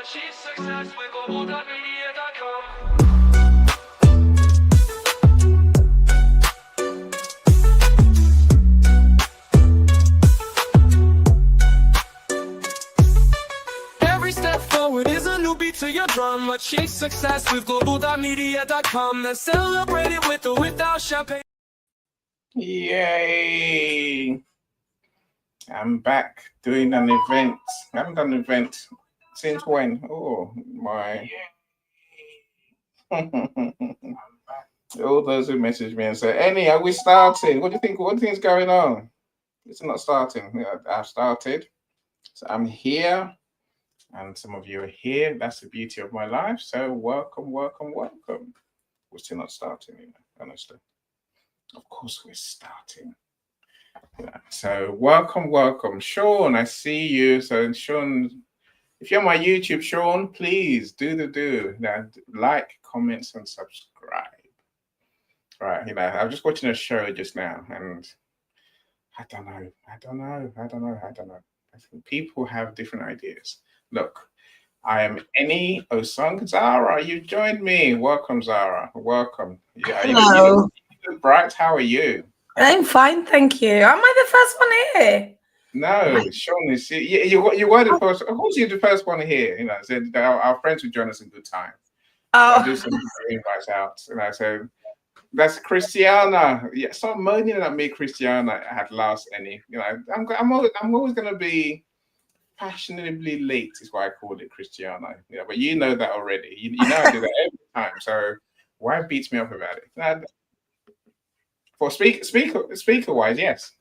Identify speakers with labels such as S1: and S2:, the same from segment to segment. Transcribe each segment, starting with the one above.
S1: achieve success with Global.Media.com. Every step forward is a new beat to your drum. Achieve success with Global.Media.com. Then celebrate it with or without champagne.
S2: Yay! I'm back doing an event. I haven't done an event since when? Oh my. All those who message me and say, Annie, are we starting? What do you think? What do you think is going on? It's not starting. Yeah, I've started. So I'm here. And some of you are here. That's the beauty of my life. So welcome, welcome, welcome. We're still not starting, honestly. Of course we're starting. Yeah. So welcome, welcome. Sean, I see you. So Sean, if you're on my YouTube, Sean, please do. Now, like, comments, and subscribe. Right, I was just watching a show just now, and I don't know. I think people have different ideas. Look, I am Eni Osung. Zara, you joined me. Welcome, Zara. Welcome. Yeah,
S3: Hello.
S2: You look bright. How are you?
S3: I'm fine, thank you. Am I the first one here?
S2: No, Sean is. You were the first. Of course, you're the first one here. So our friends will join us in good time.
S3: Oh.
S2: I'll do some invites out. So that's Christiana. Yeah, stop moaning at me, Christiana. At last, Eni. I'm always going to be fashionably late is why I call it Christiana. Yeah, but you know that already. You know I do that every time. So why beat me up about it? For speaker wise, yes.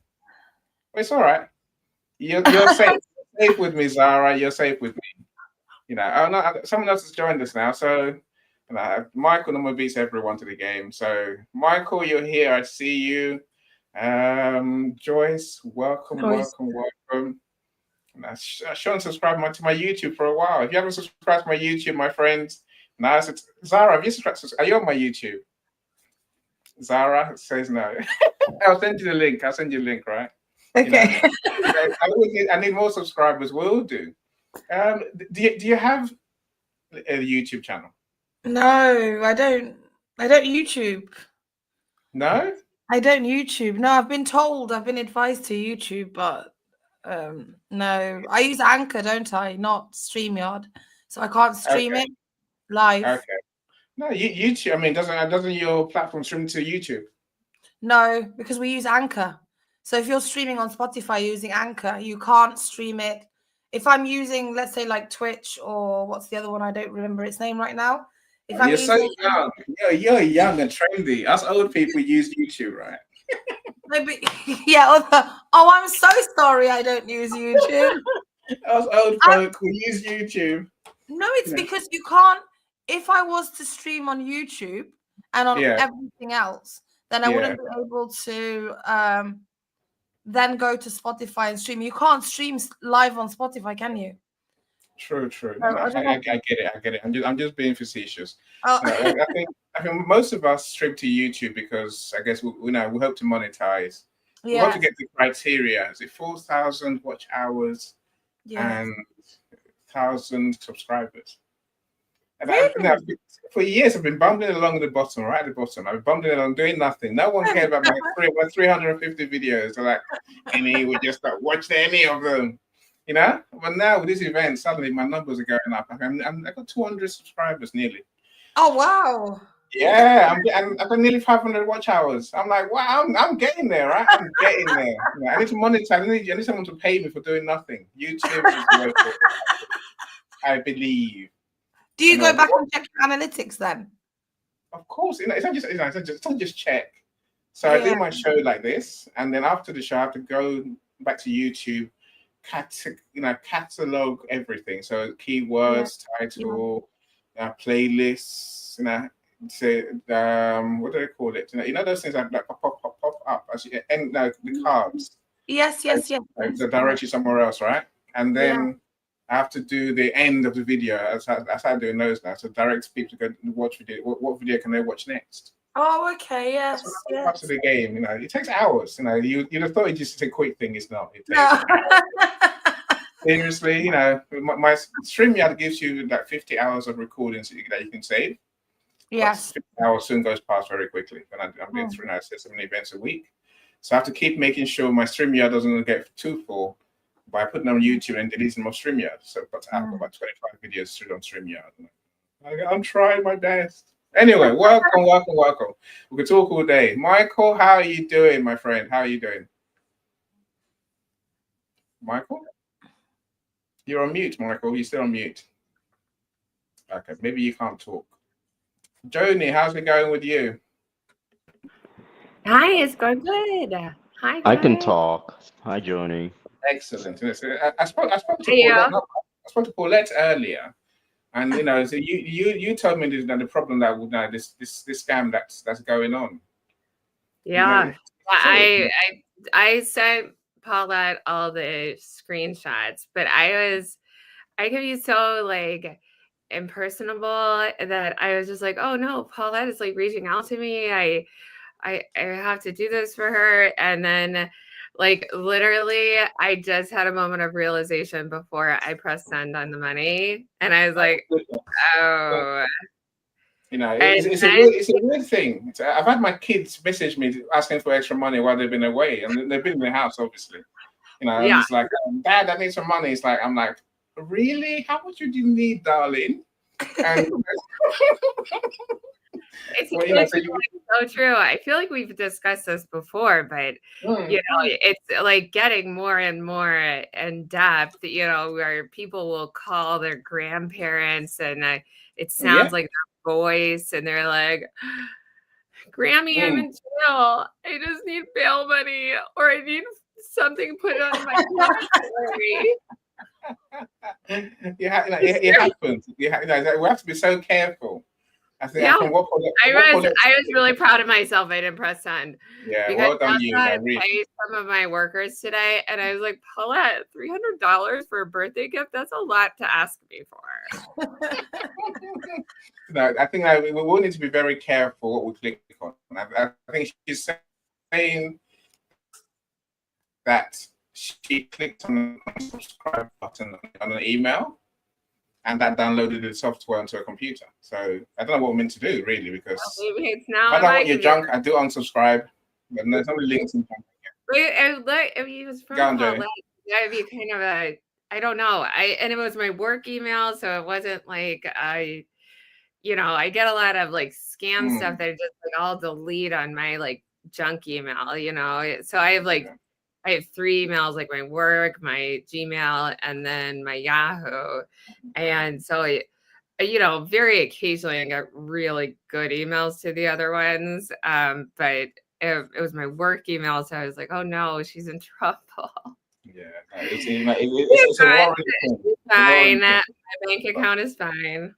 S2: It's all right. You're safe. You're safe with me, Zara. You're safe with me. Oh no, someone else has joined us now. So Michael normally beats everyone to the game. So Michael, you're here. I see you. Joyce, welcome. Sean subscribed to my YouTube for a while. If you haven't subscribed to my YouTube, my friends, now I said, Zara, have you subscribed? Are you on my YouTube? Zara says no. I'll send you the link. I'll send you a link, right?
S3: Okay.
S2: I need more subscribers. Will do. Do you have a YouTube channel?
S3: No, I don't. I don't YouTube.
S2: No?
S3: I don't YouTube. No, I've been advised to YouTube, but no. I use Anchor, don't I? Not StreamYard. So I can't stream it live.
S2: Okay. No, YouTube. I mean, doesn't your platform stream to YouTube?
S3: No, because we use Anchor. So if you're streaming on Spotify using Anchor, you can't stream it. If I'm using, let's say, like Twitch or what's the other one? I don't remember its name right now.
S2: You're so young. You're young and trendy. Us old people use YouTube, right?
S3: Maybe, yeah. I'm so sorry. I don't use YouTube.
S2: Us old folk who use YouTube.
S3: No, it's because you can't. If I was to stream on YouTube and on everything else, then I wouldn't be able to then go to Spotify and stream. You can't stream live on Spotify, can you?
S2: True. I get it. I'm just being facetious. I think most of us stream to YouTube because I guess we hope to monetize. We want to get the criteria. Is it 4,000 watch hours and 1,000 subscribers? And for years, I've been bumbling along at the bottom, right at the bottom. I've been bumbling along, doing nothing. No one cared about my 350 videos. They're like, Eni, we just not watched any of them. But now with this event, suddenly my numbers are going up. I got 200 subscribers nearly.
S3: Oh wow!
S2: Yeah, I've got nearly 500 watch hours. I'm like, wow, I'm getting there, right? I'm getting there. I need to monetize. I need someone to pay me for doing nothing. YouTube is the way forward, I believe.
S3: Do you go back and check analytics then?
S2: Of course, it's not just check. So I do my show like this, and then after the show, I have to go back to YouTube. Catalog everything. So keywords, title, playlists. What do they call it? Those things that pop up as you end the cards.
S3: Yes.
S2: They direct you somewhere else, right? And then I have to do the end of the video as I'm doing those now. So direct people to go watch video. What video can they watch next?
S3: Oh, okay, yes.
S2: That's part of the game. It takes hours. You'd have thought it just a quick thing. It's not. It takes hours. Seriously, my StreamYard gives you like 50 hours of recordings that you can save.
S3: Yes.
S2: But 50 hours soon goes past very quickly. And I'm doing 7 events a week. So I have to keep making sure my StreamYard doesn't get too full by putting them on YouTube and deleting them off StreamYard. So but I've got about 25 videos straight on StreamYard. I'm trying my best. Anyway, welcome. We could talk all day. Michael, how are you doing, my friend? How are you doing? Michael? You're on mute, Michael. You're still on mute. Okay, maybe you can't talk. Joni, how's it going with you?
S4: Hi, it's going good. Hi, guys.
S5: I can talk. Hi, Joni.
S2: Excellent. I spoke to Paulette earlier, and so you told me the problem that this scam that's going on.
S4: Yeah, I sent Paulette all the screenshots, but I could be so like impersonable that I was just like, oh no, Paulette is like reaching out to me. I have to do this for her. And then like literally I just had a moment of realization before I pressed send on the money. And I was like, oh.
S2: It's a weird thing. I've had my kids message me asking for extra money while they've been away. And they've been in the house, obviously. I'm just like, Dad, I need some money. I'm like, really? How much do you need, darling? And
S4: it's so true. I feel like we've discussed this before, but it's like getting more and more in depth, where people will call their grandparents and it sounds like their voice and they're like, Grammy, I'm in jail. I just need bail money or I need something put on my salary.
S2: It happens. We have to be so careful. I
S4: was really proud of myself. I didn't press send.
S2: Yeah,
S4: because
S2: well done you.
S4: I paid some of my workers today, and I was like, Paulette, $300 for a birthday gift? That's a lot to ask me for.
S2: I think we will need to be very careful what we click on. I think she's saying that she clicked on the subscribe button on an email, and that downloaded the software onto a computer. So I don't know what we're meant to do, really, because
S4: maybe it's now
S2: if I don't want your junk, I do unsubscribe. But there's only links in front
S4: of you. It was from Paulette. That'd be kind of I don't know. And it was my work email, so it wasn't like I get a lot of like scam stuff that I just like I'll delete on my like junk email, So I have like I have 3 emails, like my work, my Gmail, and then my Yahoo. And so, very occasionally I get really good emails to the other ones. But it was my work email. So I was like, oh no, she's in trouble.
S2: Yeah, it's
S4: fine. My bank account is fine.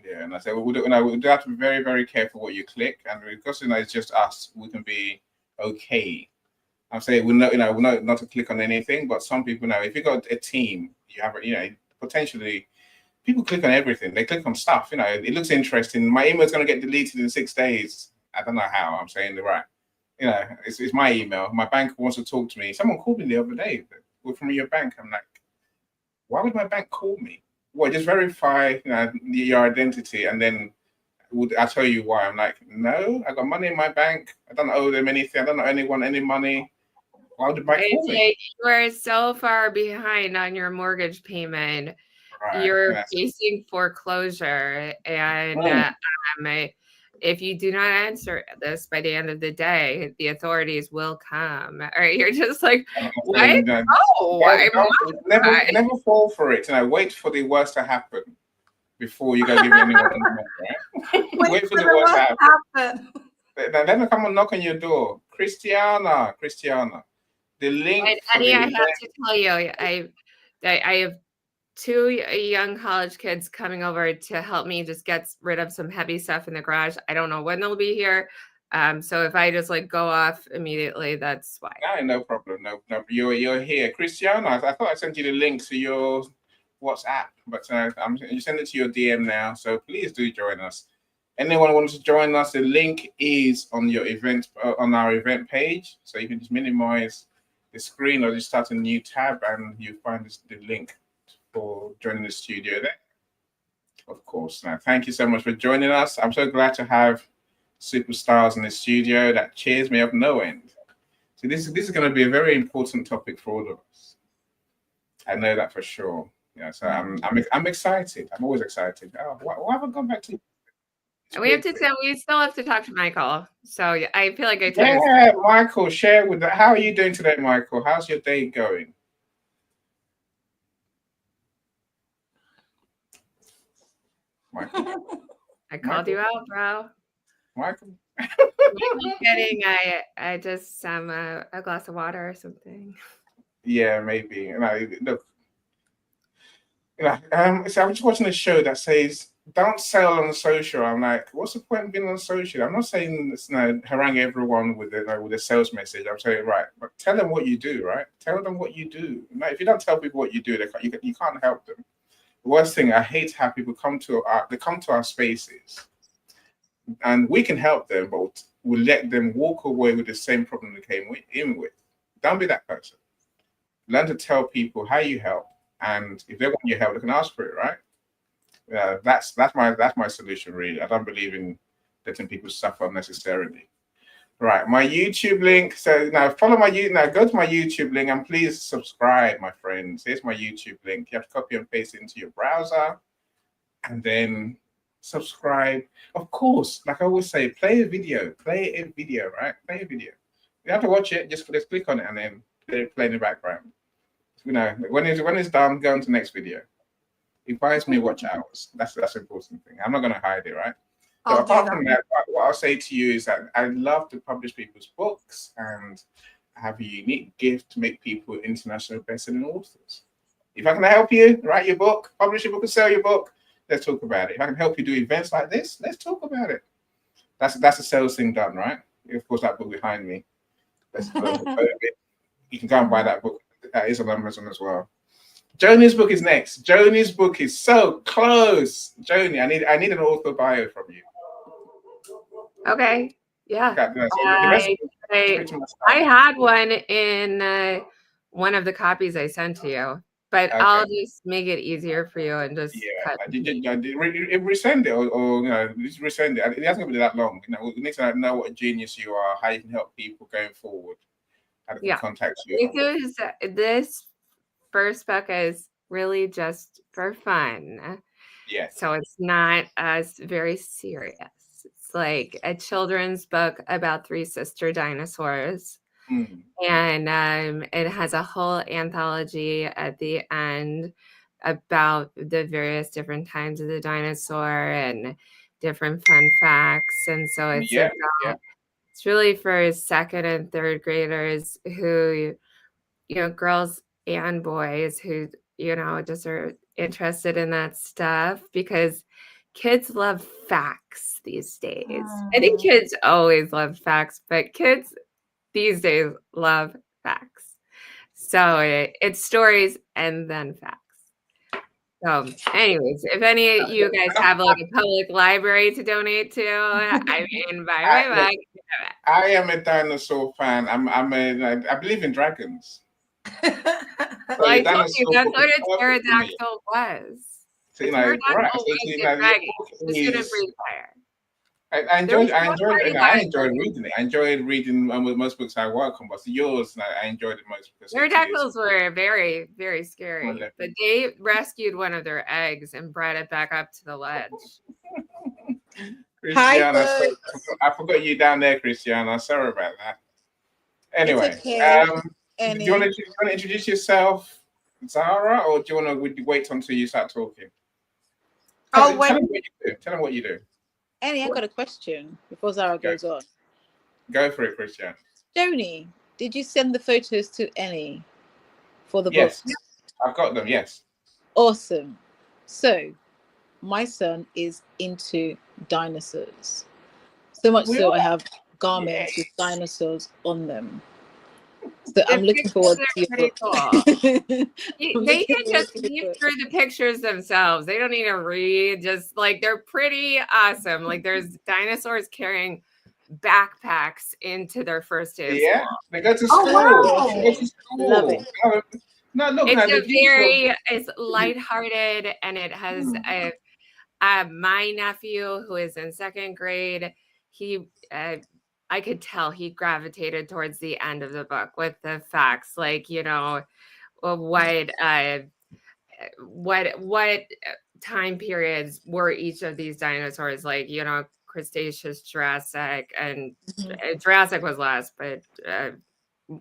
S2: Yeah, and I say we do have to be very, very careful what you click. And because it's just us, we can be okay. I'm saying we're not to click on anything, but some people if you've got a team, you have potentially people click on everything. They click on stuff. It looks interesting. My email is going to get deleted in 6 days. I don't know how. I'm saying the right. It's my email. My bank wants to talk to me. Someone called me the other day. We're from your bank. I'm like, why would my bank call me? Well, just verify your identity, and then I tell you why. I'm like, no, I got money in my bank. I don't owe them anything. I don't owe anyone any money. Why would the bank call me?
S4: You are so far behind on your mortgage payment. Right. You're facing foreclosure, and if you do not answer this by the end of the day, the authorities will come. Or you're just like, what?
S2: Never fall for it. Wait for the worst to happen before you go give anyone the money. Right? Wait for the worst to happen. Then they come and knock on your door, Christiana. The link.
S4: Eddie, I have to tell you, I have 2 young college kids coming over to help me just get rid of some heavy stuff in the garage. I don't know when they'll be here. So if I just like go off immediately, that's why.
S2: No problem. No, you're here. Christiana, I thought I sent you the link to your WhatsApp, but you send it to your DM now. So please do join us. Anyone wants to join us, the link is on your event on our event page. So you can just minimize the screen, or you start a new tab and you find the link for joining the studio there. Of course. Now, thank you so much for joining us. I'm so glad to have superstars in the studio. That cheers me up no end. So this is going to be a very important topic for all of us. I know that for sure. Yeah, so I'm excited. I'm always excited. Oh, why have I gone back to?
S4: We still have to talk to Michael. So I feel like
S2: Michael, share with that. How are you doing today, Michael? How's your day going? Michael.
S4: I called you out, bro.
S2: Michael.
S4: Kidding. I just a glass of water or something.
S2: Yeah, maybe. Look. So I'm just watching a show that says don't sell on social. I'm like, what's the point of being on social? I'm not saying harangue everyone with a sales message. I'm saying, right, but tell them what you do, right? Tell them what you do. If you don't tell people what you do, you can't help them. The worst thing, I hate how people come to our spaces, and we can help them, but we'll let them walk away with the same problem they came in with. Don't be that person. Learn to tell people how you help, and if they want your help, they can ask for it, right? That's my solution, really. I don't believe in letting people suffer unnecessarily. Right, my YouTube link. So now go to my YouTube link and please subscribe, my friends. Here's my YouTube link. You have to copy and paste it into your browser and then subscribe. Of course, like I always say, play a video, right? Play a video. You have to watch it, just click on it and then play in the background. When it's done, go on to the next video. It buys me watch hours. That's the important thing. I'm not going to hide it, right? So apart from that, what I'll say to you is that I love to publish people's books and have a unique gift to make people international best-selling authors. If I can help you write your book, publish your book, and sell your book, let's talk about it. If I can help you do events like this, let's talk about it. That's a sales thing done, right? Of course, that book behind me. You can go and buy that book. That is on Amazon as well. Joni's book is next. Joni's book is so close. Joni, I need an author bio from you.
S4: Okay. Yeah. I had one in one of the copies I sent to you, but okay. I'll just make it easier for you and just cut.
S2: Resend it or just resend it. It hasn't been that long. We need to know what a genius you are, how you can help people going forward. How they can contact you.
S4: Because this first book is really just for fun.
S2: Yeah.
S4: So it's not very serious. It's like a children's book about 3 sister dinosaurs.
S2: Mm.
S4: And it has a whole anthology at the end about the various different times of the dinosaur and different fun facts. And so it's it's really for 2nd and 3rd graders who, girls and boys who, just are interested in that stuff, because kids love facts these days. I think kids always loved facts, but kids these days love facts. So it's stories and then facts. So anyways, if any of you guys have like a public library to donate to, I mean, buy my book.
S2: I am a dinosaur fan. I believe in dragons.
S4: Well, I told you that's what a pterodactyl was.
S2: So, right.
S4: Just breathe fire.
S2: I enjoyed reading it. I enjoyed reading most books I work on, but yours, I enjoyed it most because
S4: pterodactyls were very, very scary. But they rescued one of their eggs and brought it back up to the ledge.
S2: Christiana, I forgot you down there, Christiana. Sorry about that. Anyway, do you want to introduce yourself, Zara, or do you want to wait until you start talking? Tell them what you do.
S6: Annie, I got a question before Zara goes on.
S2: Go for it, Christian.
S6: Joni, did you send the photos to Annie for the book?
S2: Yes, I've got them, yes.
S6: Awesome. So, my son is into dinosaurs. So much so I have garments with dinosaurs on them. So I'm looking forward to your book.
S4: Cool. They can just read through the pictures themselves. They don't need to read. Just like they're pretty awesome. Like there's dinosaurs carrying backpacks into their first day of
S2: Yeah,
S4: school.
S2: they go to school.
S3: wow.
S2: They go to school.
S6: Love it.
S2: No, look,
S4: It's
S2: now,
S4: a very, it's lighthearted, and it has my nephew who is in second grade. He, I could tell he gravitated towards the end of the book with the facts, like, you know, what time periods were each of these dinosaurs, like, you know, Cretaceous, Jurassic, and Jurassic was last, but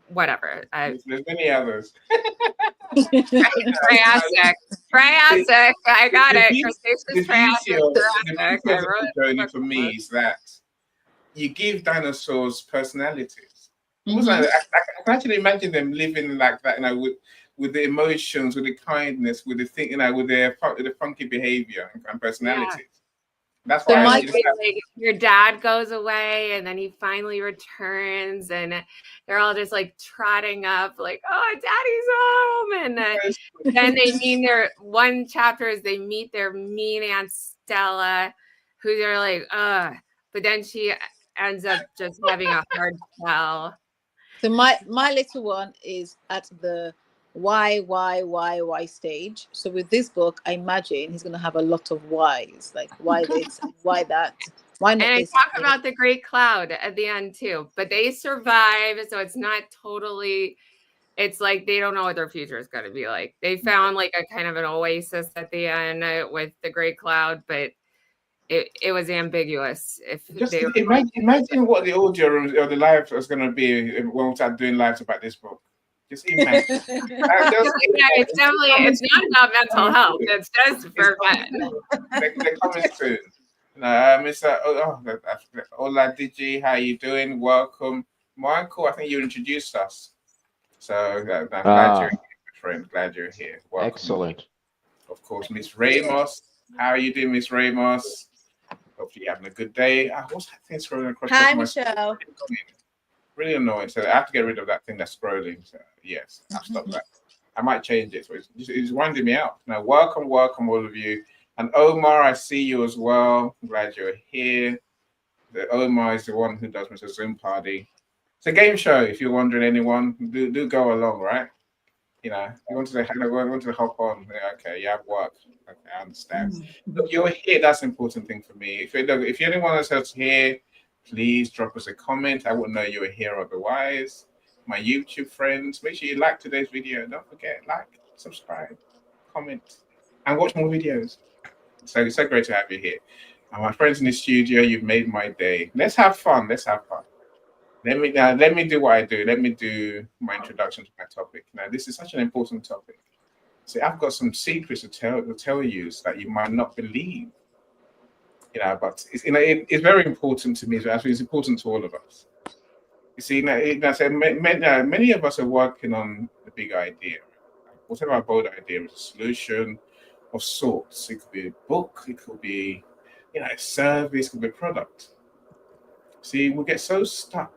S4: whatever.
S2: There's many others.
S4: Triassic. I got it. Cretaceous, Triassic,
S2: The
S4: Jurassic.
S2: beauty of the journey for me is that you give dinosaurs personalities. Almost like, I can actually imagine them living like that, you know, with the emotions, with the kindness, with the thing, you know, with the funky behavior and personalities. Yeah. That's why
S4: like your dad goes away and then he finally returns and they're all just like trotting up like, oh, daddy's home. And then they meet one chapter is they meet their mean Aunt Stella, who they're like, but then she ends up just having a hard spell.
S6: So my little one is at the why stage. So with this book, I imagine he's going to have a lot of whys, like why this, why that, why not.
S4: And
S6: this?
S4: I talk about the Great Cloud at the end too, but they survive, so it's not totally. It's like they don't know what their future is going to be like. They found like a kind of an oasis at the end with the Great Cloud, but it was ambiguous. If
S2: just imagine what the audio or the live is going to be when we start doing lives about this book. Just imagine.
S4: It's definitely, it's not about mental health. It's just for fun.
S2: They're coming soon. Mr. Hola Digi, how you doing? Welcome, Michael. I think you introduced us. So glad you're here, friend. Glad you're here. Welcome.
S5: Excellent.
S2: Of course, Miss Ramos. How are you doing, Miss Ramos? Hopefully you're having a good day. What's that thing scrolling across?
S6: Hi, Michelle.
S2: Really annoying. So I have to get rid of that thing that's scrolling. So yes, I'll stop that. I might change it. So it's winding me up. Now, welcome all of you. And Omar, I see you as well. I'm glad you're here. Omar is the one who does Mr. Zoom party. It's a game show. If you're wondering, anyone, do go along, right? You know, you want to hop on. Yeah, okay, you have work. Okay, I understand. Look, you're here. That's an important thing for me. If anyone else is here, please drop us a comment. I wouldn't know you were here otherwise. My YouTube friends, make sure you like today's video. Don't forget, like, subscribe, comment, and watch more videos. So it's so great to have you here. And my friends in the studio, you've made my day. Let's have fun. Let me do what I do. Let me do my introduction to my topic. Now, this is such an important topic. See, I've got some secrets to tell you that you might not believe. You know, but it's very important to me. Actually, it's important to all of us. You see, many of us are working on a big idea. Whatever our bold idea is, a solution of sorts. It could be a book. It could be, a service. It could be a product. See, we get so stuck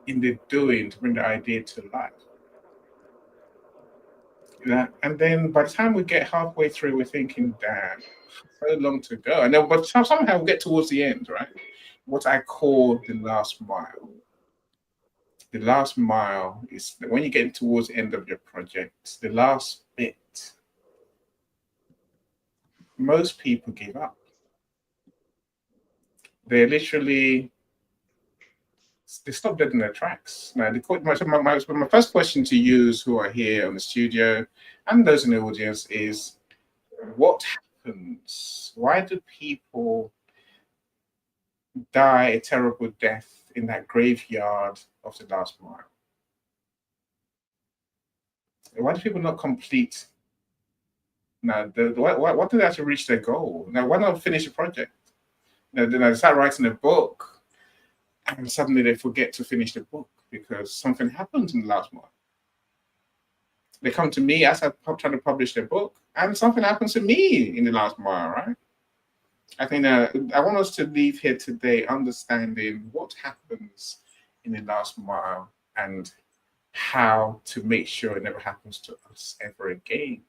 S2: in the doing to bring the idea to life. And then by the time we get halfway through, we're thinking, damn, so long to go. And then but somehow we get towards the end, right? What I call the last mile. The last mile is when you get towards the end of your project, the last bit. Most people give up. They stop dead in their tracks. Now, my first question to you who are here on the studio and those in the audience is, what happens? Why do people die a terrible death in that graveyard of the last mile? Why do people not complete? Now, what do they actually reach their goal? Now, why not finish a project? Now, they start writing a book, and suddenly they forget to finish the book because something happens in the last mile. They come to me as I'm trying to publish their book, and something happens to me in the last mile, right? I think I want us to leave here today understanding what happens in the last mile and how to make sure it never happens to us ever again.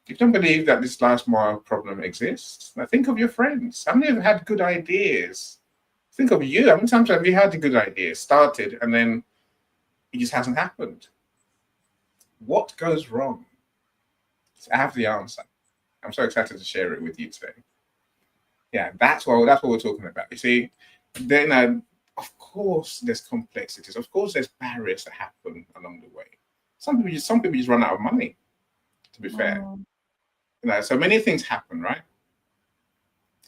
S2: If you don't believe that this last mile problem exists, now think of your friends. How many have had good ideas Think of you. How many times have you had a good idea, started, and then it just hasn't happened? What goes wrong? I have the answer. I'm so excited to share it with you today. Yeah, that's what we're talking about. You see, then of course there's complexities. Of course there's barriers that happen along the way. Some people just run out of money. To be fair, so many things happen, right?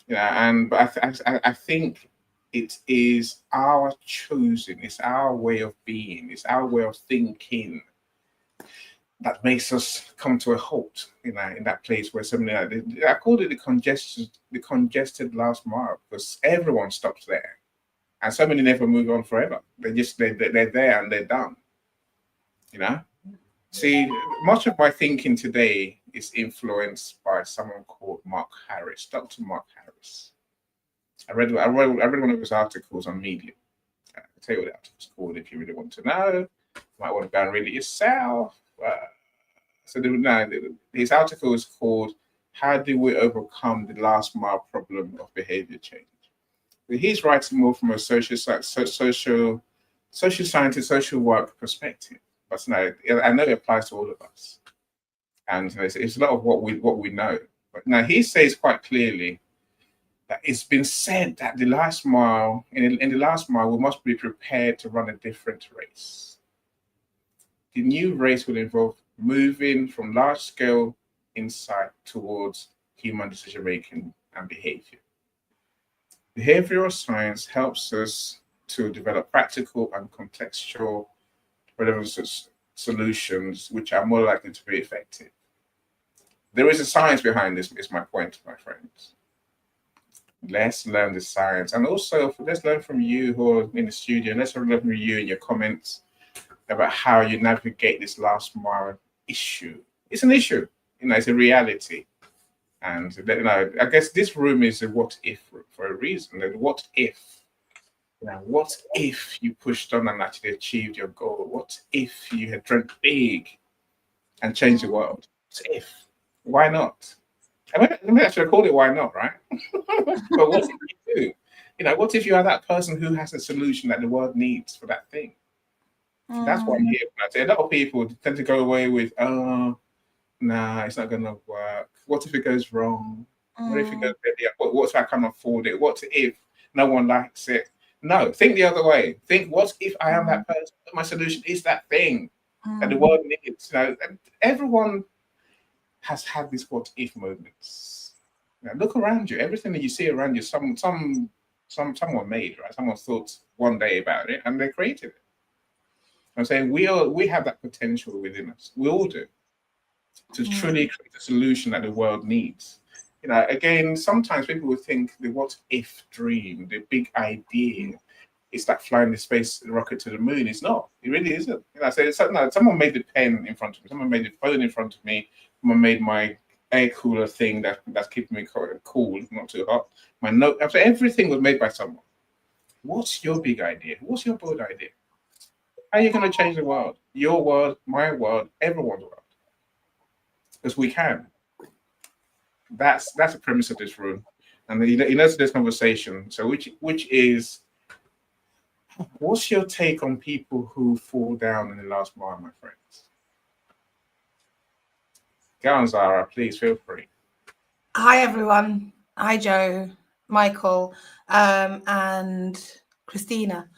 S2: But I think it is our choosing, it's our way of being, it's our way of thinking that makes us come to a halt, in that place where something like I called it the congested last mile, because everyone stops there, and so many never move on forever. They're there and they're done. See, much of my thinking today is influenced by someone called Dr. Mark Harris. I read one of his articles on Medium. I'll tell you what the article's called if you really want to know. You might want to go and read it yourself. His article is called "How Do We Overcome the Last Mile Problem of Behavior Change?" He's writing more from a social scientist, social work perspective, but I know it applies to all of us, and it's a lot of what we know. But now he says quite clearly that it's been said that the last mile, in the last mile, we must be prepared to run a different race. The new race will involve moving from large-scale insight towards human decision-making and behavior. Behavioral science helps us to develop practical and contextual relevant solutions which are more likely to be effective. There is a science behind this, is my point, my friends. Let's learn the science, and also let's learn from you who are in the studio. Let's learn from you in your comments about how you navigate this last mile issue. It's an issue, it's a reality. And I guess this room is a what if room for a reason. What if? What if you pushed on and actually achieved your goal? What if you had dreamt big and changed the world? What if? Why not? I mean, actually call it why not, right? But what if you do? What if you are that person who has a solution that the world needs for that thing? That's what I'm here for. I say a lot of people tend to go away with, oh, nah, it's not going to work. What if it goes wrong? What if it goes belly up? What if I can't afford it? What if no one likes it? No, think the other way. Think, what if I am that person? My solution is that thing that the world needs. Everyone has had these what if moments. Look around you. Everything that you see around you, someone made, right? Someone thought one day about it and they created it. I'm saying we have that potential within us. We all do, to truly create a solution that the world needs. Again, sometimes people would think the what if dream, the big idea, is like flying the space rocket to the moon. It's not. It really isn't. I say someone made the pen in front of me. Someone made the phone in front of me. Someone made my air cooler thing that's keeping me cool, not too hot. My note. After everything was made by someone. What's your big idea? What's your bold idea? How are you going to change the world? Your world, my world, everyone's world. Because we can. That's the premise of this room, and this conversation. So, which is, what's your take on people who fall down in the last mile, my friends? Go on, Zara, please feel free.
S3: Hi, everyone. Hi, Joe, Michael, and Christina.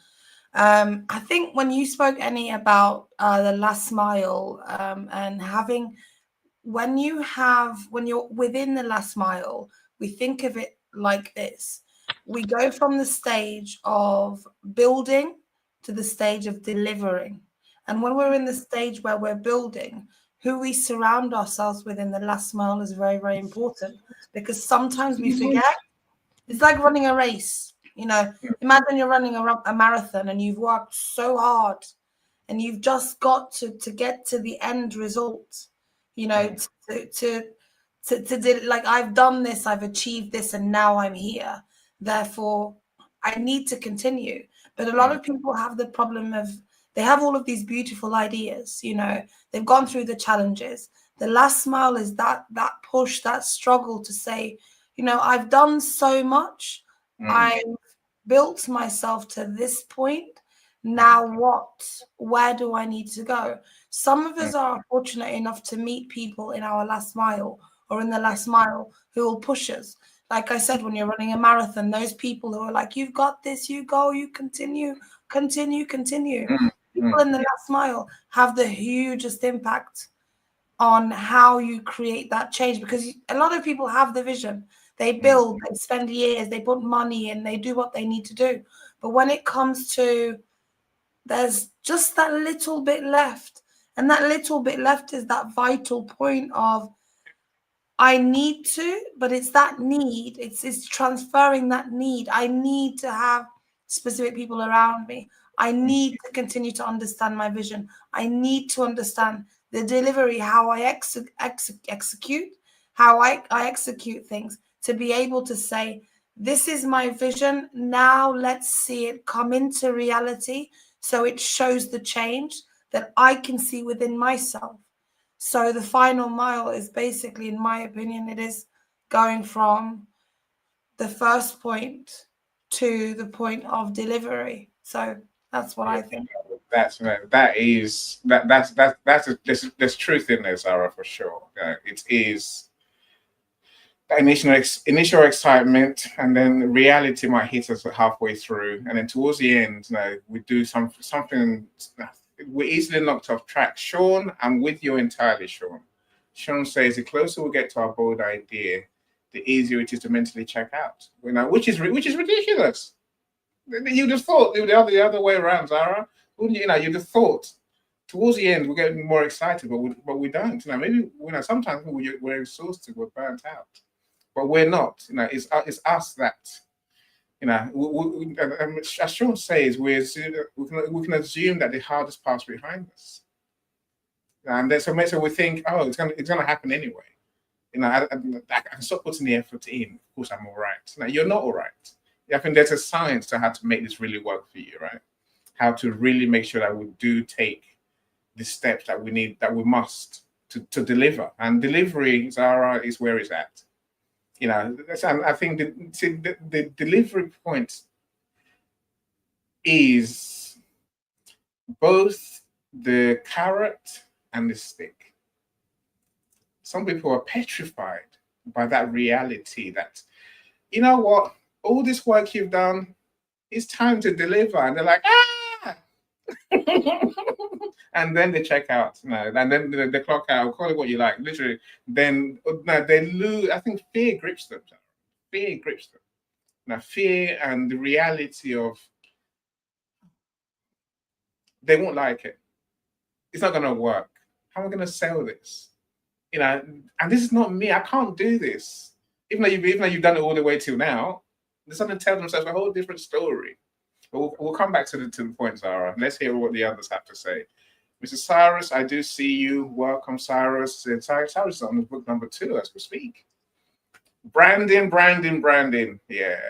S3: I think when you spoke, Annie, about the last mile and having, when you're within the last mile, we think of it like this. We go from the stage of building to the stage of delivering. And when we're in the stage where we're building, who we surround ourselves with in the last mile is very, very important, because sometimes we forget. It's like running a race. Imagine you're running a marathon and you've worked so hard and you've just got to get to the end result, to like, I've done this, I've achieved this, and now I'm here. Therefore, I need to continue. But a lot of people have the problem of, they have all of these beautiful ideas, they've gone through the challenges. The last mile is that push, that struggle to say, I've done so much. built myself to this point. Now where do I need to go? Some of us are fortunate enough to meet people in our last mile or in the last mile who will push us. Like I said, when you're running a marathon, those people who are like, you've got this, you go, you continue. People in the last mile have the hugest impact on how you create that change, because a lot of people have the vision. They build, they spend years, they put money in, they do what they need to do. But when it comes to, there's just that little bit left. And that little bit left is that vital point of, I need to, but it's that need. It's transferring that need. I need to have specific people around me. I need to continue to understand my vision. I need to understand the delivery, how I execute, how I execute things, to be able to say, this is my vision. Now let's see it come into reality. So it shows the change that I can see within myself. So the final mile is basically, in my opinion, it is going from the first point to the point of delivery. So that's what I think.
S2: That's there's truth in there, Zara, for sure. It is that initial excitement, and then reality might hit us halfway through, and then towards the end, we do something. We're easily knocked off track. Sean, I'm with you entirely, Sean. Sean says the closer we get to our bold idea, the easier it is to mentally check out. Which is ridiculous. You'd have thought the other way around, Zara. Wouldn't you? You'd have thought towards the end we're getting more excited, but we don't. Maybe sometimes we're exhausted, we're burnt out, but we're not. It's us that. As Sean says, we can assume that the hardest part's behind us, and then so we think, oh, it's gonna happen anyway. I can stop putting the effort in. Of course, I'm all right. You're not all right. I think there's a science to how to make this really work for you, right? How to really make sure that we do take the steps that we need, that we must to deliver. And delivery, Zara, is where it's at. I think the delivery point is both the carrot and the stick. Some people are petrified by that reality that, you know what, all this work you've done, it's time to deliver. And they're like, ah! And then they check out, and then they clock out, call it what you like, literally. Then they lose. I think fear grips them. Fear grips them. Fear and the reality of they won't like it. It's not going to work. How am I going to sell this? And this is not me. I can't do this. Even though you've done it all the way till now, they're starting to tell themselves a whole different story. But we'll come back to the point, Zara. Let's hear what the others have to say. Mr. Cyrus, I do see you. Welcome, Cyrus. Cyrus is on book number 2 as we speak. Branding. Yeah,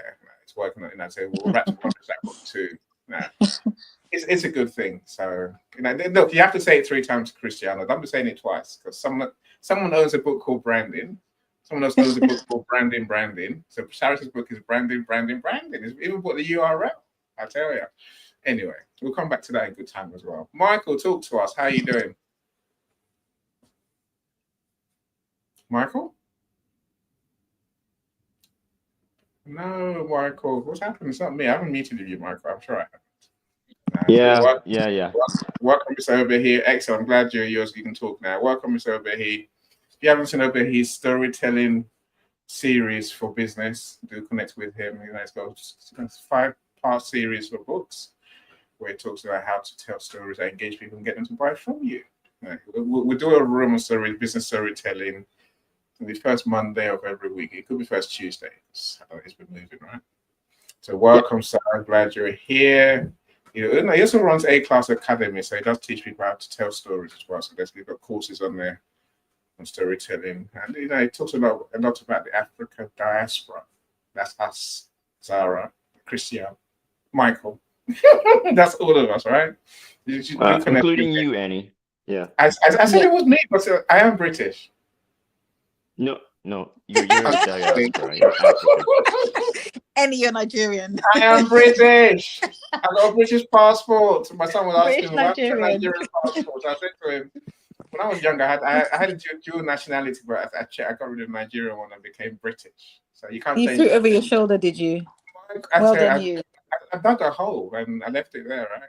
S2: it's working on it. So we're about to publish that book too. It's a good thing. So look, you have to say it 3 times, Cristiano. Don't be saying it twice, because someone owns a book called Branding. Someone else owns a book called Branding. So Cyrus's book is Branding. It's even put the URL. I tell you. Anyway, we'll come back to that in good time as well. Michael, talk to us. How are you doing? Michael? No, Michael. What's happening? It's not me. I haven't muted you, Michael. I'm sure I haven't.
S5: Yeah.
S2: Welcome, Mr. Obehi. Excellent. I'm glad you can talk now. Welcome, Mr. Obehi. If you haven't seen Obehi's storytelling series for business, do connect with him. It's got a 5-part series for books, where it talks about how to tell stories that engage people and get them to buy from you. We'll do a room on business storytelling the first Monday of every week. It could be first Tuesday. It's been moving, right? So welcome, sir. I'm glad you're here. He also runs A-Class Academy, so he does teach people how to tell stories as well. So we've got courses on there on storytelling. And he talks a lot about the African diaspora. That's us, Zara, Christian, Michael. That's all of us, right?
S5: Including you, Annie. Yeah.
S2: I said it was me, but I am British.
S5: No, you're a diaspora. You're African.
S6: Any, you're Nigerian.
S2: I am British. I got a British passport. My son was
S6: British
S2: asking, why have a
S6: Nigerian.
S2: Nigerian passport? I said to him, when I was younger, I had a dual nationality, but I got rid of the Nigerian one and became British. So you can't
S6: You
S2: change
S6: threw it
S2: that.
S6: over your shoulder, did you?
S2: Well
S6: done, you.
S2: I dug a hole and I left it there, right?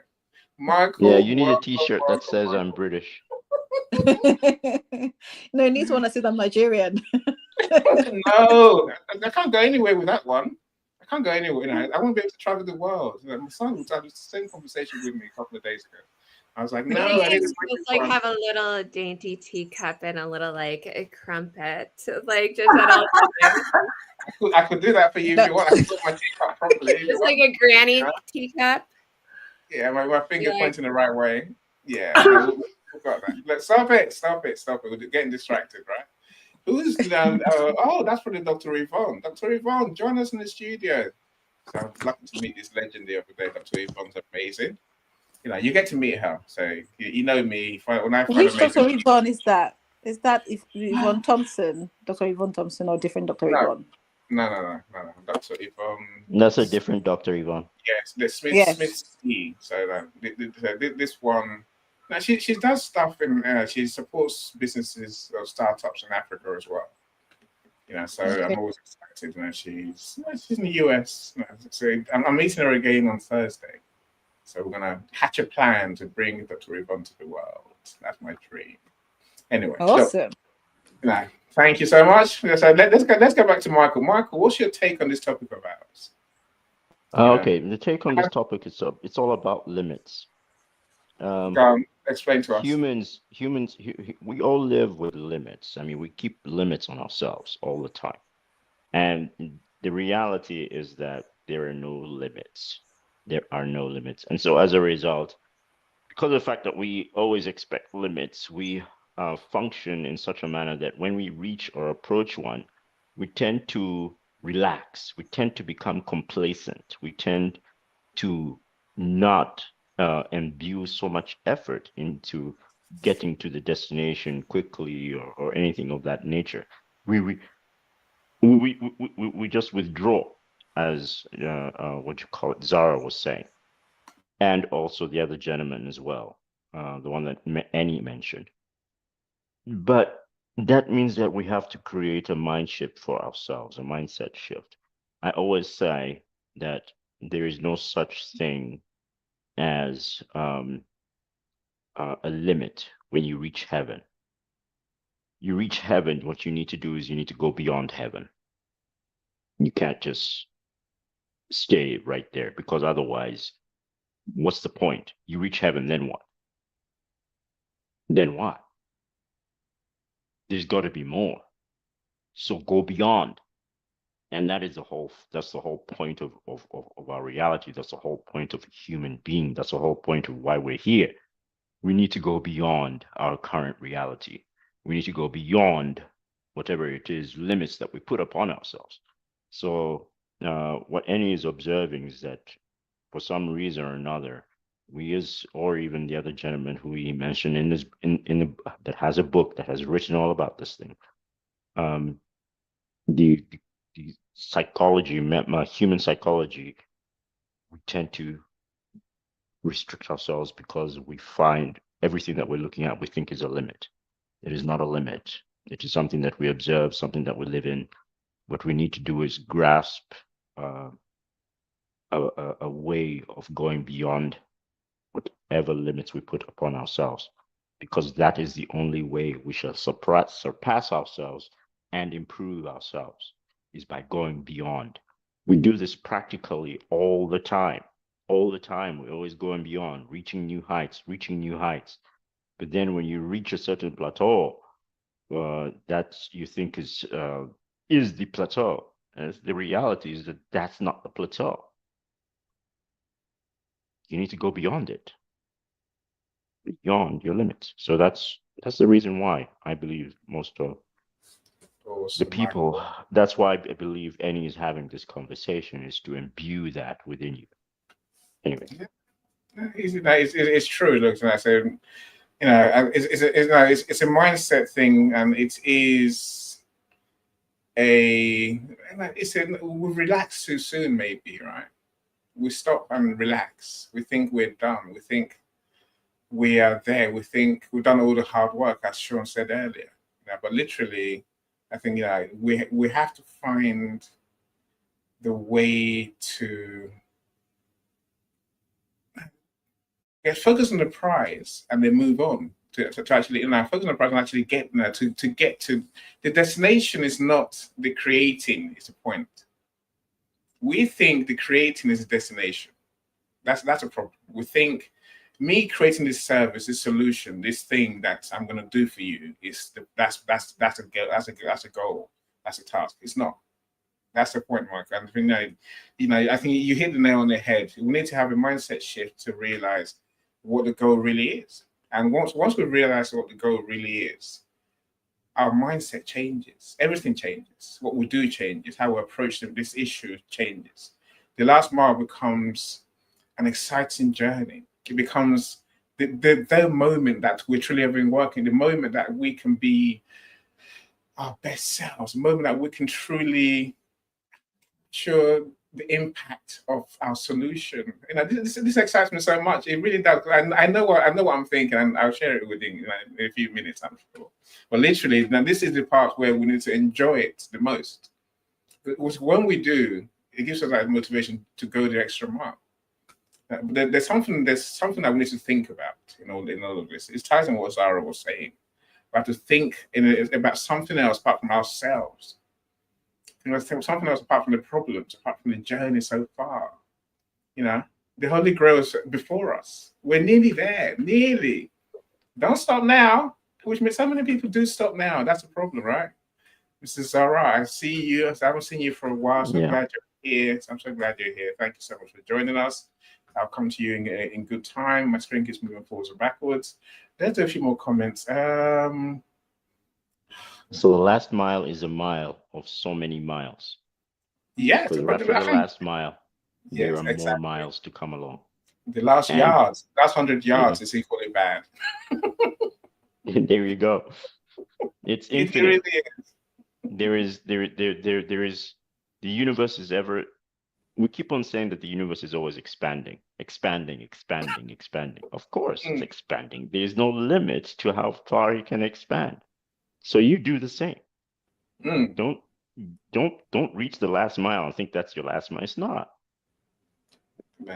S2: Michael.
S5: Yeah, you need a T-shirt that says I'm British.
S6: No, it needs one that says I'm Nigerian.
S2: No, I can't go anywhere with that one. I can't go anywhere. I won't be able to travel the world. My son was having the same conversation with me a couple of days ago. I was like, no, I didn't
S4: just like have a little dainty teacup and a little like a crumpet, like just at all times.
S2: I could do that for you if you want. I can put my teacup properly.
S4: Just like a granny teacup.
S2: Yeah, my finger pointing the right way. Yeah, we've got that. Let's stop it. We're getting distracted, right? Who's oh, that's probably Dr. Yvonne. Dr. Yvonne, join us in the studio. So I'm lucky to meet this legend the other day. Dr. Yvonne's amazing. You know, you get to meet her, so you know me.
S6: Which Dr. Yvonne is that? Is that Yvonne Thompson, Dr. Yvonne Thompson, or different Dr. Yvonne?
S2: No. Dr. Yvonne.
S5: That's a different Dr. Yvonne.
S2: Yes, the Smith T. So this one. Now she does stuff in. She supports businesses or startups in Africa as well. You know, so I'm always excited. You know, she's in the US. You know, so I'm meeting her again on Thursday. So we're gonna hatch a plan to bring Dr. Yvonne to the world. That's my dream. Anyway,
S6: awesome.
S2: So, thank you so much. So let's go back to Michael. Michael, what's your take on this topic of ours?
S5: Okay, the take on this topic is it's all about limits.
S2: Explain to us.
S5: Humans, we all live with limits. I mean, we keep limits on ourselves all the time. And the reality is that there are no limits. There are no limits. And so as a result, because of the fact that we always expect limits, we function in such a manner that when we reach or approach one, we tend to relax. We tend to become complacent. We tend to not imbue so much effort into getting to the destination quickly or anything of that nature. We just withdraw, as what you call it, Zara was saying, and also the other gentleman as well, the one that Annie mentioned. But that means that we have to create a mind shift for ourselves, a mindset shift. I always say that there is no such thing as a limit when you reach heaven. You reach heaven, what you need to do is you need to go beyond heaven. You can't just stay right there, because otherwise, what's the point? You reach heaven, then what? Then what? There's got to be more. So go beyond. And that's the whole point of our reality. That's the whole point of a human being. That's the whole point of why we're here. We need to go beyond our current reality. We need to go beyond whatever it is, limits that we put upon ourselves. So what Annie is observing is that for some reason or another, or even the other gentleman who he mentioned that has a book that has written all about this thing, the psychology, human psychology, we tend to restrict ourselves because we find everything that we're looking at, we think is a limit. It is not a limit. It is something that we observe, something that we live in. What we need to do is grasp a way of going beyond whatever limits we put upon ourselves, because that is the only way we shall surpass ourselves and improve ourselves, is by going beyond. We do this practically all the time. All the time, we're always going beyond, reaching new heights. But then when you reach a certain plateau, that you think is the plateau. And the reality is that that's not the plateau. You need to go beyond it, beyond your limits. So that's the reason why I believe most of the people, that's why I believe Annie is having this conversation, is to imbue that within you. Anyway.
S2: It's true. Look, I say, you know, it's a mindset thing, and it is we relax too soon, maybe, right? We stop and relax. We think we're done. We think we are there. We think we've done all the hard work, as Sean said earlier. But literally, I think we have to find the way to get focused on the prize and then move on to actually focus on the prize and actually get to get to the destination. Is not the creating, is the point. We think the creating is the destination. That's a problem. We think me creating this service, this solution, this thing that I'm going to do for you is that's a goal. That's a goal. That's a task. It's not. That's the point, Mark. And I think you hit the nail on the head. We need to have a mindset shift to realize what the goal really is. And once we realize what the goal really is, our mindset changes. Everything changes. What we do changes. How we approach this issue changes. The last mile becomes an exciting journey. It becomes the moment that we're truly have been working, the moment that we can be our best selves, the moment that we can truly show the impact of our solution. This excites me so much. It really does. I know what I'm thinking, and I'll share it with you in a few minutes, I'm sure. But literally, now this is the part where we need to enjoy it the most. Because when we do, it gives us that motivation to go the extra mile. There's something that we need to think about in all of this. It ties in what Zara was saying. We have to think about something else apart from ourselves. Something else apart from the problems, apart from the journey so far. The Holy Grail is before us. We're nearly there. Nearly. Don't stop now. Which means so many people do stop now. That's a problem, right? Mrs. Zara, I see you. I haven't seen you for a while, so glad you're here. I'm so glad you're here. Thank you so much for joining us. I'll come to you in good time. My screen keeps moving forwards and backwards. Let's do a few more comments. So
S5: the last mile is a mile of so many miles.
S2: Yeah.
S5: For the last mile, there are more miles to come along.
S2: The last yards, last 100 yards is equally bad.
S5: There you go. It's infinite.
S2: It really is.
S5: There is the universe is ever. We keep on saying that the universe is always expanding. Of course, it's expanding. There's no limit to how far it can expand. So you do the same. Don't reach the last mile and think that's your last mile. It's not.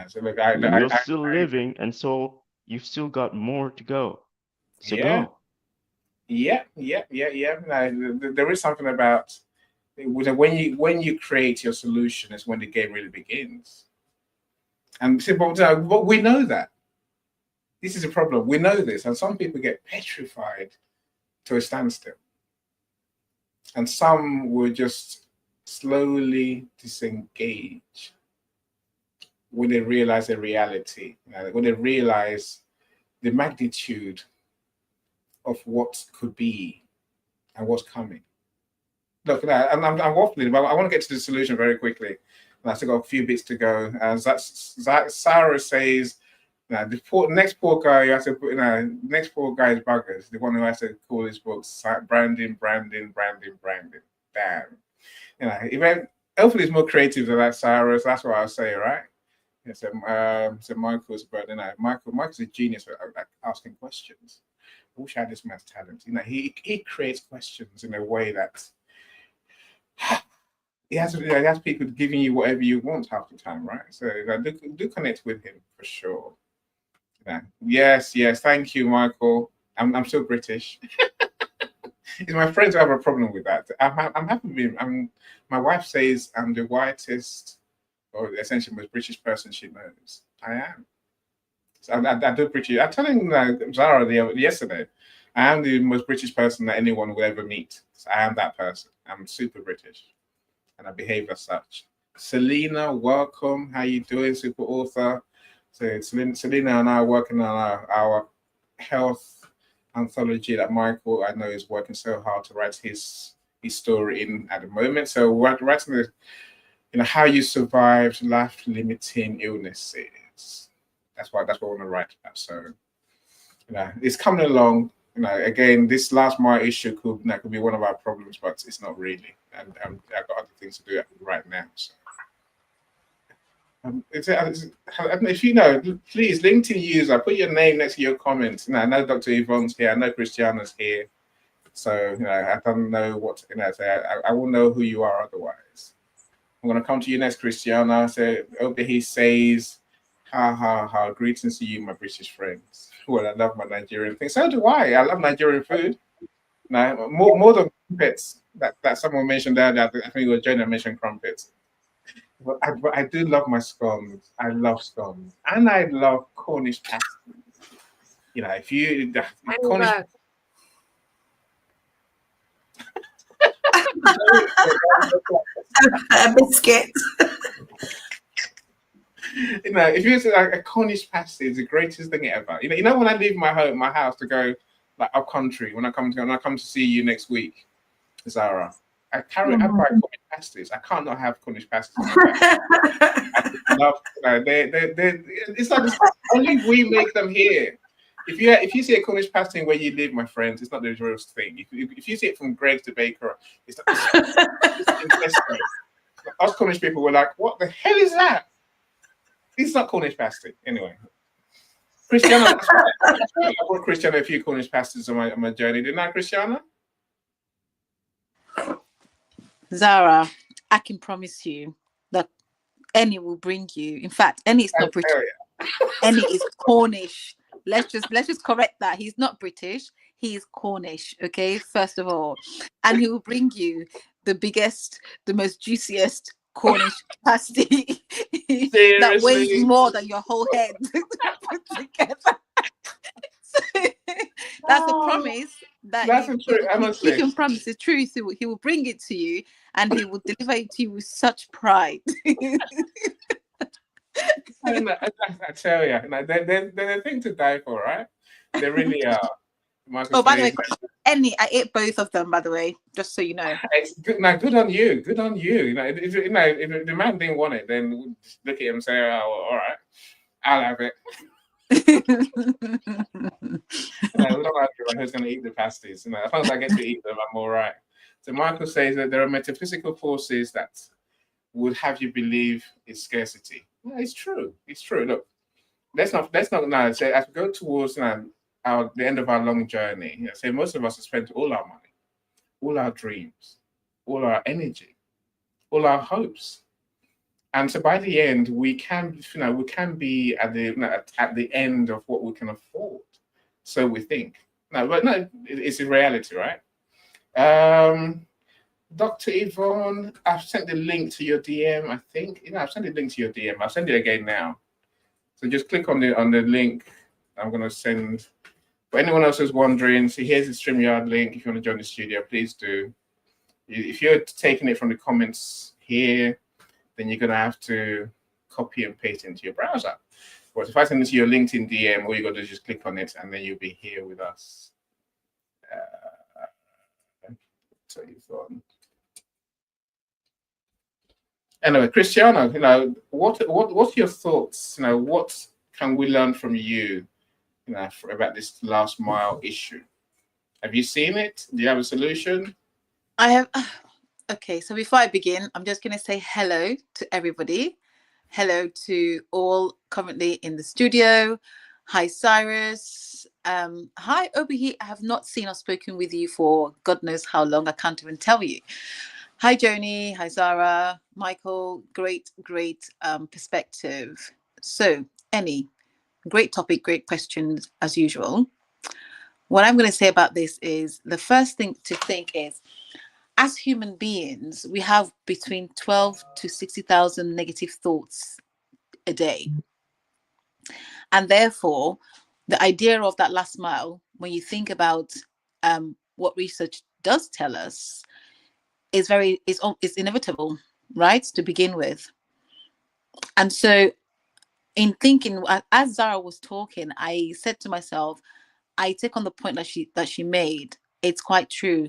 S2: So look,
S5: you're still living, and so you've still got more to go. So go.
S2: Yeah. There is something about when you create your solution is when the game really begins. And but we know that. This is a problem. We know this, and some people get petrified to a standstill. And some will just slowly disengage when they realize the reality, when they realize the magnitude of what could be and what's coming. Look, I'm waffling, but I want to get to the solution very quickly. And I still got a few bits to go. As Sarah says, the next poor guy has to put, next poor guy is buggers. The one who has to call his books branding. Damn. Hopefully it's more creative than that, Sarah. So that's what I'll say, right? So Michael's, but Michael's a genius at asking questions. I wish I had this man's talent. He creates questions in a way that he has people giving you whatever you want half the time, right? So do connect with him for sure. Yes. Thank you, Michael. I'm still British. It's my friends who have a problem with that. I'm happy with him. My wife says I'm the whitest, or essentially most British person she knows. I am. So I do British. I'm telling Zara yesterday, I am the most British person that anyone will ever meet. So I am that person. I'm super British, and I behave as such. Selena, welcome. How you doing, super author? So Selena and I are working on our health anthology that Michael, I know, is working so hard to write his story in at the moment. So we're writing how you survived life-limiting illnesses. That's what I want to write about. So it's coming along. Again, this last mile issue could be one of our problems, but it's not really. and I've got other things to do right now. So. If you know, please, LinkedIn user, put your name next to your comments. I know Dr. Yvonne's here. I know Christiana's here. So, I don't know what, say. I will know who you are otherwise. I'm going to come to you next, Christiana. So, he says, ha, greetings to you, my British friends. Well, I love my Nigerian thing. So do I. I love Nigerian food. Now, more than crumpets that someone mentioned earlier. I think it was Jonah mentioned crumpets. But I do love my scones. I love scones. And I love Cornish pasties. If you... Cornish...
S3: A biscuit.
S2: If you say like a Cornish pasty is the greatest thing ever. When I leave my house to go like up country, when I come to see you next week, Zara, I buy Cornish pasties. I can't not have Cornish pasties. I love, it's like only we make them here. If you see a Cornish pasty where you live, my friends, it's not the real thing. If you see it from Greg's to Baker, it's us Cornish people were like, what the hell is that? It's not Cornish pasty. Anyway. Christiana, I brought Christiana a few Cornish pasties on my journey, didn't I, Christiana?
S6: Zara, I can promise you that Annie will bring you. In fact, Annie is not British. Annie is Cornish. Let's just correct that. He's not British. He is Cornish. Okay, first of all, and he will bring you the biggest, the most juiciest Cornish pasty that weighs more than your whole head put together. So, that's a promise that he can promise. The truth. He will bring it to you, and he will deliver it to you with such pride.
S2: I tell you, they're a thing to die for, right? They really are.
S6: Oh, by the way, Annie, I ate both of them. By the way, just so you know.
S2: It's good. Now, good on you. Good on you. If the man didn't want it, then we'll just look at him and say, "Oh, well, all right, I'll have it." We don't argue about who's going to eat the pasties. As long as I get to eat them, I'm all right. So Michael says that there are metaphysical forces that would have you believe it's scarcity. Yeah, it's true. It's true. Look, let's not now say as we go towards the end of our long journey. Say most of us have spent all our money, all our dreams, all our energy, all our hopes, and so by the end we can be at the end of what we can afford. So we think. But it's a reality, right? Dr. Yvonne, I've sent the link to your DM, I think. I've sent the link to your DM. I'll send it again now. So just click on the link. I'm going to send. For anyone else who's wondering, so here's the StreamYard link. If you want to join the studio, please do. If you're taking it from the comments here, then you're going to have to copy and paste into your browser. But if I send it to your LinkedIn DM, all you got to do is just click on it, and then you'll be here with us. So you thought. Anyway, Christiana, what's your thoughts? What can we learn from you, about this last mile issue? Have you seen it? Do you have a solution?
S6: I have. Okay, so before I begin, I'm just going to say hello to everybody. Hello to all currently in the studio. Hi, Cyrus. Hi, Obi. I have not seen or spoken with you for God knows how long. I can't even tell you. Hi, Joni. Hi, Zara. Michael. Great perspective. So, Annie, great topic, great questions as usual. What I'm going to say about this is the first thing to think is, as human beings, we have between 12 to 60,000 negative thoughts a day. And therefore, the idea of that last mile, when you think about what research does tell us, is inevitable, right, to begin with. And so in thinking, as Zara was talking, I said to myself, I take on the point that she made. It's quite true.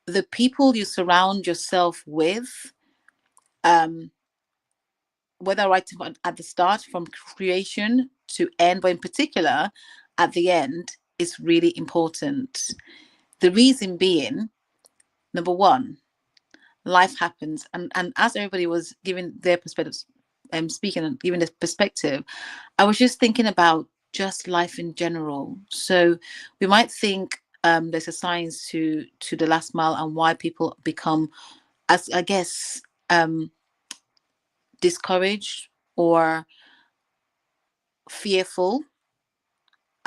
S6: The people you surround yourself with, whether right at the start from creation to end, but in particular at the end, is really important. The reason being, number one, life happens. And as everybody was giving their perspectives, speaking and giving this perspective, I was just thinking about just life in general. So we might think there's a science to the last mile and why people become, as I guess, discouraged or fearful,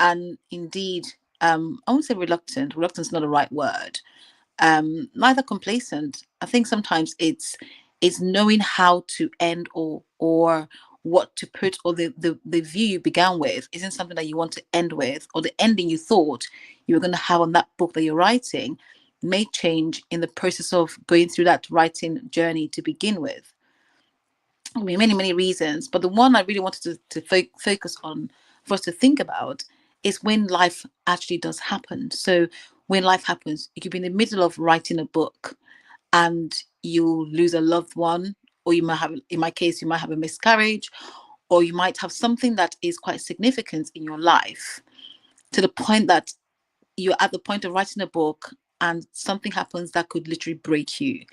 S6: and indeed, I won't say reluctant. Reluctant is not the right word. Neither complacent. I think sometimes it's knowing how to end, or what to put, or the view you began with isn't something that you want to end with, or the ending you thought you were going to have on that book that you're writing may change in the process of going through that writing journey to begin with. I mean, many reasons, but the one I really wanted to focus on for us to think about is when life actually does happen. So when life happens, you could be in the middle of writing a book and you lose a loved one, or you might have, in my case, you might have a miscarriage, or you might have something that is quite significant in your life, to the point that you're at the point of writing a book and something happens that could literally break you.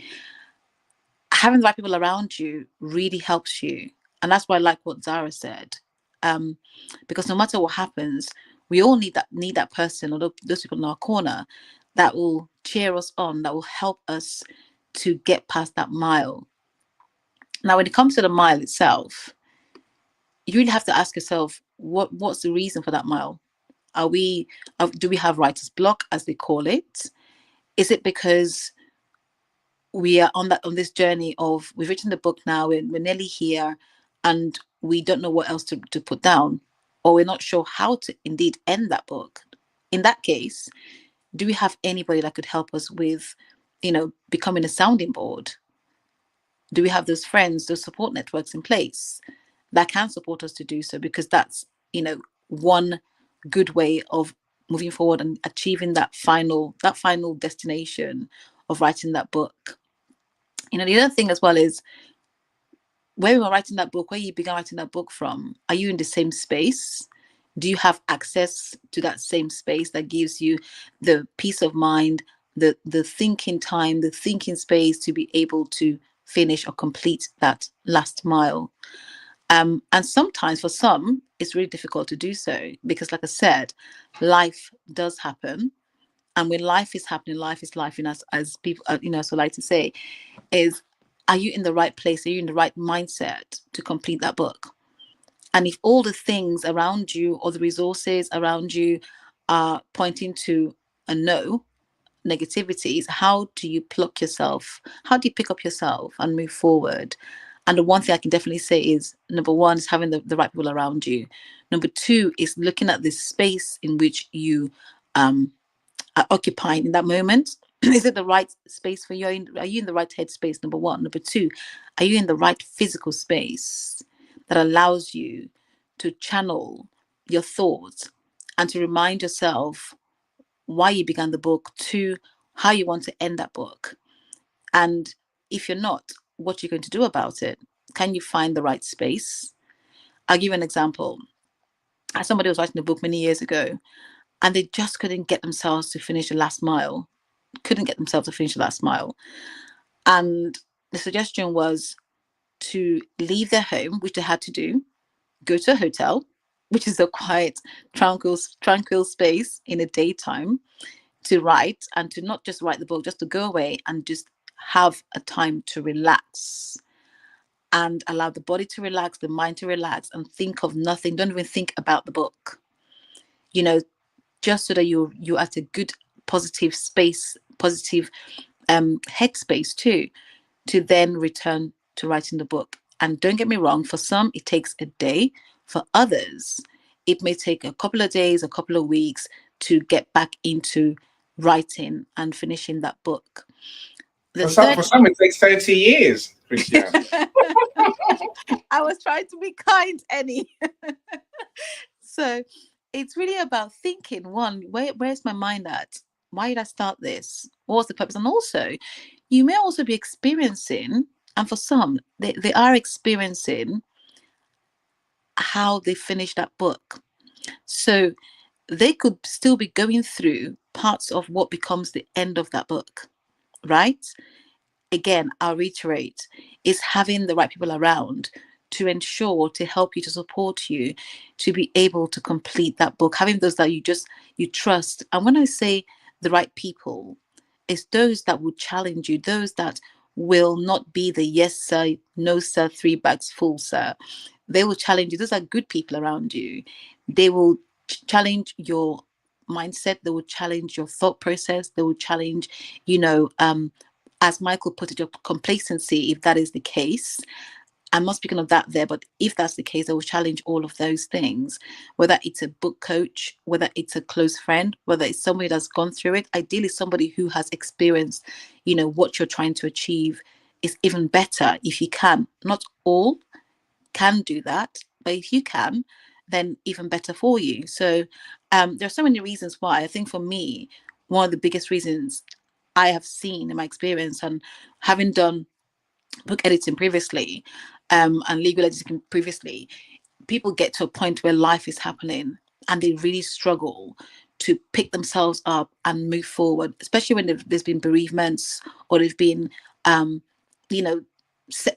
S6: Having the right people around you really helps you. And that's why I like what Zara said. Because no matter what happens, we all need that person, or those people in our corner, that will cheer us on, that will help us to get past that mile. Now, when it comes to the mile itself, you really have to ask yourself, what's the reason for that mile? Do we have writer's block, as they call it? Is it because we are on this journey of, we've written the book now, we're nearly here, and we don't know what else to put down, or we're not sure how to indeed end that book? In that case, do we have anybody that could help us with, becoming a sounding board? Do we have those friends, those support networks in place that can support us to do so? Because that's, one good way of moving forward and achieving that final destination of writing that book. The other thing as well is, where you were writing that book, where you began writing that book from, are you in the same space? Do you have access to that same space that gives you the peace of mind, the thinking time, the thinking space to be able to finish or complete that last mile? And sometimes for some, it's really difficult to do so, because, like I said, life does happen. And when life is happening, life is life. And as people, so like to say, is, are you in the right place? Are you in the right mindset to complete that book? And if all the things around you, or the resources around you, are pointing to a no, negativities, how do you pluck yourself? How do you pick up yourself and move forward? And the one thing I can definitely say is, number one is having the right people around you. Number two is looking at the space in which you are occupying in that moment. Is it the right space for you? Are you in the right headspace? Number one. Number two, are you in the right physical space that allows you to channel your thoughts and to remind yourself why you began the book, to how you want to end that book? And if you're not, what you're going to do about it? Can you find the right space? I'll give you an example. Somebody was writing a book many years ago, and they just couldn't get themselves to finish the last mile. And the suggestion was to leave their home, which they had to do, go to a hotel, which is a quiet, tranquil space in the daytime, to write, and to not just write the book, just to go away and just have a time to relax and allow the body to relax, the mind to relax, and think of nothing. Don't even think about the book, just so that you're at a good, positive space, positive headspace too, to then return to writing the book. And don't get me wrong, for some it takes a day, for others it may take a couple of days, a couple of weeks to get back into writing and finishing that book.
S2: For some it takes 30 years, Christian.
S6: I was trying to be kind, Annie. So it's really about thinking, one, where's my mind at? Why did I start this? What was the purpose? And also, you may also be experiencing, and for some, they are experiencing how they finish that book. So they could still be going through parts of what becomes the end of that book, right? again, I'll reiterate, is having the right people around to ensure, to help you, to support you, to be able to complete that book, having those that you trust. And when I say the right people, it's those that will challenge you, those that will not be the yes sir, no sir, 3 bags full sir. They will challenge you. Those are good people around you. They will challenge your mindset. They will challenge your thought process. They will challenge, as Michael put it, your complacency, if that is the case. I'm not speaking of that there, but if that's the case, they will challenge all of those things, whether it's a book coach, whether it's a close friend, whether it's somebody that's gone through it, ideally somebody who has experienced, what you're trying to achieve is even better if you can. Not all can do that, but if you can, then even better for you. So there's so many reasons why. I think for me, one of the biggest reasons I have seen in my experience, and having done book editing previously, and legal editing previously, people get to a point where life is happening and they really struggle to pick themselves up and move forward, especially when there's been bereavements or there's been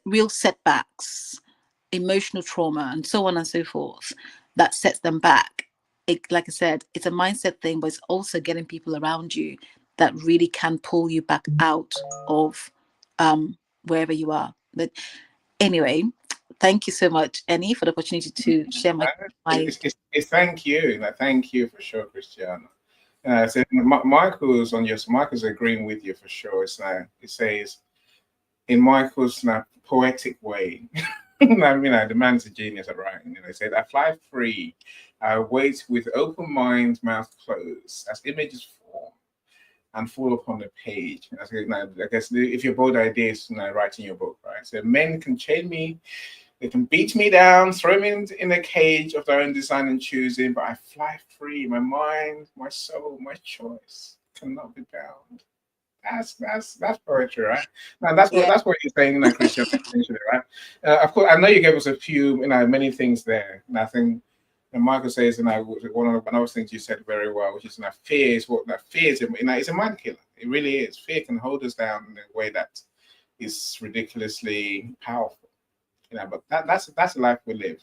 S6: real setbacks, emotional trauma, and so on and so forth, that sets them back. Like I said, it's a mindset thing, but it's also getting people around you that really can pull you back out of wherever you are. But anyway, thank you so much, Annie, for the opportunity to share my
S2: thank you. Thank you for sure, Christiana. So Michael's agreeing with you for sure. It says in Michael's poetic way. The man's a genius at writing. They said, "I fly free. I wait with open mind, mouth closed, as images form and fall upon the page." I guess if your bold ideas, writing your book, right? So men can chain me, they can beat me down, throw me in a cage of their own design and choosing, but I fly free. My mind, my soul, my choice cannot be bound. That's poetry, right? Now that's what you're saying, Christian, right? Of course, I know you gave us a few, many things there, and I think. And Michael says, one of the things you said very well, which is fear is it's a mind killer. It really is. Fear can hold us down in a way that is ridiculously powerful. But that's the life we live.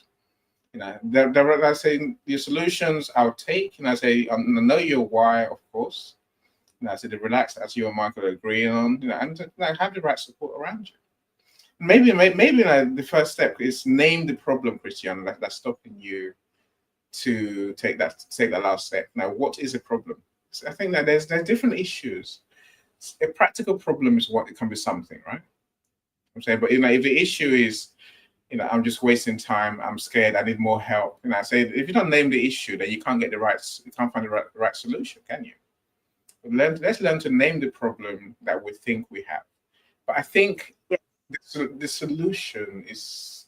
S2: I say the solutions I'll take, I say I know your why, of course. I say the relax, as you and Michael are agreeing on, and have the right support around you. Maybe the first step is name the problem, Christian, that's stopping you to take that last step. Now, what is a problem? So I think that there's different issues. A practical problem is what it can be something, right? I'm saying, but if the issue is, I'm just wasting time, I'm scared, I need more help. I say if you don't name the issue, then you can't find the right solution, can you? Let's learn to name the problem that we think we have. But I think the solution is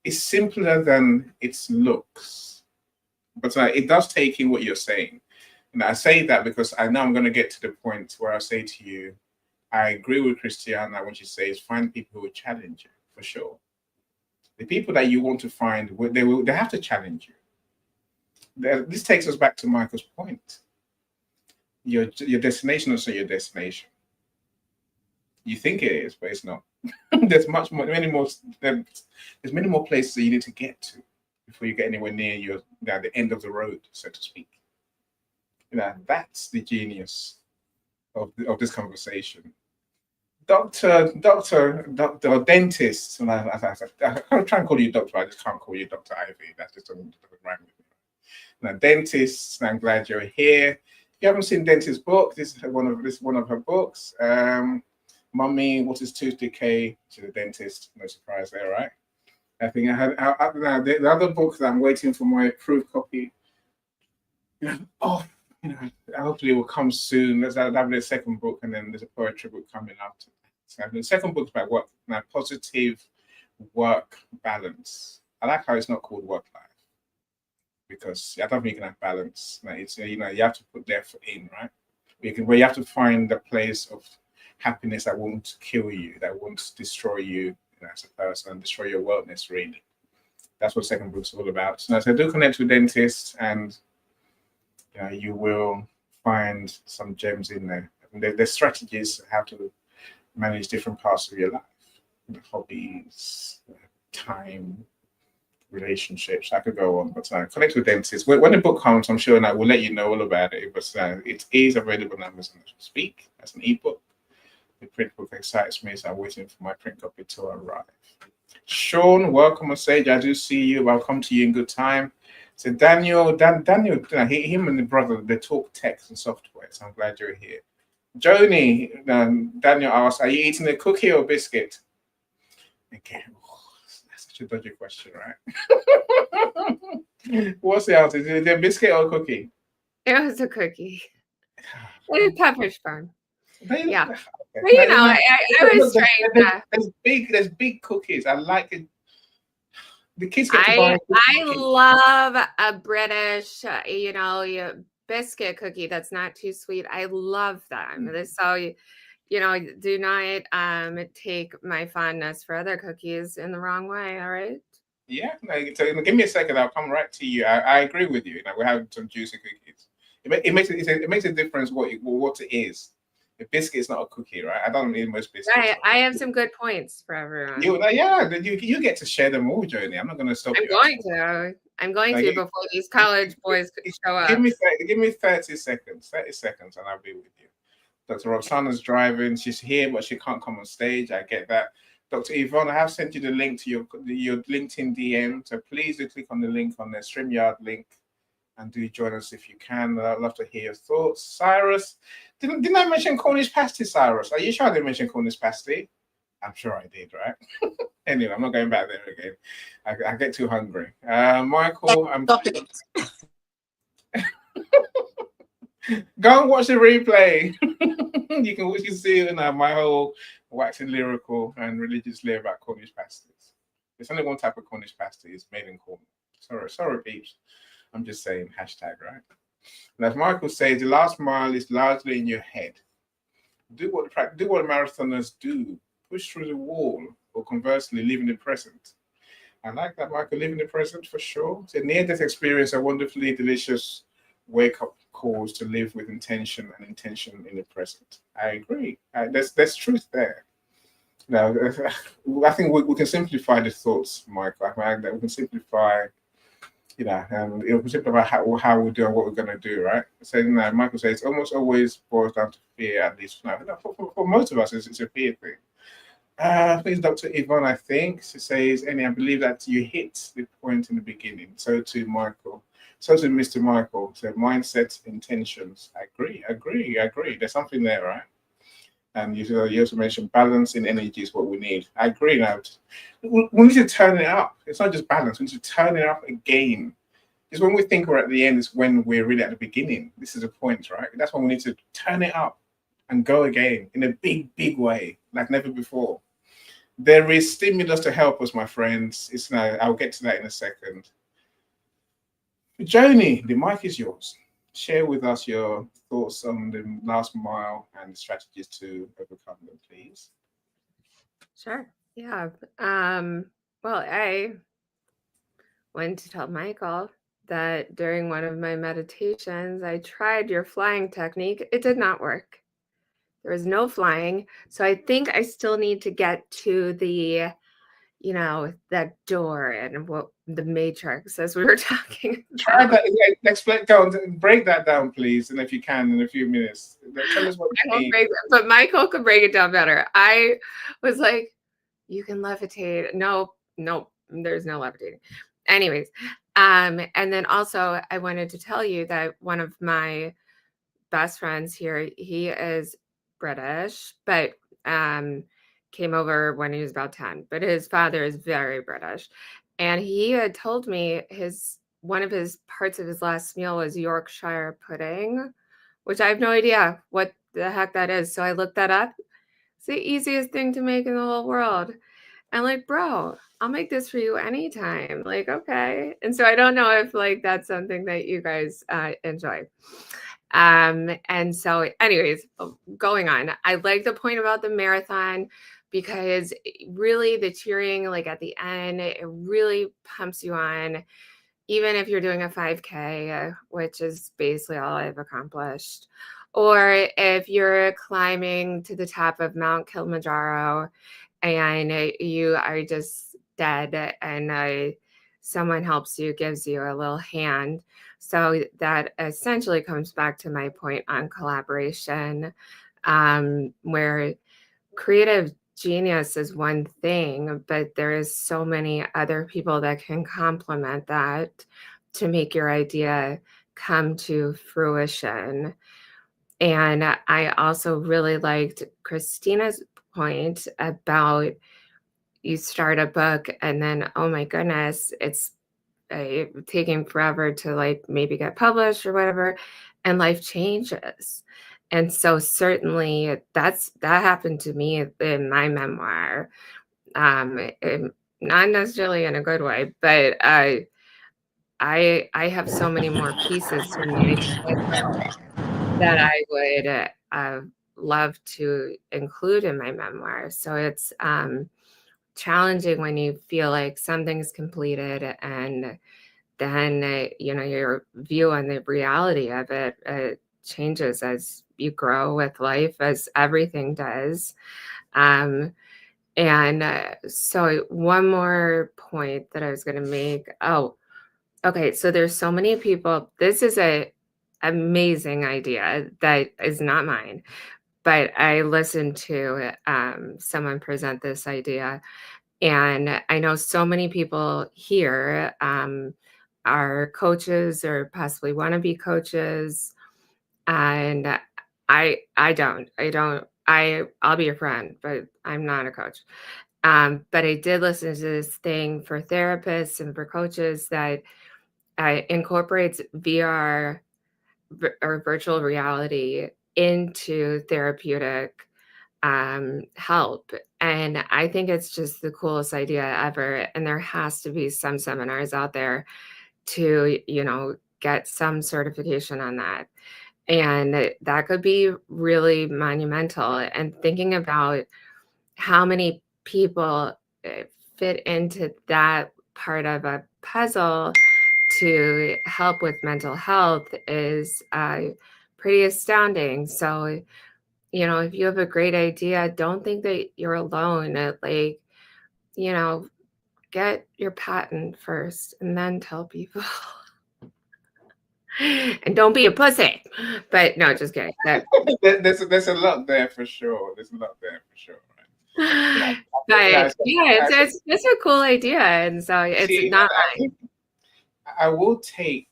S2: simpler than it looks. But it does take in what you're saying. And I say that because I know I'm going to get to the point where I say to you, I agree with Christiana when she says find people who will challenge you, for sure. The people that you want to find, they have to challenge you. This takes us back to Michael's point. Your destination is not your destination. You think it is, but it's not. There's many more places that you need to get to before you get anywhere near the end of the road, so to speak. That's the genius of this conversation. Doctor, or dentist. I can't try and call you doctor. I just can't call you Dr. Ivy. That just doesn't rhyme with me. Now, dentists. I'm glad you're here. If you haven't seen Dentist's book, this is one of her books. Mummy, What is Tooth Decay? She's a dentist. No surprise there, right? I think the other book that I'm waiting for my approved copy. Hopefully it will come soon. That'll be the second book, and then there's a poetry book coming after. So the second book is about what positive work balance. I like how it's not called work life, because I don't think you can have balance. It's you have to put the effort in, right? Where you have to find the place of happiness that won't kill you, that won't destroy you as a person and destroy your wellness, really. That's what the second book's all about. So do connect with dentists, and you will find some gems in there. There's strategies how to manage different parts of your life, hobbies, time, relationships. I could go on, but connect with dentists. When the book comes, I'm sure we'll let you know all about it. But it is available on Amazon as we speak as an ebook. The print book excites me, so I'm waiting for my print copy to arrive. Sean, welcome on stage. I do see you. I'll come to you in good time. So Daniel, him and the brother, they talk tech and software. So I'm glad you're here. Joni, Daniel asked, are you eating a cookie or biscuit? Okay, that's such a dodgy question, right? What's the answer? Is it a biscuit or a cookie?
S4: It was a cookie. It's Pepperidge Farm. Yeah.
S2: Okay.
S4: But I was trying
S2: there's big cookies. I like it. The kids get to
S4: I
S2: buy
S4: love a British, biscuit cookie that's not too sweet. I love them. So, do not take my fondness for other cookies in the wrong way. All right.
S2: Yeah. So give me a second. I'll come right to you. I agree with you. We're having some juicy cookies. It makes a difference what it is. A biscuit is not a cookie, right? I don't eat most biscuits.
S4: Right. I have some good points for everyone.
S2: You get to share them all, Joni. I'm not going to stop you.
S4: I'm going to before these college boys show up.
S2: Give me 30 seconds. 30 seconds, and I'll be with you. Dr. Roxana's driving. She's here, but she can't come on stage. I get that. Dr. Yvonne, I have sent you the link to your LinkedIn DM. So please do click on the link on the StreamYard link. And do join us if you can. I'd love to hear your thoughts. Cyrus, didn't I mention Cornish pasty, Cyrus? Are you sure I didn't mention Cornish pasty? I'm sure I did, right? Anyway, I'm not going back there again. I get too hungry. Michael, go and watch the replay. you can see my whole waxing lyrical and religious lyric about Cornish pasties. There's only one type of Cornish pasty. It's made in Cornwall. Sorry, peeps. I'm just saying hashtag, right? And as Michael says, the last mile is largely in your head. Do what marathoners do. Push through the wall, or conversely, live in the present. I like that, Michael. Live in the present for sure. It's a near-death experience, a wonderfully delicious wake-up calls to live with intention and intention in the present. I agree. There's truth there. Now, I think we can simplify the thoughts, Michael. I think we can simplify. And it was about how we're doing what we're going to do, right? So Michael says it almost always boils down to fear, at least for most of us, it's a fear thing. Please, Dr. Yvonne, I think, she says, I believe that you hit the point in the beginning. So to Michael, so to Mr. Michael, so mindset, intentions. I agree. There's something there, right? And you also mentioned balance in energy is what we need. I agree now. We need to turn it up. It's not just balance. We need to turn it up again. It's when we think we're at the end, it's when we're really at the beginning. This is a point, right? That's when we need to turn it up and go again in a big, big way, like never before. There is stimulus to help us, my friends. I'll get to that in a second. Joni, the mic is yours. Share with us your thoughts on the last mile and the strategies to overcome them, please.
S4: Sure. Yeah. Well, I went to tell Michael that during one of my meditations, I tried your flying technique. It did not work. There was no flying. So I think I still need to get to the, that door and what the matrix, as we were talking about.
S2: Try that. Explain. Go on, break that down, please, and if you can, in a few minutes. Tell us what you mean.
S4: But Michael could break it down better. I was like, you can levitate. No, there's no levitating. Anyways, and then also I wanted to tell you that one of my best friends here, he is British, but came over when he was about 10, but his father is very British. And he had told me one of his parts of his last meal was Yorkshire pudding, which I have no idea what the heck that is. So I looked that up. It's the easiest thing to make in the whole world. I'm like, bro, I'll make this for you anytime. Like, okay. And so I don't know if that's something that you guys enjoy. And so anyways, going on, I like the point about the marathon because really the cheering at the end, it really pumps you on, even if you're doing a 5K, which is basically all I've accomplished or if you're climbing to the top of Mount Kilimanjaro and you are just dead and someone helps you, gives you a little hand. So that essentially comes back to my point on collaboration, where creative genius is one thing, but there is so many other people that can complement that to make your idea come to fruition. And I also really liked Christina's point about you start a book and then, oh my goodness, it's taking forever to like maybe get published or whatever, and life changes. And so certainly that happened to me in my memoir. Not necessarily in a good way, but I have so many more pieces to my puzzle that I would love to include in my memoir. So it's challenging when you feel like something's completed and then your view on the reality of it changes as you grow with life, as everything does. So one more point that I was going to make. Oh, okay. So there's so many people. This is a amazing idea that is not mine, but I listened to someone present this idea, and I know so many people here are coaches or possibly want to be coaches, and I'll be your friend, but I'm not a coach. But I did listen to this thing for therapists and for coaches that incorporates VR or virtual reality into therapeutic help. And I think it's just the coolest idea ever. And there has to be some seminars out there to, get some certification on that. And that could be really monumental. And thinking about how many people fit into that part of a puzzle to help with mental health is pretty astounding. So, if you have a great idea, don't think that you're alone. Get your patent first and then tell people. And don't be a pussy. But no, just kidding.
S2: There's a lot there for sure. There's a lot there for sure. Right?
S4: But it's a cool idea, and so it's not.
S2: I will take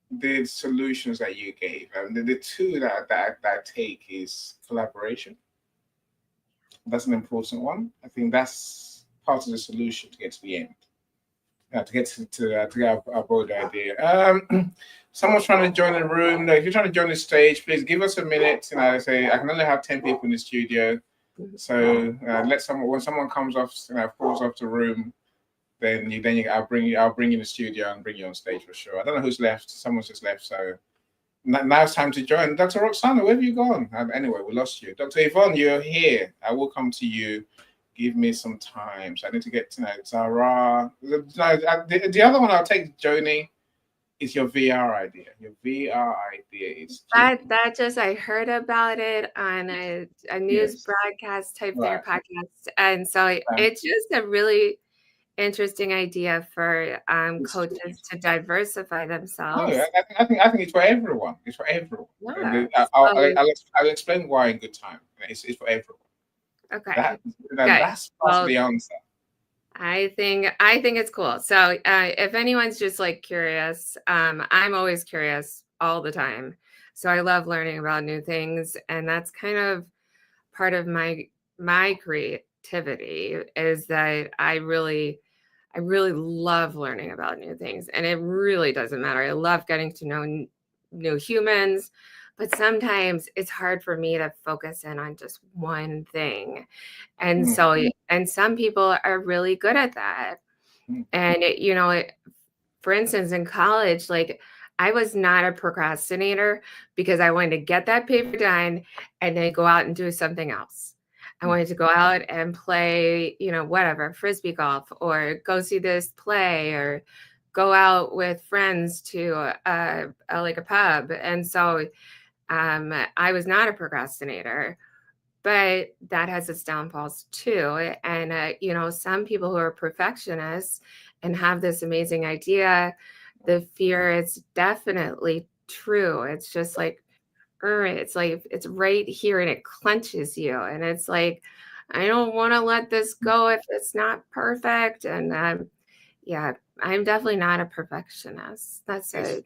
S2: the solutions that you gave, and the two that I take is collaboration. That's an important one. I think that's part of the solution to get to the end. To get to our broad idea. Someone's trying to join the room. No, if you're trying to join the stage, please give us a minute. Say I can only have 10 people in the studio, so let someone, when someone comes off, falls off the room, I'll bring you in the studio and bring you on stage for sure. I don't know who's left. Someone's just left, so now it's time to join. Dr. Roxana, where have you gone? Anyway, we lost you. Dr. Yvonne, you're here. I will come to you. Give me some time. So I need to get to know Zara. The other one I'll take, Joni, is your VR idea. Your VR idea is
S4: that just, I heard about it on a news broadcast type their podcast. And so it's just a really interesting idea for coaches to diversify themselves.
S2: No, I think it's for everyone. It's for everyone. Yeah. I'll explain why in good time. It's for everyone.
S4: Okay.
S2: That's the answer.
S4: I think it's cool. So if anyone's just like curious, I'm always curious all the time. So I love learning about new things, and that's kind of part of my creativity, is that I really love learning about new things, and it really doesn't matter. I love getting to know new humans, but sometimes it's hard for me to focus in on just one thing. And so, and some people are really good at that. And, for instance, in college, like I was not a procrastinator because I wanted to get that paper done and then go out and do something else. I wanted to go out and play, whatever, frisbee golf, or go see this play, or go out with friends to like a pub. And so I was not a procrastinator, but that has its downfalls too. And, you know, some people who are perfectionists and have this amazing idea, the fear is definitely true. It's just like, it's like, it's right here and it clenches you. And it's like, I don't want to let this go if it's not perfect. And yeah, I'm definitely not a perfectionist. That's it.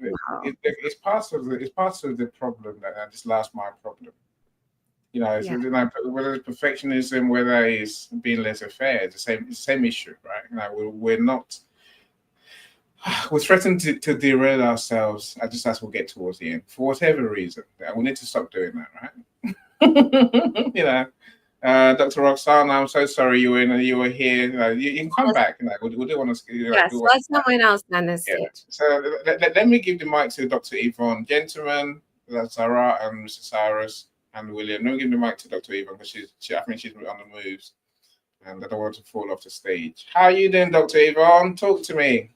S2: It's part of the problem that this last mile problem. You know, whether it's perfectionism, whether it's being laissez-faire, it's the same issue, right? You know, we're threatened to derail ourselves as we'll get towards the end for whatever reason. We need to stop doing that, right? You know, Dr. Roxana, I'm so sorry you were here. You can come back. You know, we do want to.
S4: Yes, let someone else on this stage.
S2: So let me give the mic to Dr. Yvonne. Gentlemen, that's Zara and Mr. Cyrus and William. Let me give the mic to Dr. Yvonne because I think she's on the moves, and I don't want to fall off the stage. How are you doing, Dr. Yvonne? Talk to me.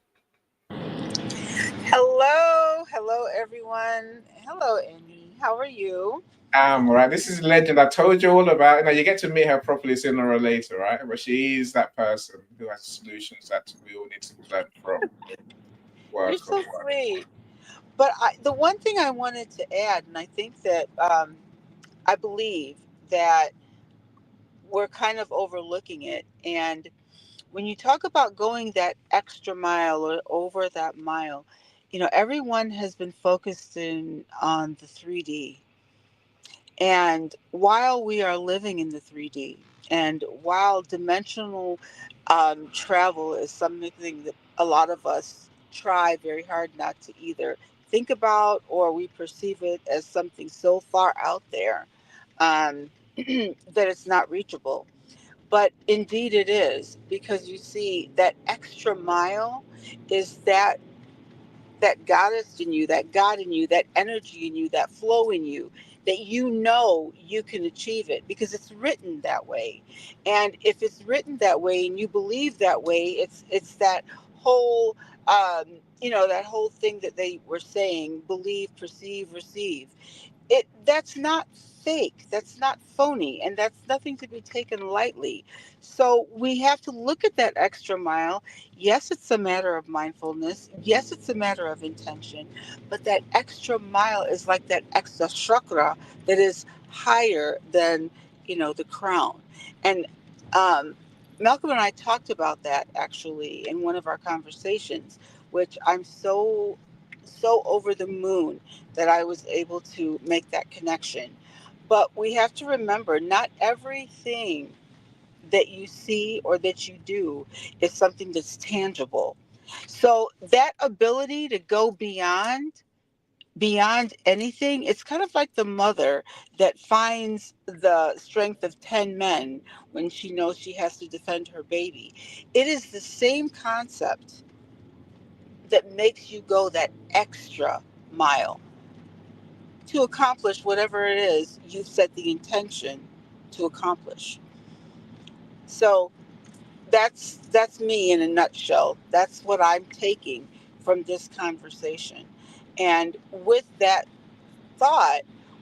S7: Hello everyone. Hello, Annie. How are you?
S2: All right. This is legend. I told you all about. You know, you get to meet her properly sooner or later, right? But she is that person who has solutions that we all need to learn from.
S7: You're so sweet. But the one thing I wanted to add, and I think that I believe that we're kind of overlooking it, and when you talk about going that extra mile or over that mile, you know, everyone has been focused on the 3D. And while we are living in the 3D, and while dimensional travel is something that a lot of us try very hard not to either think about, or we perceive it as something so far out there that it's not reachable. But indeed it is, because you see that extra mile is that goddess in you, that God in you, that energy in you, that flow in you, that you know you can achieve it because it's written that way. And if it's written that way and you believe that way, it's that whole that whole thing that they were saying: believe, perceive, receive. That's not fake, that's not phony, and that's nothing to be taken lightly. So we have to look at that extra mile. Yes, it's a matter of mindfulness, yes, it's a matter of intention, but that extra mile is like that extra chakra that is higher than the crown. And Malcolm and I talked about that actually in one of our conversations, which I'm so over the moon that I was able to make that connection. But we have to remember, not everything that you see or that you do is something that's tangible. So that ability to go beyond anything, it's kind of like the mother that finds the strength of 10 men when she knows she has to defend her baby. It is the same concept that makes you go that extra mile to accomplish whatever it is you've set the intention to accomplish. So that's me in a nutshell. That's what I'm taking from this conversation. And with that thought,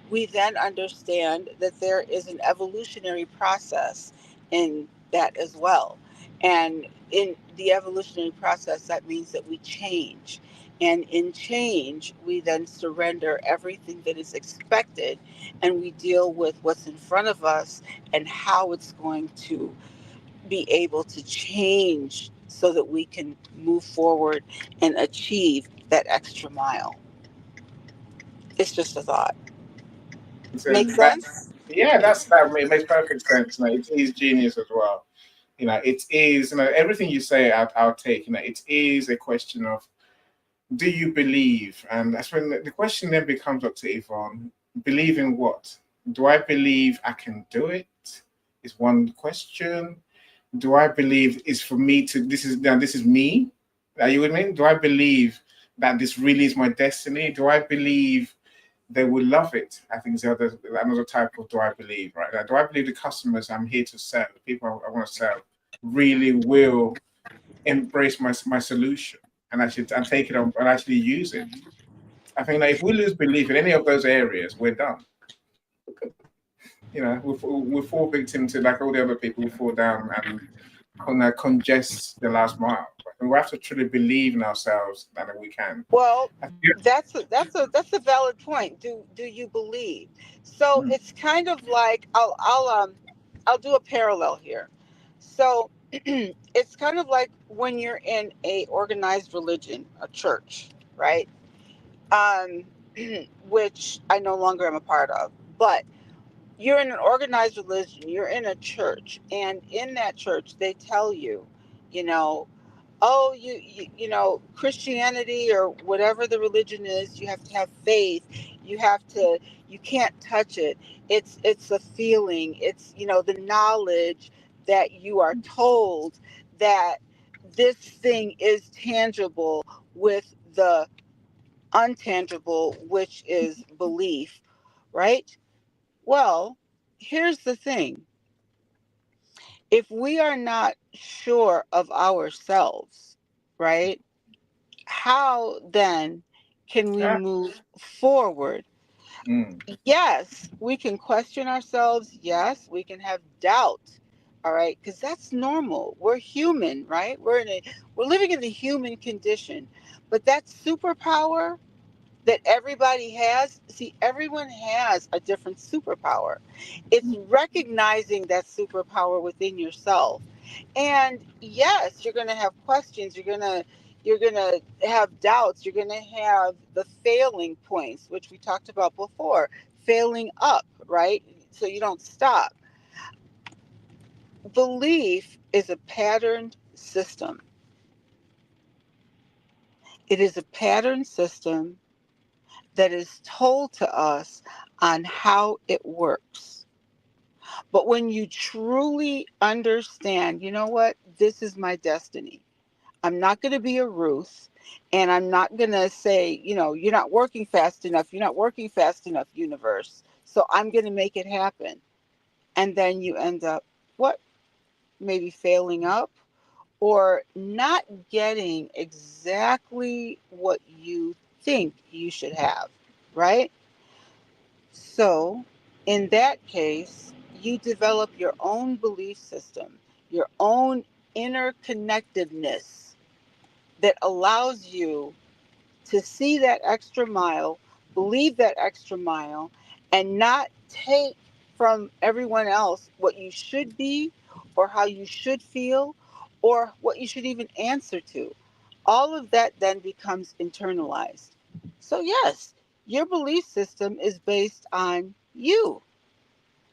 S7: we then understand that there is an evolutionary process in that as well. And in the evolutionary process, that means that we change. And in change, we then surrender everything that is expected, and we deal with what's in front of us and how it's going to be able to change so that we can move forward and achieve that extra mile. It's just a thought. Make sense?
S2: Yeah, that makes perfect sense. It is genius as well. It is, everything you say, I'll take. It is a question of, do you believe? And that's when the question then becomes, Dr. Yvonne, believe in what? Do I believe I can do it? Is one question. Do I believe it's for me to, this is me? Are you with me? Do I believe that this really is my destiny? Do I believe they will love it? I think it's another type of do I believe, right? Do I believe the customers I'm here to serve, the people I want to serve, really will embrace my solution and take it on and actually use it? I think that if we lose belief in any of those areas, we're done. We fall victim to, like all the other people who fall down and congest the last mile. And we have to truly believe in ourselves that we can.
S7: Well, that's a valid point. Do you believe? So it's kind of like I'll do a parallel here. So it's kind of like when you're in a organized religion, a church, right? Um, which I no longer am a part of, but you're in an organized religion, you're in a church, and in that church they tell you, you know, oh, Christianity or whatever the religion is, you have to have faith. You can't touch it. It's a feeling. It's, the knowledge that you are told that this thing is tangible with the untangible, which is belief, right? Well, here's the thing. If we are not sure of ourselves, right? How then can we move forward? Yes, we can question ourselves. Yes, we can have doubt. All right, because that's normal. We're human, right? We're living in the human condition. But that superpower that everybody has, see, everyone has a different superpower. It's recognizing that superpower within yourself. And yes, you're going to have questions, you're going to have doubts, you're going to have the failing points, which we talked about before, failing up, right? So you don't stop. Belief is a patterned system. It is a patterned system that is told to us on how it works. But when you truly understand, you know what, this is my destiny. I'm not going to be a Ruth, and I'm not going to say, you're not working fast enough. You're not working fast enough, universe. So I'm going to make it happen. And then you end up, what? Maybe failing up or not getting exactly what you think you should have, right? So, in that case, you develop your own belief system, your own interconnectedness that allows you to see that extra mile, believe that extra mile, and not take from everyone else what you should be or how you should feel or what you should even answer to. All of that then becomes internalized. So, yes, your belief system is based on you,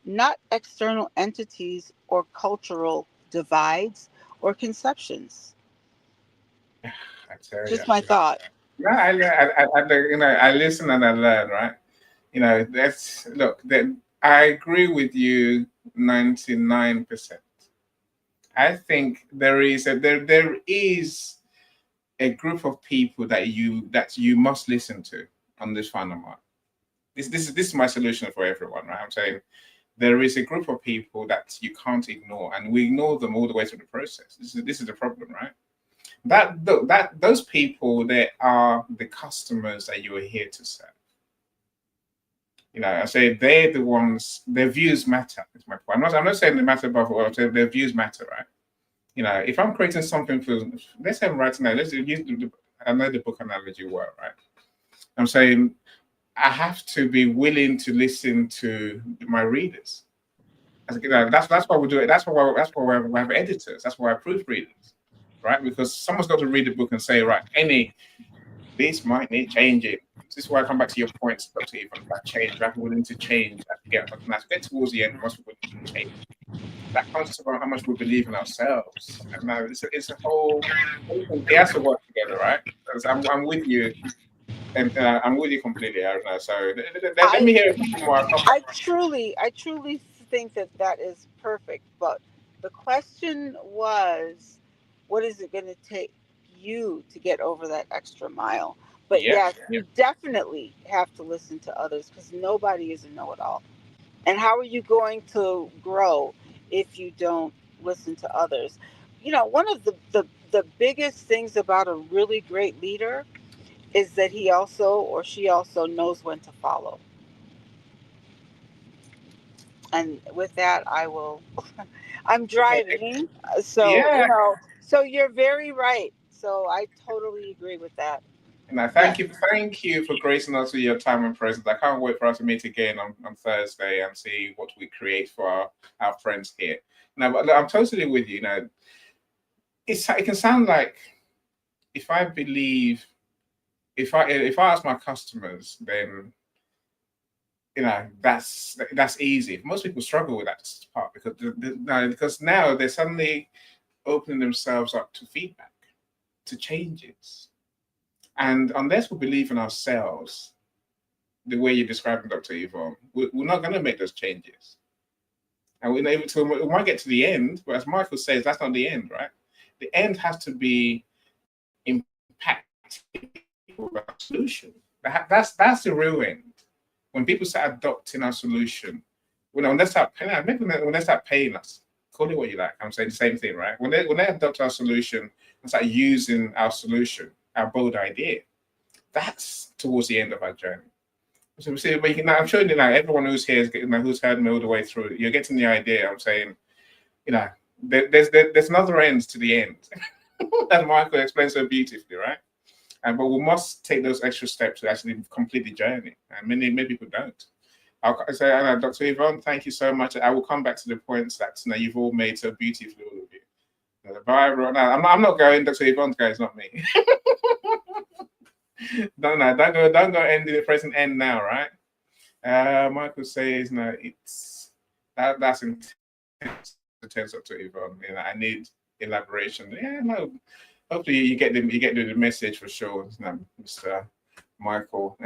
S7: not external entities or cultural divides or conceptions.
S2: I tell you,
S7: Just my thought.
S2: no, I listen and I learn, right? That's look. That I agree with you 99%. I think there is a group of people that you must listen to on this final mark. This is my solution for everyone, right? I'm saying there is a group of people that you can't ignore, and we ignore them all the way through the process. This is the problem, right? That those people, they are the customers that you are here to serve. I say they're the ones. Their views matter. Is my point. I'm not saying they matter above all. I'm saying their views matter, right? If I'm creating something for, let's say I'm writing now. Let's use I know the book analogy well, right? I'm saying I have to be willing to listen to my readers. That's why we do it. That's why we have editors. That's why I proofreaders, right? Because someone's got to read the book and say, right, this might need changing. This is why I come back to your points, Dr. Even, about change. We have to be willing to change as we get towards the end. Once we're willing to change, that comes about how much we believe in ourselves. And now it's a whole. It has to work together, right? Because I'm with you, and I'm with you completely, Aruna. So let me hear a couple more.
S7: I truly think that is perfect. But the question was, what is it going to take you to get over that extra mile? But yes, you definitely have to listen to others because nobody is a know-it-all. And how are you going to grow if you don't listen to others? One of the biggest things about a really great leader is that he also or she also knows when to follow. And with that, I will. I'm driving, so
S2: Yeah.
S7: So you're very right. So I totally agree with that.
S2: And I thank you for gracing us with your time and presence. I can't wait for us to meet again on Thursday and see what we create for our friends here. Now, but I'm totally with you. It can sound like if I believe, if I ask my customers, then that's easy. Most people struggle with that part because now they're suddenly opening themselves up to feedback, to changes, and unless we believe in ourselves, the way you're describing, Dr. Yvonne, we're not going to make those changes. And we might get to the end, but as Michael says, that's not the end, right? The end has to be impacting our solution. That's the real end. When people start adopting our solution, when they start paying us, call it what you like. I'm saying the same thing, right? When they adopt our solution and start using our solution, our bold idea, that's towards the end of our journey. So we see, but I'm showing you now, everyone who's here, who's heard me all the way through, you're getting the idea. I'm saying, there's another end to the end, as Michael explained so beautifully, right? But we must take those extra steps to actually complete the journey, and many people don't. I'll say, Dr. Yvonne, thank you so much. I will come back to the points that you've all made so beautifully, all of you. The viral. No, I'm not going. Dr. Yvonne's going, it's not me. Don't go end the present end now, right? Michael says that's intense, Dr. Yvonne. I need elaboration. Yeah, no. Hopefully you get the message for sure, Mr. Michael.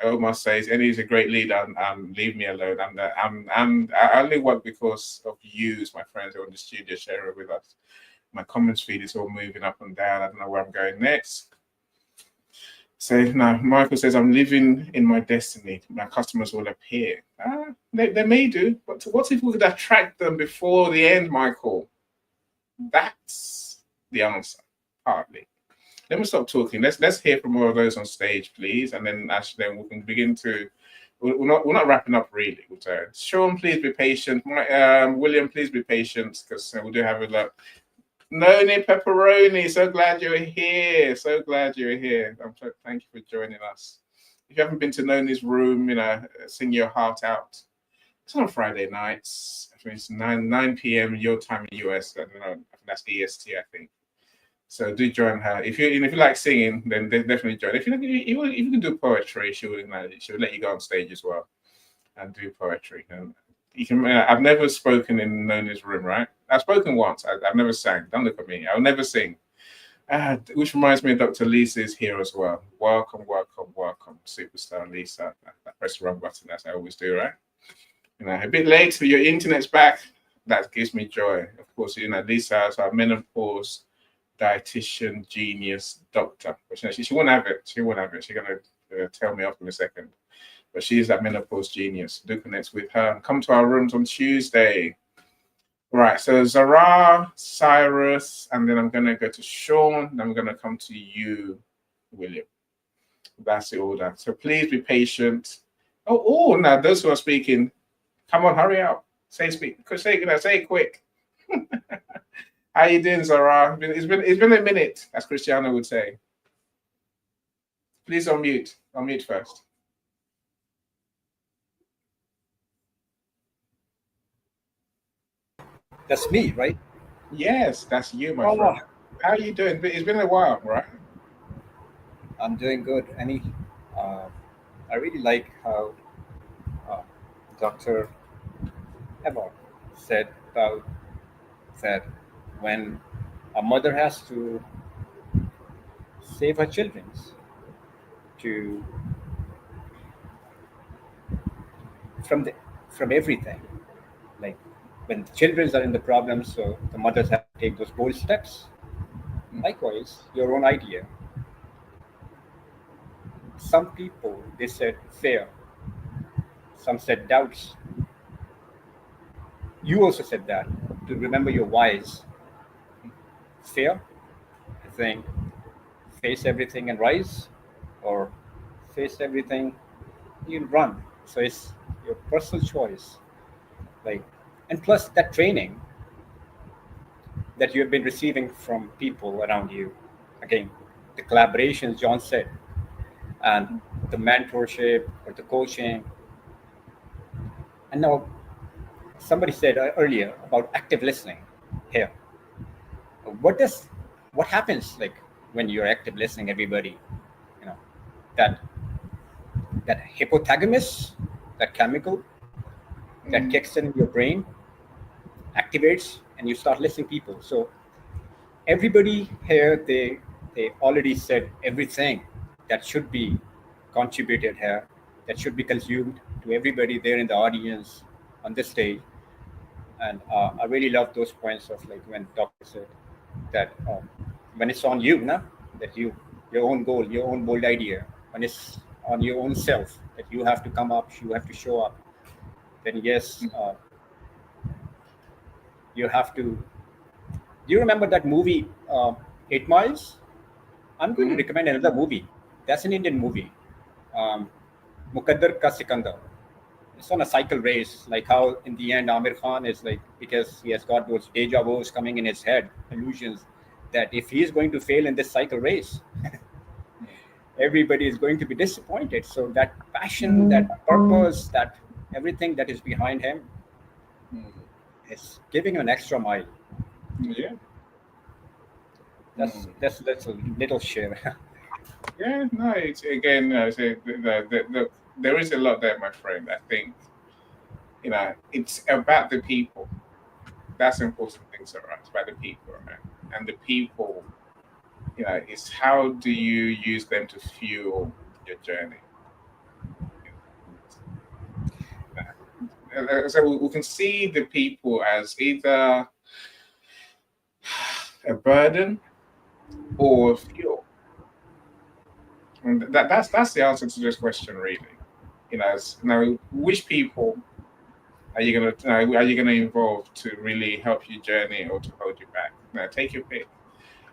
S2: Omar says, Eddie is a great leader. Leave me alone. I only work because of you, my friends who are in the studio sharing with us. My comments feed is all moving up and down. I don't know where I'm going next. So now Michael says, I'm living in my destiny. My customers will appear. They may do, but what if we could attract them before the end, Michael? That's the answer, partly. Let me stop talking. Let's hear from all of those on stage, please, and then we can begin to. We're not wrapping up really. Sean, please be patient. William, please be patient because we do have a lot. Noni Pepperoni, so glad you're here. So glad you're here. Thank you for joining us. If you haven't been to Noni's room, sing your heart out. It's on Friday nights. I think it's 9 p.m. your time in the US. I don't know. That's EST, I think. So do join her. If you like singing, then definitely join. If you can do poetry, she'll let you go on stage as well and do poetry. You can. I've never spoken in Noni's room, right? I've spoken once. I've never sang. Don't look at me. I'll never sing. Which reminds me, Dr. Lisa is here as well. Welcome, superstar Lisa. I press the wrong button, as I always do, right? A bit late, so your internet's back. That gives me joy. Of course, Lisa is our menopause dietitian genius doctor. But she won't have it. She won't have it. She's gonna tell me off in a second. But she is that menopause genius. Do connect with her. Come to our rooms on Tuesday. Right, so Zara, Cyrus, and then I'm going to go to Sean, then I'm going to come to you, William. That's the order. So please be patient. Now those who are speaking, come on, hurry up. Say it quick. How you doing, Zara? It's been a minute, as Cristiano would say. Please unmute. Unmute first.
S8: That's me, right?
S2: Yes, that's you, my friend. How are you doing? It's been a while, right?
S8: I'm doing good. I really like how Dr. Eva said about that when a mother has to save her children from everything, like when the children are in the problem, so the mothers have to take those bold steps. Likewise, your own idea. Some people, they said fear. Some said doubts. You also said that, to remember your whys. Fear, I think, face everything and rise. or face everything, you run. So it's your personal choice. Like, and plus that training that you have been receiving from people around you. Again, the collaborations John said, and the mentorship or the coaching. And now somebody said earlier about active listening here. What does what happens like when you're active listening, everybody, you know, that that hypothalamus, that chemical that kicks in your brain, activates, and you start listening people. So everybody here, they already said everything that should be contributed here, that should be consumed to everybody there in the audience on this stage. And I really love those points of like when doctor said that when it's on you, na, that your own goal, your own bold idea, when it's on your own self, that you have to come up, you have to show up, then yes, you have to. Do you remember that movie, 8 Miles? I'm going to recommend another movie. That's an Indian movie, Mukaddar Ka Sikandar. It's on a cycle race, like how in the end Amir Khan is like, because he has got those deja vus coming in his head, illusions, that if he is going to fail in this cycle race, everybody is going to be disappointed. So that passion, that purpose, that everything that is behind him is giving him an extra mile.
S2: Yeah.
S8: That's a little share.
S2: Yeah, no, it's again, there is a lot there, my friend. I think, it's about the people. That's the important thing, so right? It's about the people, right? And the people, is how do you use them to fuel your journey? So we can see the people as either a burden or fuel. And that's the answer to this question, really. Which people are you gonna involve to really help you journey or to hold you back? Now, take your pick.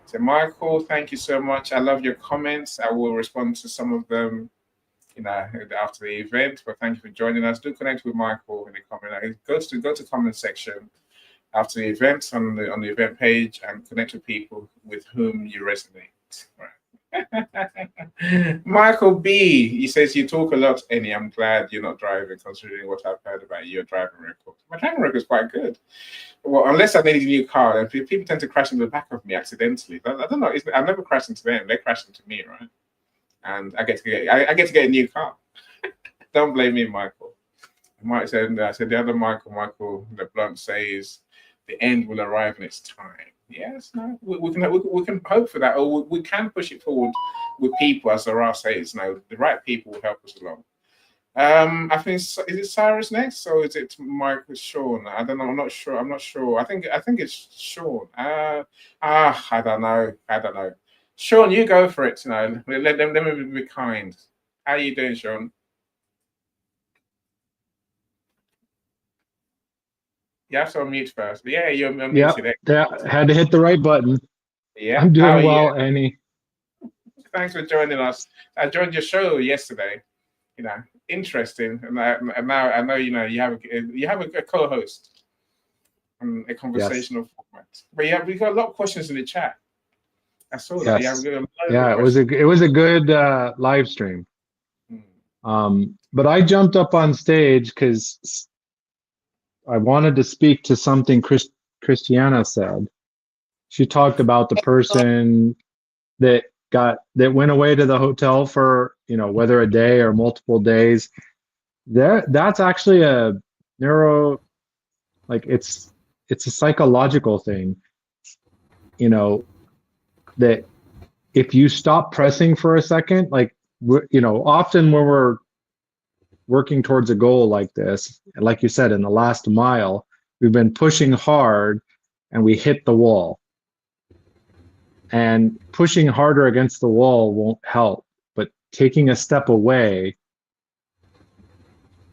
S2: So, Michael, thank you so much. I love your comments. I will respond to some of them, after the event. But thank you for joining us. Do connect with Michael in the comment. Go to comment section after the event on the event page and connect with people with whom you resonate. Right. Michael B, he says you talk a lot, Annie. I'm glad you're not driving, considering what I've heard about your driving record. My driving record is quite good. Well, unless I need a new car, and people tend to crash into the back of me accidentally. I don't know. I've never crashed into them. They crash into me, right? And I get to get a new car. Don't blame me, Michael. Mike said, the other Michael, the blunt says, the end will arrive in its time. Yes, no, we can hope for that, or we can push it forward with people, as Zara says. The right people will help us along. I think is it Cyrus next, or is it Michael Sean? I don't know. I'm not sure. I think it's Sean. I don't know. Sean, you go for it. Let me be kind. How are you doing, Sean? You have to unmute first. Yeah, you're unmuted.
S9: Yeah, had to hit the right button.
S2: Yeah,
S9: I'm doing well, Annie.
S2: Thanks for joining us. I joined your show yesterday. Interesting, and now I know you have a co-host and a conversational format. But we got a lot of questions in the chat. I saw that.
S9: Yes. It was a good live stream. But I jumped up on stage because I wanted to speak to something Christiana said. She talked about the person that went away to the hotel for, whether a day or multiple days. That's actually a it's a psychological thing, that if you stop pressing for a second, often when we're working towards a goal like this, and like you said, in the last mile, we've been pushing hard and we hit the wall. And pushing harder against the wall won't help, but taking a step away,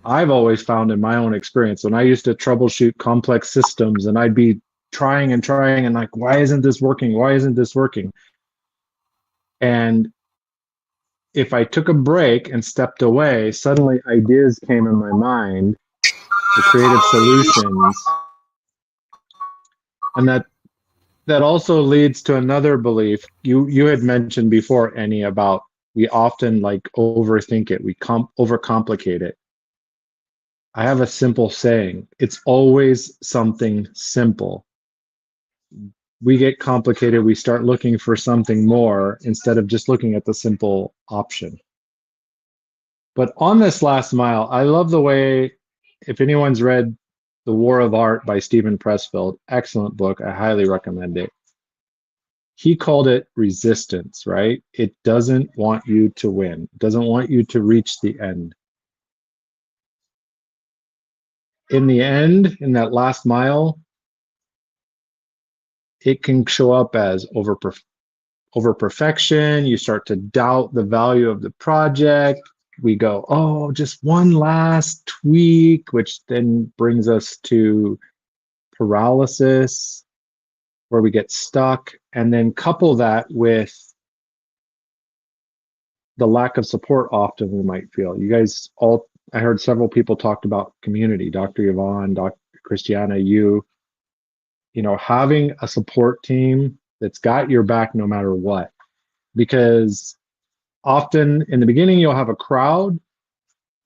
S9: I've always found in my own experience, when I used to troubleshoot complex systems and I'd be trying and like, why isn't this working? Why isn't this working? And if I took a break and stepped away, suddenly ideas came in my mind, the creative solutions. And that also leads to another belief. You had mentioned before, Annie, about we often like overthink it. We overcomplicate it. I have a simple saying. It's always something simple. We get complicated. We start looking for something more instead of just looking at the simple option. But on this last mile, I love the way, if anyone's read The War of Art by Stephen Pressfield, excellent book. I highly recommend it. He called it resistance, right? It doesn't want you to win. It doesn't want you to reach the end. In the end, in that last mile, it can show up as over perfection. You start to doubt the value of the project. We go, oh, just one last tweak, which then brings us to paralysis, where we get stuck. And then couple that with the lack of support often we might feel. You guys all, I heard several people talked about community, Dr. Yvonne, Dr. Christiana, you know, having a support team that's got your back no matter what. Because often in the beginning, you'll have a crowd,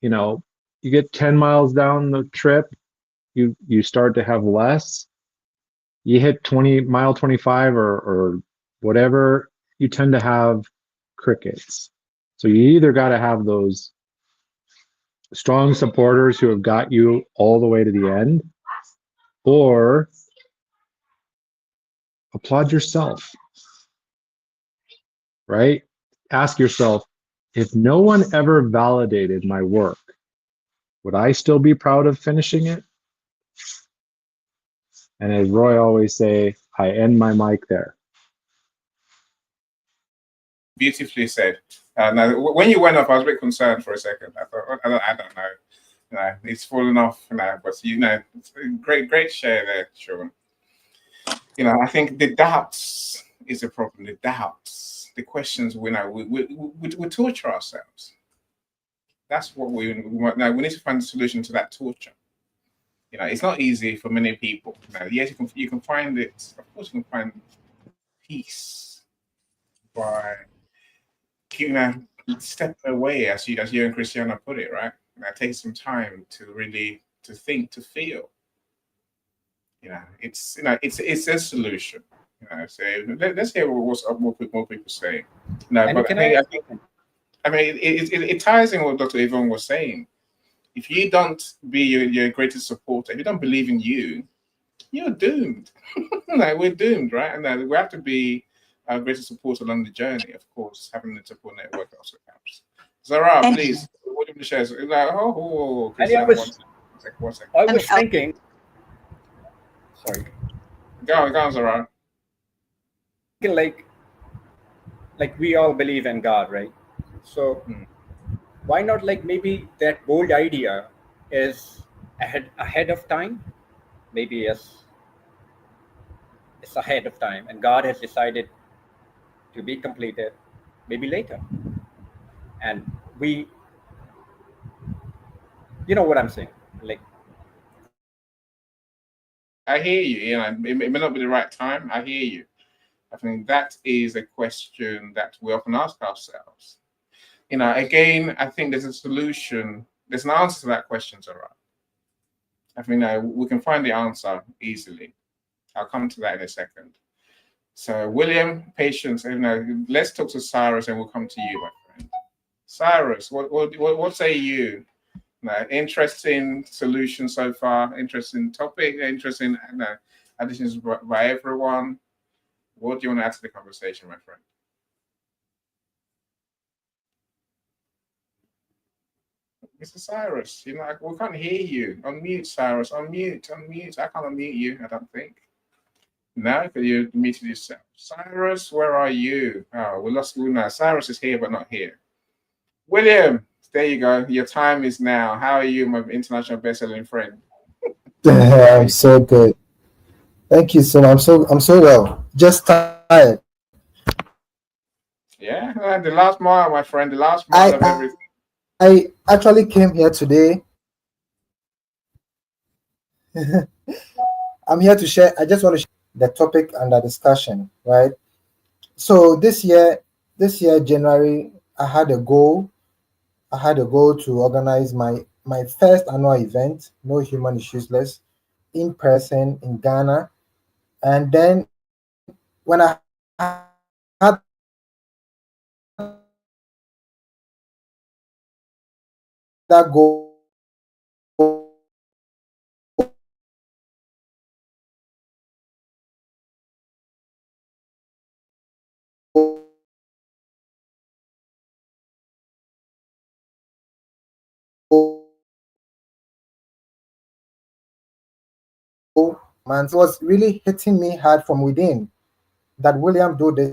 S9: you know, you get 10 miles down the trip, you start to have less. You hit mile 25 or whatever, you tend to have crickets. So you either got to have those strong supporters who have got you all the way to the end, or applaud yourself, right? Ask yourself, if no one ever validated my work, would I still be proud of finishing it? And as Roy always say, I end my mic there.
S2: Beautifully said. Now, when you went off, I was a bit concerned for a second. I thought, I don't know. You know, it's fallen off now, but you know, it's a great share there, Sean. You know, I think the doubts is a problem. The doubts, the questions, we torture ourselves. That's what we want. Now we need to find a solution to that torture. You know, it's not easy for many people. Now, yes, you can find it. Of course, you can find peace by, you know, stepping away, as you and Christiana put it, right? Now, take some time to really think, to feel. You know, it's a solution. You know, so let's hear what's up, more people say. No, but I mean, it ties in what Dr. Yvonne was saying. If you don't be your greatest supporter, if you don't believe in you, you're doomed. Like, we're doomed, right? And we have to be our greatest supporter along the journey. Of course, having the support network also helps. Zara, please, what do you share? Like,
S8: I was thinking. Sorry.
S2: Go on, Zara.
S8: Like we all believe in God, right? So why not, like, maybe that bold idea is ahead of time? Maybe it's ahead of time, and God has decided to be completed maybe later. And we, you know what I'm saying? Like,
S2: I hear you. You know, it may not be the right time. I hear you. I think that is a question that we often ask ourselves. You know, again, I think there's a solution. There's an answer to that question, Zara. I think we can find the answer easily. I'll come to that in a second. So, William, patience. You know, let's talk to Cyrus, and we'll come to you, my friend. Cyrus, what say you? Interesting solution so far. Interesting topic. Interesting additions by everyone. What do you want to add to the conversation, my friend? Mr. Cyrus, you know, we can't hear you. Unmute, Cyrus. Unmute. I can't unmute you, I don't think. No, because you muted yourself. Cyrus, where are you? Oh, we lost Una. Cyrus is here, but not here. William, there you go. Your time is now. How are you, my international best-selling friend?
S10: I'm so good. Thank you so much. I'm so well. Just tired.
S2: Yeah, the last mile, my friend, the last mile of everything.
S10: I actually came here today. I'm here to share. I just want to share the topic under discussion, right? So this year January, I had a goal. I had a goal to organize my first annual event, No Human is Useless, in person in Ghana. And then when I had that goal, man, so it was really hitting me hard from within that William do this.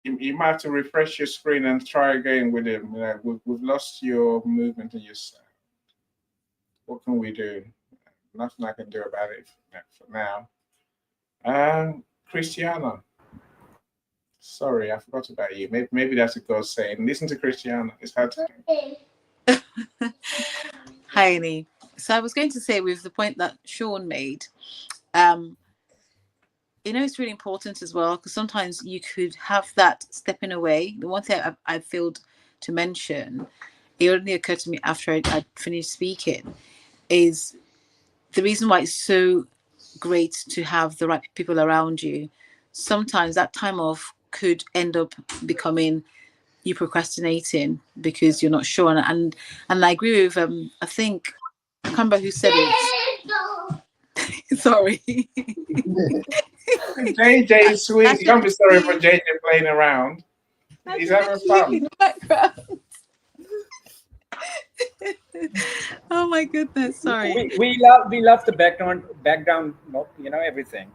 S2: You might have to refresh your screen and try again with him. We've lost your movement and your sound. What can we do? Nothing I can do about it for now. Christiana. Sorry, I forgot about you. Maybe that's a God saying. Listen to Christiana. It's her time.
S6: Hi, Annie. So I was going to say with the point that Sean made, it's really important as well, because sometimes you could have that stepping away. The one thing I failed to mention, it only occurred to me after I'd finished speaking, is the reason why it's so great to have the right people around you. Sometimes that time off could end up becoming you procrastinating because you're not sure. And I agree with I think I can't remember who said it. Sorry.
S2: JJ sweet. You can't be sorry for JJ playing around. He's having fun.
S6: In the background. Oh my goodness! Sorry.
S8: We love the background. Everything.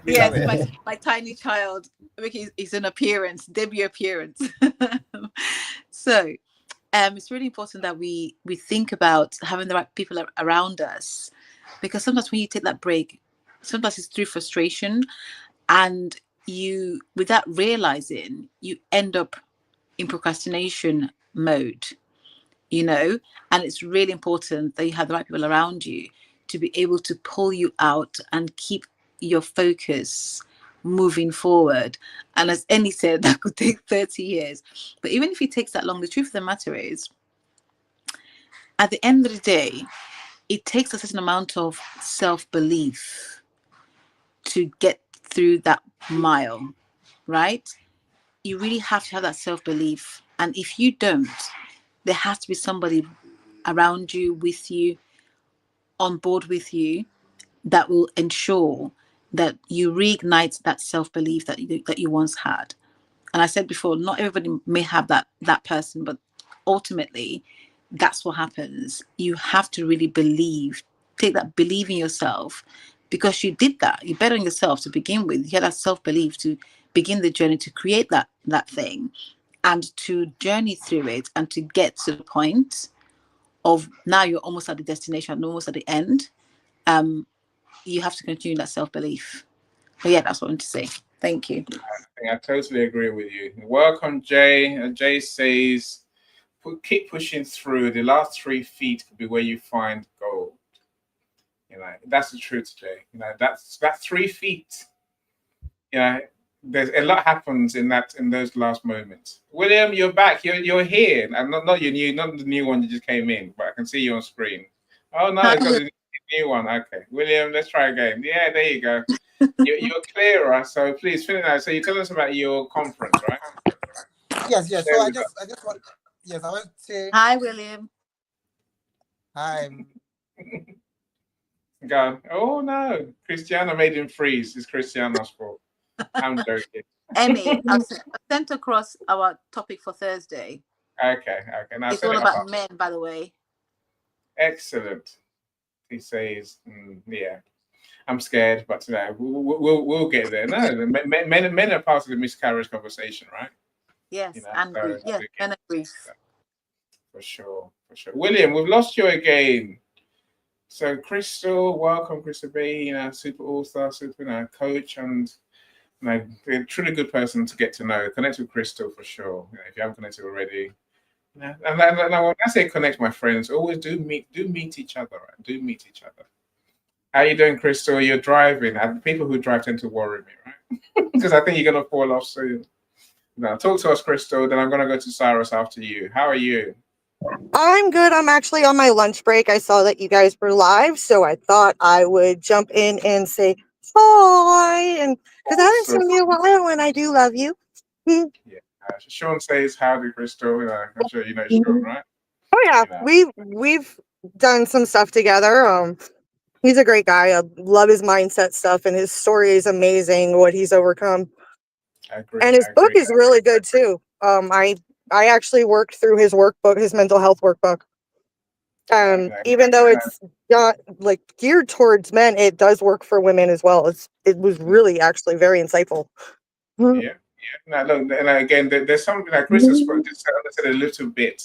S6: Yes, my tiny child. He's an appearance, debut appearance. So, it's really important that we think about having the right people around us, because sometimes when you take that break, sometimes it's through frustration, and you, without realizing, you end up in procrastination mode. And it's really important that you have the right people around you to be able to pull you out and keep your focus moving forward. And as Annie said, that could take 30 years. But even if it takes that long, the truth of the matter is, at the end of the day, it takes a certain amount of self-belief to get through that mile, right? You really have to have that self-belief. And if you don't, there has to be somebody around you, with you, on board with you, that will ensure that you reignite that self-belief that you once had. And I said before, not everybody may have that person, but ultimately that's what happens. You have to really take that belief in yourself, because you did that. You bet on yourself to begin with. You had that self-belief to begin the journey, to create that thing, and to journey through it, and to get to the point of now you're almost at the destination, almost at the end. You have to continue that self-belief. But yeah, that's what I want to say. Thank you.
S2: I totally agree with you. Work on Jay. Jay says, keep pushing through. The last 3 feet could be where you find gold. That's the truth, Jay. That's 3 feet. There's a lot happens in those last moments. William, you're back. You're here, and not the new one you just came in, but I can see you on screen. Oh no, it's got the new one. Okay, William, let's try again. Yeah, there you go. You're clearer. So please finish that. So you tell us about your conference, right?
S11: Yes. So I just want. Yes, I want to say.
S6: Hi, William.
S11: Hi.
S2: Go. Oh no, Christiana made him freeze. It's Christiana's fault. I'm joking.
S6: Emmy, I've sent across our topic for Thursday.
S2: Okay. Now
S6: it's all about men, by the way.
S2: Excellent. He says, yeah. I'm scared, but we'll get there. No, men are part of the miscarriage conversation, right?
S7: Yes,
S2: So
S7: and grief. Yes, and grief.
S2: For sure. William, we've lost you again. So Crystal, welcome, Crystal B. Super all-star, super coach, and a truly good person to get to know. Connect with Crystal for sure. If you haven't connected already. And when I say connect, my friends, always do meet each other. Right? Do meet each other. How you doing, Crystal? You're driving. And people who drive tend to worry me, right? Because I think you're gonna fall off soon. Now, talk to us, Crystal. Then I'm gonna go to Cyrus after you. How are you?
S12: I'm good. I'm actually on my lunch break. I saw that you guys were live, so I thought I would jump in and say hi. And because I haven't seen you in a while, and I do love you.
S2: Yeah. Sean says howdy, Crystal. I'm sure you know Sean, right?
S12: Oh yeah, we've done some stuff together. He's a great guy. I love his mindset stuff, and his story is amazing. What he's overcome.
S2: I agree.
S12: And his book is really good too. I actually worked through his workbook, his mental health workbook. Even though it's not like geared towards men, it does work for women as well. It was really actually very insightful.
S2: Yeah. Now look, and again, there's something like Chris has said a little bit.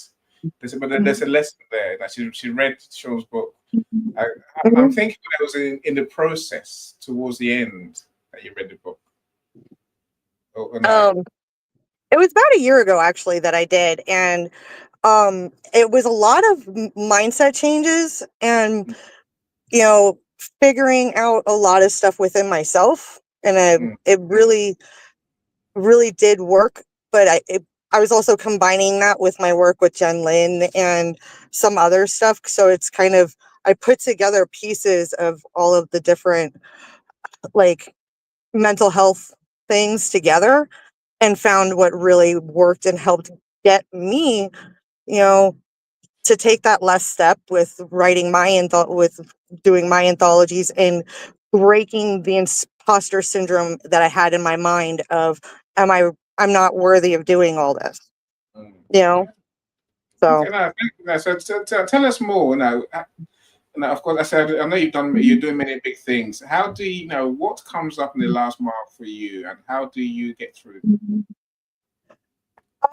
S2: There's a lesson there that she read Sean's book. I'm thinking it was in the process towards the end that you read the book.
S12: It was about a year ago actually that I did, and it was a lot of mindset changes and figuring out a lot of stuff within myself, and it really did work. But I was also combining that with my work with Jen Lin and some other stuff, so it's kind of I put together pieces of all of the different like mental health things together and found what really worked and helped get me, to take that last step with writing with doing my anthologies and breaking the imposter syndrome that I had in my mind of, I'm not worthy of doing all this, So.
S2: So tell us more now. Now, of course, I said I know you're doing many big things. How do you know what comes up in the last mile for you, and how do you get through?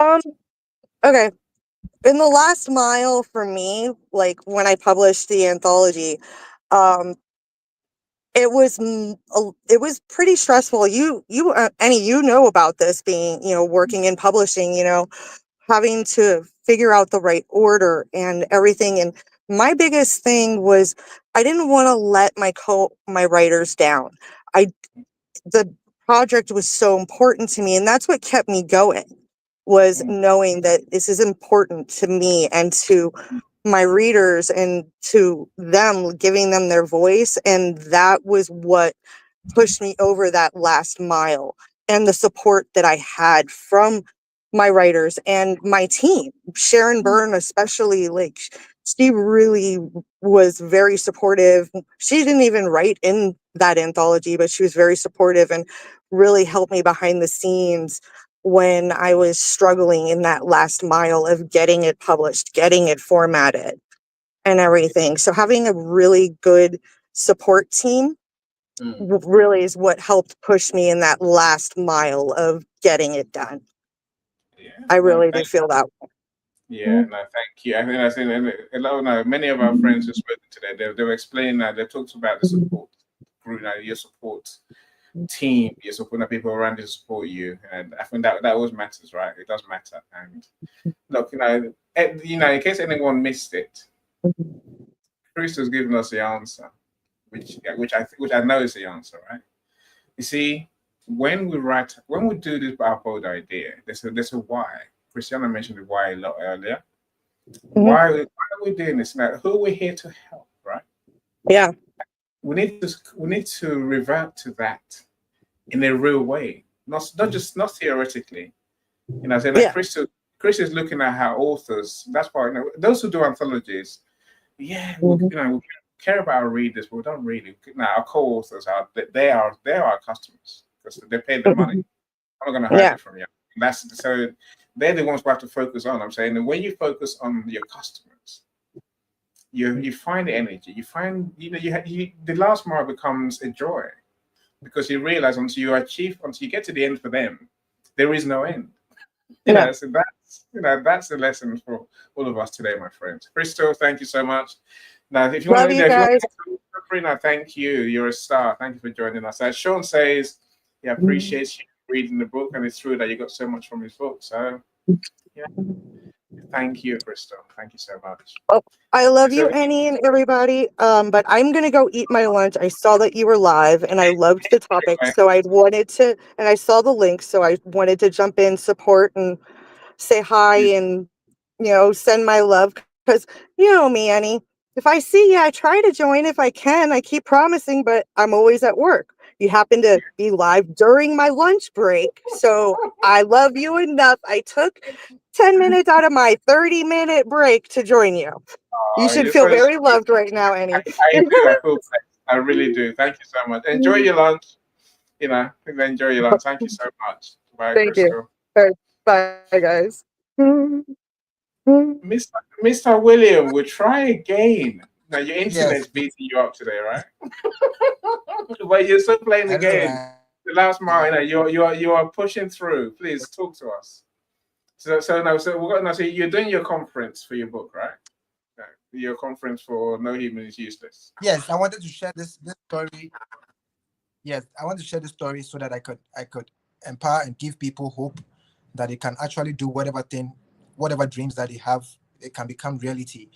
S12: Okay. In the last mile for me, like when I published the anthology, it was pretty stressful. Annie, about this being, working in publishing, having to figure out the right order and everything. And my biggest thing was I didn't want to let my writers down. The project was so important to me, and that's what kept me going, was knowing that this is important to me and to my readers and to them, giving them their voice. And that was what pushed me over that last mile, and the support that I had from my writers and my team. Sharon Byrne, especially, like, she really was very supportive. She didn't even write in that anthology, but she was very supportive and really helped me behind the scenes when I was struggling in that last mile of getting it published, getting it formatted, and everything. So having a really good support team really is what helped push me in that last mile of getting it done. I really do feel that way.
S2: Yeah, no, thank you. I think that's many of our friends who spoke today, they were explaining that they talked about the support group, your support team, your support people around you to support you, and I think that always matters, right? It does matter. And look, in case anyone missed it, Chris has given us the answer, which I know is the answer, right? You see, when we do this bold idea, there's a why. Christiana mentioned the why a lot earlier. Why are we doing this now? Who are we here to help, right?
S12: Yeah.
S2: We need to revert to that in a real way, not theoretically. Saying that Chris is looking at how authors. That's why those who do anthologies, we care about our readers, but we don't really. Now our co-authors they are our customers because they pay the money. I'm not going to hide it from you. So they're the ones we have to focus on. I'm saying, and when you focus on your customers, you find the energy, you find, the last mile becomes a joy, because you realize once you get to the end for them, there is no end. So that's the lesson for all of us today, my friends. Crystal, thank you so much. Now, if you want
S12: Love
S2: to,
S12: you guys.
S2: Sabrina, thank you. You're a star. Thank you for joining us. As Sean says, he appreciates you reading the book, and it's true that you got so much from his book. So, yeah, thank you, Crystal. Thank you so much.
S12: Oh, I love you,
S2: So,
S12: Annie, and everybody. But I'm gonna go eat my lunch. I saw that you were live, and I loved the topic, so I wanted to, and I saw the link, so I wanted to jump in, support, and say hi, and send my love. Because you know me, Annie. If I see you, I try to join if I can. I keep promising, but I'm always at work. You happen to be live during my lunch break, so I love you enough. I took 10 minutes out of my 30-minute break to join you. You should
S2: you're
S12: feel
S2: so
S12: very
S2: sweet.
S12: loved right now, Annie.
S2: I do. I feel blessed. I really do. Thank you so much. Enjoy your lunch. Enjoy your lunch. Thank you so much. Bye,
S12: Thank you.
S2: Crystal.
S12: All right, bye, guys.
S2: Mr. William, we'll try again. Now, your
S11: Yes,
S2: internet's beating you up today, right? But you're still playing the
S11: I know,
S2: game.
S11: right?
S2: The last mile, you are pushing through. Please talk to us. So you're doing your conference for your book, right? Your conference for No Human is Useless.
S11: Yes, I wanted to share this story. Yes, I want to share this story so that I could empower and give people hope that they can actually do whatever dreams that they have, it can become reality.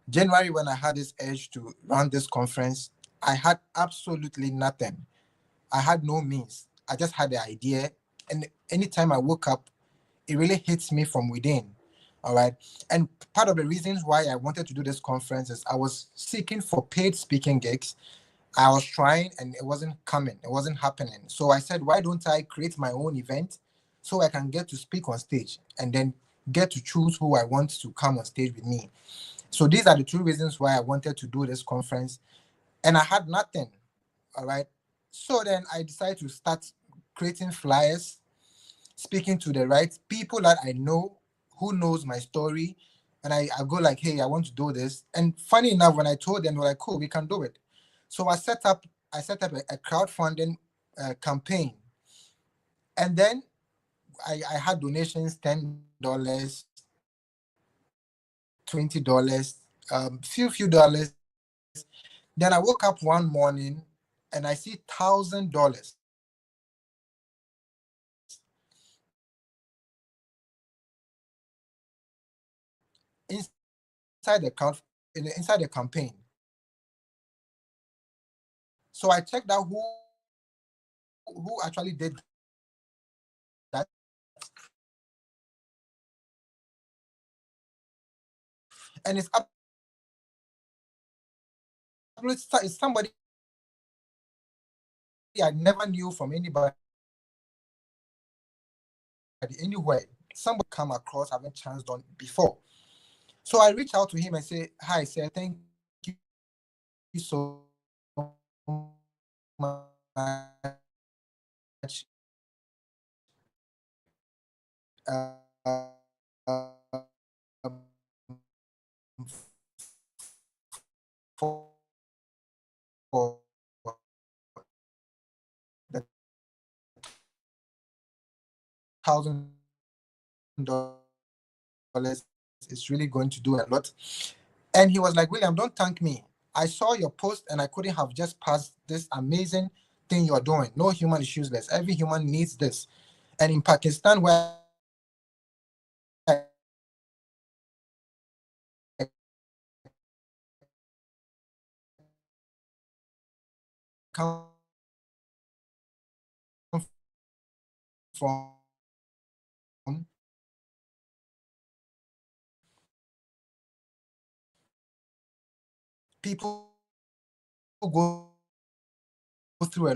S11: January, when I had this urge to run this conference, I had absolutely nothing. I had no means. I just had the idea, and anytime I woke up, it really hits me from within. All right. And part of the reasons why I wanted to do this conference is I was seeking for paid speaking gigs. I was trying and it wasn't coming, it wasn't happening. So I said, why don't I create my own event so I can get to speak on stage and then get to choose who I want to come on stage with me. So these are the two reasons why I wanted to do this conference. And I had nothing. All right. So then I decided to start creating flyers, speaking to the right people that I know, who knows my story. And I go like, hey, I want to do this. And funny enough, when I told them, they're like, cool, we can do it. So I set up a crowdfunding campaign. And then I had donations, $10, $20, few dollars. Then I woke up one morning and I see $1,000 inside the account inside the campaign. So I checked out who actually did that. And it's somebody I never knew from anybody anywhere. Somebody come across haven't chanced on before. So I reached out to him and say, hi, sir, thank you so much. For the $1,000 is really going to do a lot. And he was like, William, don't thank me. I saw your post and I couldn't have just passed this amazing thing you're doing. No human is useless. Every human needs this. And in Pakistan, where I come from, people go through a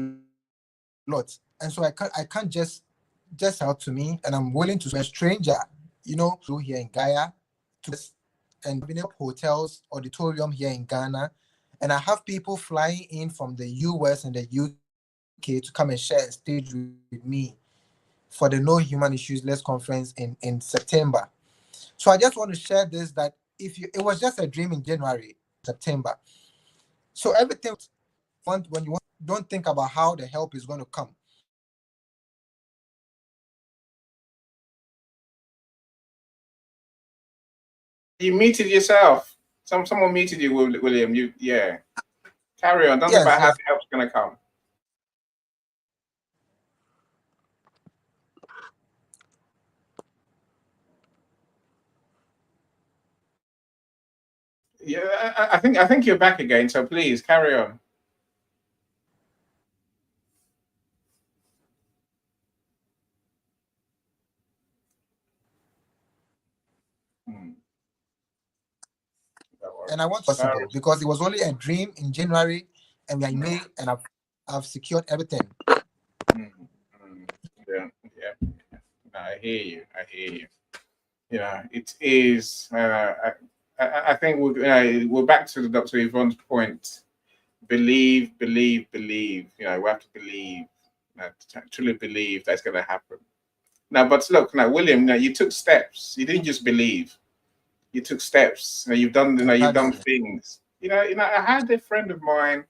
S11: lot. And so I can't just out to me, and I'm willing to a stranger, here in Gaia, to and been up hotels, auditorium here in Ghana, and I have people flying in from the US and the UK to come and share a stage with me for the No Human is Useless conference in September. So I just want to share this, that it was just a dream in January. September. So everything when you don't think about how the help is going to come.
S2: You muted yourself. Someone muted you, William. Yeah. Carry on. Don't think about how the help's going to come. Yeah, I think you're back again. So please carry on.
S11: And I want possible because it was only a dream in January, and we are in May, and I've secured everything.
S2: Yeah. No, I hear you. Yeah, it is. I think we're back to the Dr. Yvonne's point. Believe. You know, we have to believe. Truly believe that's going to happen. Now, but look, now, William, now you took steps. You didn't just believe. You took steps. You've done things. You know, I had a friend of mine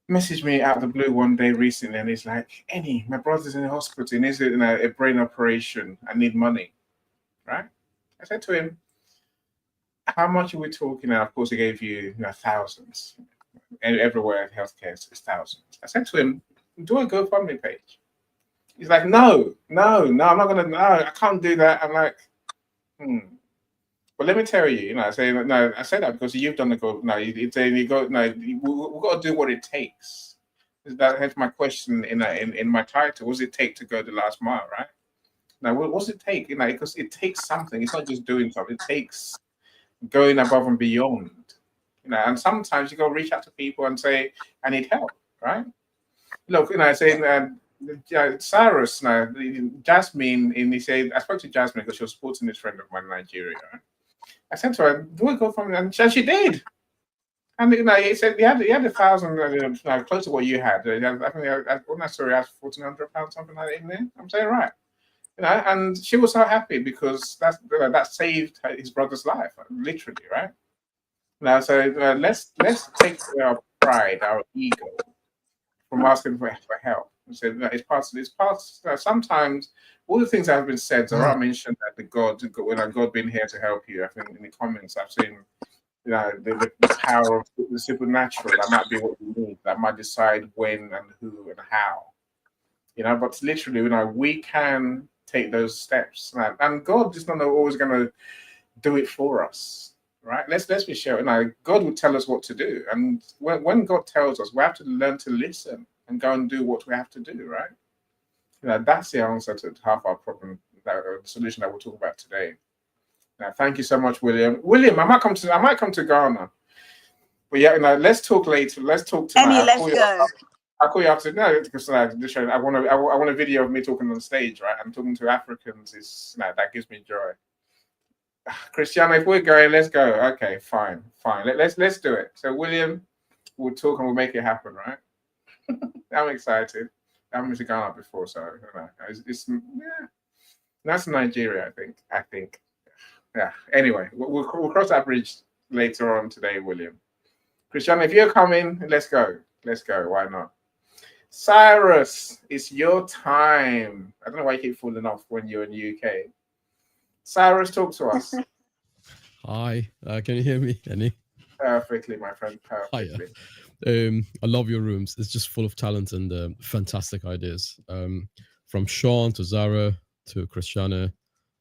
S2: message me out of the blue one day recently, and he's like, "Annie, my brother's in the hospital. He needs a brain operation. I need money." Right? I said to him, "How much are we talking?" And of course, he gave you thousands. And everywhere healthcare is thousands. I said to him, "Do a GoFundMe page." He's like, "No, I'm not gonna. No, I can't do that." I'm like, But let me tell you, I say no. I say that because you've done the go. No, we've got to do what it takes. That's my question in my title. What does it take to go the last mile, right? Now, what does it take? Because it takes something. It's not just doing something. It takes going above and beyond. And sometimes you got to reach out to people and say, "I need help," right? Look, saying Cyrus, Jasmine, and he said, I spoke to Jasmine because she was supporting this friend of mine in Nigeria. Right? I said to her, "Do we go from?" And she did. And he said he had 1,000, close to what you had. I think I saw he had £1,400, something like that in there. I'm saying right. And she was so happy because that saved his brother's life, literally, right? Now, so let's take our pride, our ego, from asking for help. So it's part. Sometimes all the things that have been said. Zara mentioned that God being here to help you. I think in the comments I've seen, the power of the supernatural. That might be what we need. That might decide when and who and how. But literally, we can take those steps, and God is not always going to do it for us, right? Let's be sure. God will tell us what to do, and when God tells us, we have to learn to listen and go and do what we have to do, right? That's the answer to half our problem, the solution that we'll talk about today. Now, thank you so much, William. William, I might come to Ghana, but yeah, let's talk later. Let's talk tonight.
S7: Let's go.
S2: I'll call you after. No, because I want a video of me talking on stage, right? I'm talking to Africans. That gives me joy. Cristiano, if we're going, let's go. Okay, fine. Let's do it. So William, we'll talk and we'll make it happen, right? I'm excited. I haven't been to Ghana before, so it's that's Nigeria, I think. Yeah. Anyway, we'll cross that bridge later on today, William. Cristiano, if you're coming, let's go. Why not? Cyrus, it's your time. I don't know why you keep falling off when you're in the UK. Cyrus, talk to us.
S13: Hi, can you hear me, Annie?
S2: Perfectly, my friend. Perfectly.
S13: Hi. I love your rooms. It's just full of talent and fantastic ideas. From Sean to Zara to Christiana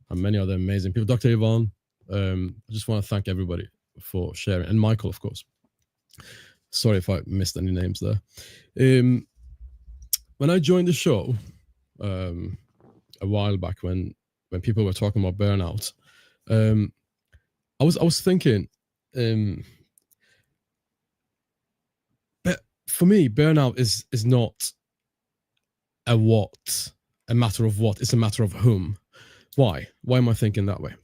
S13: and many other amazing people. Dr. Yvonne, I just want to thank everybody for sharing. And Michael, of course. Sorry if I missed any names there. When I joined the show a while back, when people were talking about burnout, I was thinking, but for me, burnout is not a matter of what. It's a matter of whom. Why am I thinking that way?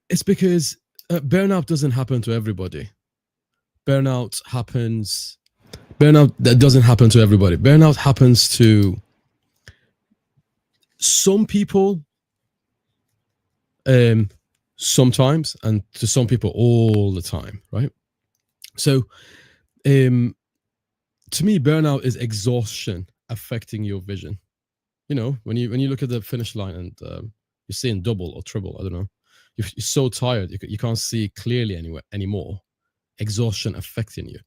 S13: It's because burnout doesn't happen to everybody. Burnout that doesn't happen to everybody. Burnout happens to some people sometimes, and to some people all the time, right? So to me, burnout is exhaustion affecting your vision. You know, when you look at the finish line and you're seeing double or triple, I don't know, you're so tired you can't see clearly anymore. Exhaustion affecting you.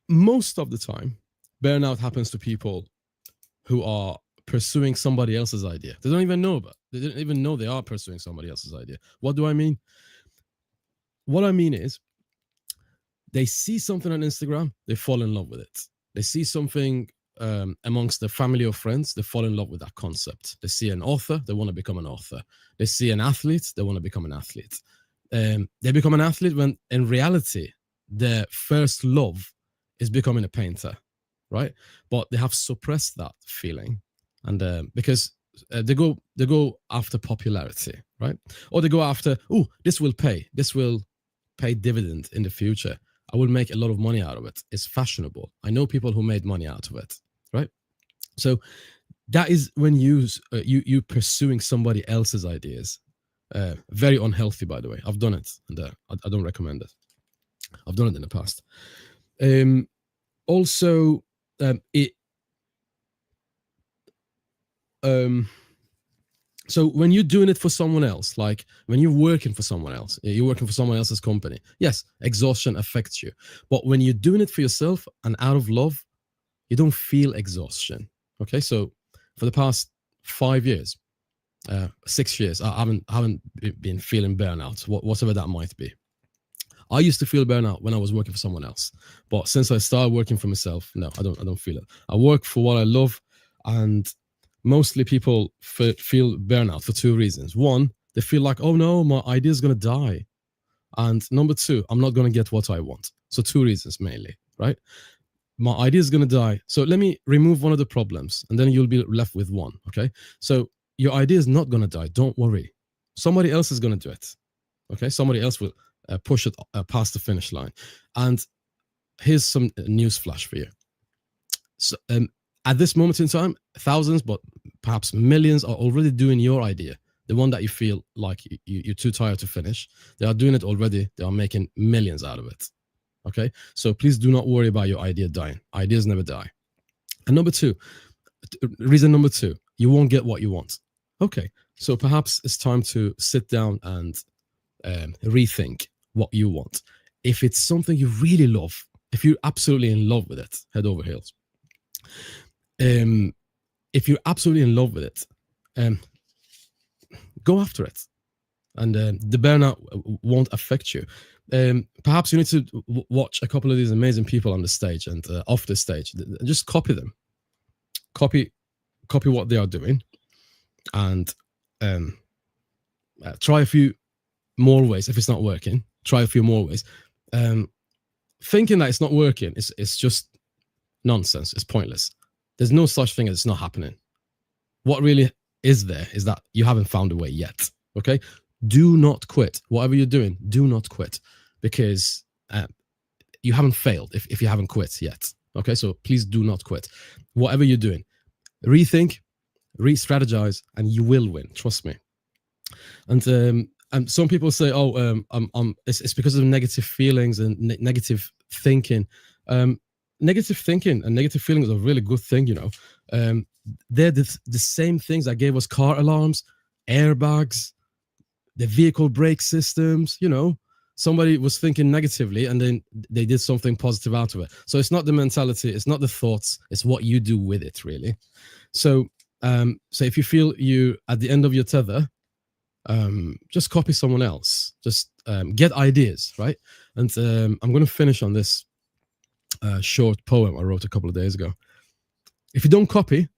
S13: Most of the time, burnout happens to people who are pursuing somebody else's idea. They don't even know they don't even know they are pursuing somebody else's idea. What do I mean? What I mean is, they see something on Instagram, they fall in love with it. They see something amongst their family or friends, they fall in love with that concept. They see an author, they want to become an author. They see an athlete, they want to become an athlete. They become an athlete when in reality, their first love is becoming a painter, right? But they have suppressed that feeling, and because they go after popularity, right? Or they go after, oh, this will pay dividend in the future. I will make a lot of money out of it. It's fashionable. I know people who made money out of it, right? So that is when you pursuing somebody else's ideas. Very unhealthy, by the way. I've done it, and I don't recommend it. I've done it in the past. Also, so when you're doing it for someone else, like when you're working for someone else, you're working for someone else's company, yes, exhaustion affects you. But when you're doing it for yourself and out of love, you don't feel exhaustion. Okay, so for the past 5 years, 6 years, I haven't been feeling burnout, whatever that might be. I used to feel burnout when I was working for someone else, but since I started working for myself, no, I don't feel it. I work for what I love, and mostly people feel burnout for two reasons. One, they feel like, oh no, my idea is going to die. And number two, I'm not going to get what I want. So two reasons mainly, right? My idea is going to die. So let me remove one of the problems, and then you'll be left with one, okay? So your idea is not going to die. Don't worry. Somebody else is going to do it, okay? Somebody else will push it past the finish line. And here's some news flash for you. So, at this moment in time, thousands, but perhaps millions are already doing your idea, the one that you feel like you're too tired to finish. They are doing it already. They are making millions out of it. Okay? So please do not worry about your idea dying. Ideas never die. And reason number two, you won't get what you want. Okay, so perhaps it's time to sit down and rethink what you want. If it's something you really love, if you're absolutely in love with it, head over heels. If you're absolutely in love with it, go after it, and the burnout won't affect you. Perhaps you need to watch a couple of these amazing people on the stage and off the stage. Just copy them, copy what they are doing, and try a few more ways. If it's not working, try a few more ways. Thinking that it's not working it's just nonsense. It's pointless. There's no such thing as it's not happening. What really is there is that you haven't found a way yet. Okay? Do not quit. Whatever you're doing, do not quit, because you haven't failed if you haven't quit yet. Okay? So please do not quit. Whatever you're doing, rethink, re-strategize, and you will win. Trust me. And some people say, it's because of negative feelings and negative thinking. Negative thinking and negative feelings are a really good thing, you know. They're the same things that gave us car alarms, airbags, the vehicle brake systems, you know. Somebody was thinking negatively and then they did something positive out of it. So it's not the mentality, it's not the thoughts, it's what you do with it, really. So if you feel you at the end of your tether, just copy someone else. Just get ideas, right? And I'm going to finish on this short poem I wrote a couple of days ago. If you don't copy,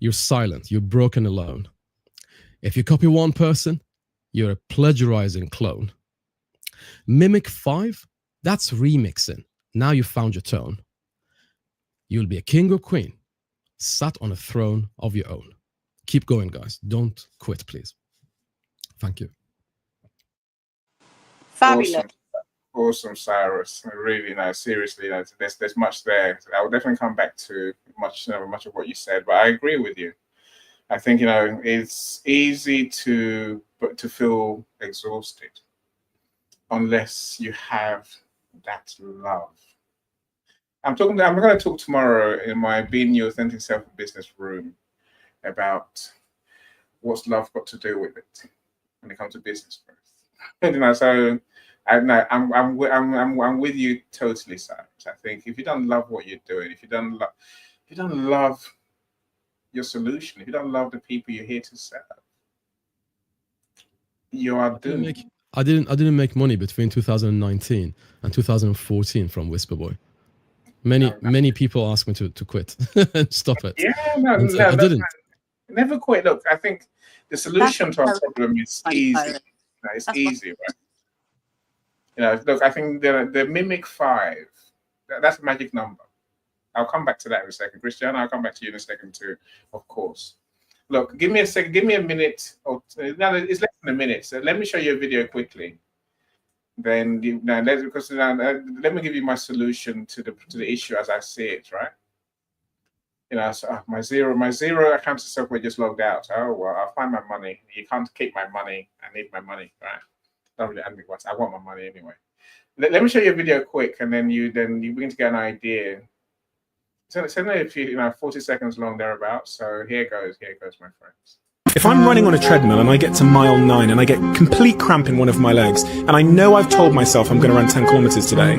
S13: you're silent, you're broken alone. If you copy one person, you're a plagiarizing clone. Mimic 5, that's remixing. Now you found your tone. You'll be a king or queen, sat on a throne of your own. Keep going, guys. Don't quit, please. Thank you.
S7: Fabulous.
S2: Awesome. Awesome, Cyrus. Really, no, seriously, there's much there. I will definitely come back to much of what you said, but I agree with you. I think it's easy to feel exhausted unless you have that love. I'm going to talk tomorrow in my Being Your Authentic Self Business room about what's love got to do with it when it comes to business growth. So. I'm with you totally, Cyrus. I think if you don't love what you're doing, if you don't love your solution, if you don't love the people you're here to serve, you are doomed.
S13: I didn't make money between 2019 and 2014 from Whisper Boy. Many people asked me to quit and stop it.
S2: Yeah, no,
S13: I didn't.
S2: Never quit. Look, I think the solution to our problem is easy. It's easy, right? Look, I think the Mimic 5, that's a magic number. I'll come back to that in a second. Christiana, I'll come back to you in a second too, of course. Look, give me a second, give me a minute. No, it's less than a minute. So let me show you a video quickly. Then, let me give you my solution to the issue as I see it, right? So my zero account of software just logged out. Oh well, I'll find my money. You can't keep my money. I need my money, right? Don't really what I want my money anyway. Let me show you a video quick, and then you begin to get an idea. So it's only 40 seconds long thereabouts. So here goes, my friends.
S14: If I'm running on a treadmill and I get to mile 9 and I get complete cramp in one of my legs, and I know I've told myself I'm going to run 10 kilometers today,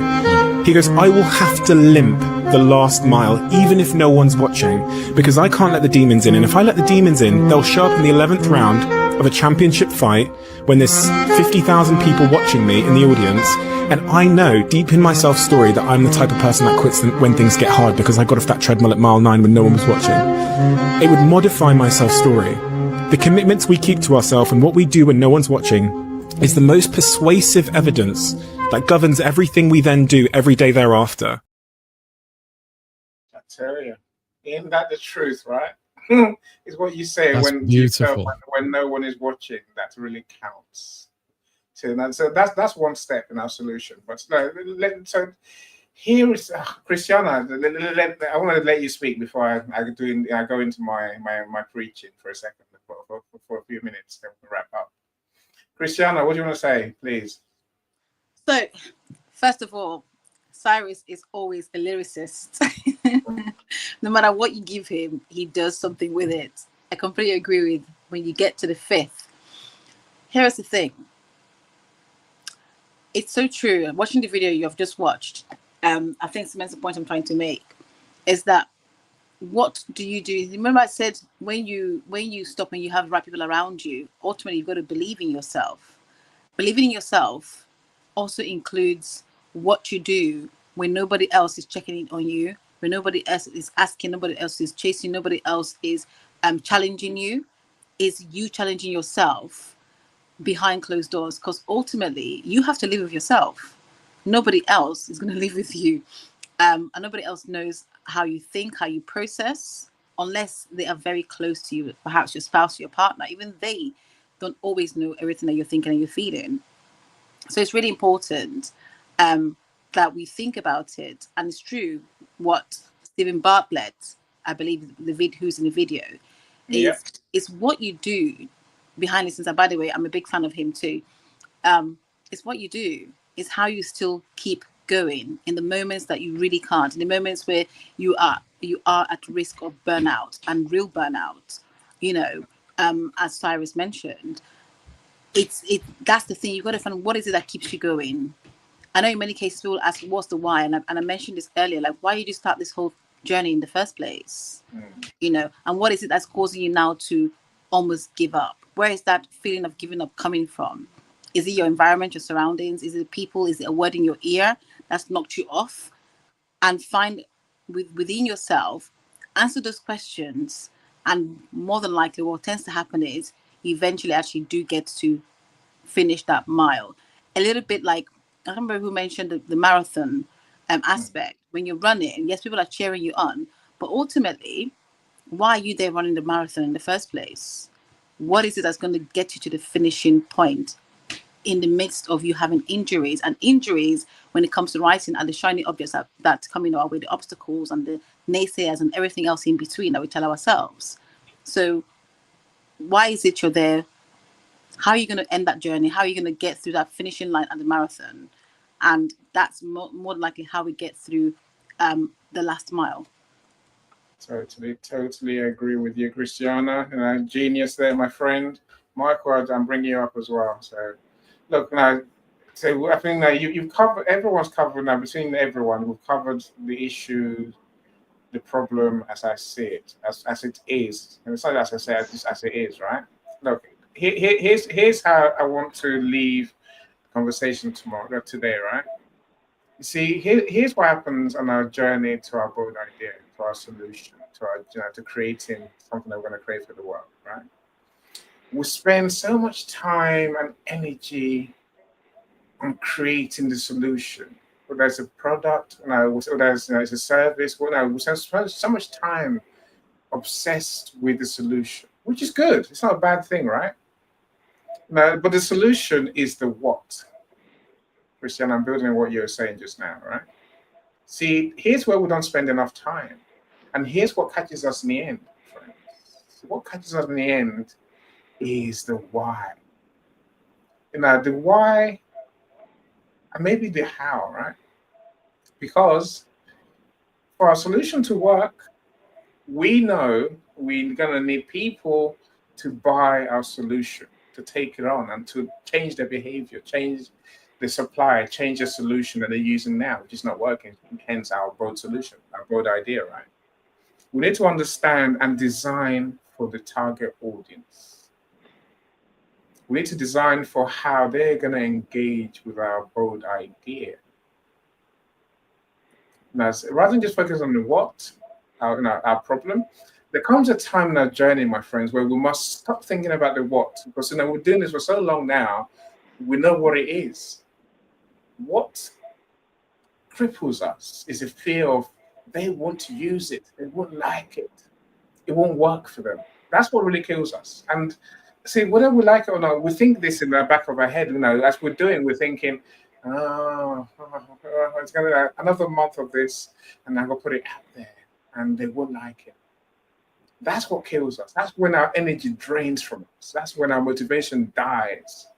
S14: he goes, I will have to limp the last mile, even if no one's watching, because I can't let the demons in. And if I let the demons in, they'll show up in the 11th round of a championship fight when there's 50,000 people watching me in the audience. And I know deep in my self-story that I'm the type of person that quits when things get hard because I got off that treadmill at mile 9 when no one was watching. It would modify my self-story. The commitments we keep to ourselves and what we do when no one's watching is the most persuasive evidence that governs everything we then do every day thereafter.
S2: I tell you, isn't that the truth, right? It's what you say when no one is watching. That really counts. So that's one step in our solution. But so here is Christiana. I want to let you speak before I go into my preaching for a second for a few minutes. Then we'll wrap up. Christiana, what do you want to say, please?
S6: So, first of all, Cyrus is always a lyricist. No matter what you give him, he does something with it. I completely agree with when you get to the 5th. Here's the thing. It's so true. Watching the video you have just watched, I think cements the point I'm trying to make, is that what do you do? Remember I said when you stop and you have the right people around you, ultimately you've got to believe in yourself. Believing in yourself also includes what you do when nobody else is checking in on you, when nobody else is asking, nobody else is chasing, nobody else is challenging you. Is you challenging yourself behind closed doors, because ultimately you have to live with yourself. Nobody else is going to live with you, and nobody else knows how you think, how you process, unless they are very close to you, perhaps your spouse, your partner. Even they don't always know everything that you're thinking and you're feeling. So it's really important that we think about it. And it's true what Stephen Bartlett, I believe who's in the video, is what you do behind the scenes. And by the way, I'm a big fan of him too. It's what you do, is how you still keep going in the moments that you really can't, in the moments where you are at risk of burnout and real burnout. As Cyrus mentioned, that's the thing. You've got to find what is it that keeps you going. I know in many cases people ask, what's the why? And I mentioned this earlier, like, why did you start this whole journey in the first place? And what is it that's causing you now to almost give up? Where is that feeling of giving up coming from? Is it your environment, your surroundings? Is it people? Is it a word in your ear that's knocked you off? And find within yourself, answer those questions. And more than likely what tends to happen is you eventually actually do get to finish that mile. A little bit like, I don't remember who mentioned the marathon aspect. When you're running, yes, people are cheering you on, but ultimately, why are you there running the marathon in the first place? What is it that's going to get you to the finishing point? in the midst of you having injuries, and injuries when it comes to writing are the shiny objects that come in our way, the obstacles and the naysayers and everything else in between that we tell ourselves. So why is it you're there? How are you going to end that journey? How are you going to get through that finishing line at the marathon? And that's more than likely how we get through the last mile.
S2: Totally agree with you, Christiana. Genius there, my friend. Michael, I'm bringing you up as well. So, look, now, so I think now you've covered, everyone's covered now, between everyone, we've covered the issue, the problem as I see it, as it is. And it's not as I say, just as it is, right? Look, here's how I want to leave the conversation today, right? You see, here's what happens on our journey to our bold idea, to our solution, to our, to creating something that we're going to create for the world, right? We spend so much time and energy on creating the solution. Whether it's a product, whether it's a service, we spend so much time obsessed with the solution, which is good. It's not a bad thing, right? No, but the solution is the what. Christian, I'm building on what you were saying just now, right? See, here's where we don't spend enough time. And here's what catches us in the end, friends. So what catches us in the end is the why. The why and maybe the how, right? Because for our solution to work, we know we're going to need people to buy our solution, to take it on and to change their behavior, change the supply, change the solution that they're using now, which is not working, hence our broad solution, our broad idea, right? We need to understand and design for the target audience. We need to design for how they're going to engage with our broad idea. Now, rather than just focus on the what, our problem, there comes a time in our journey, my friends, where we must stop thinking about the what, because we're doing this for so long now, we know what it is. What cripples us is a fear of they want to use it, they won't like it, it won't work for them. That's what really kills us. And see, whether we like it or not, we think this in the back of our head. As we're doing, we're thinking, it's gonna another month of this, and I'm gonna put it out there, and they won't like it. That's what kills us. That's when our energy drains from us. That's when our motivation dies.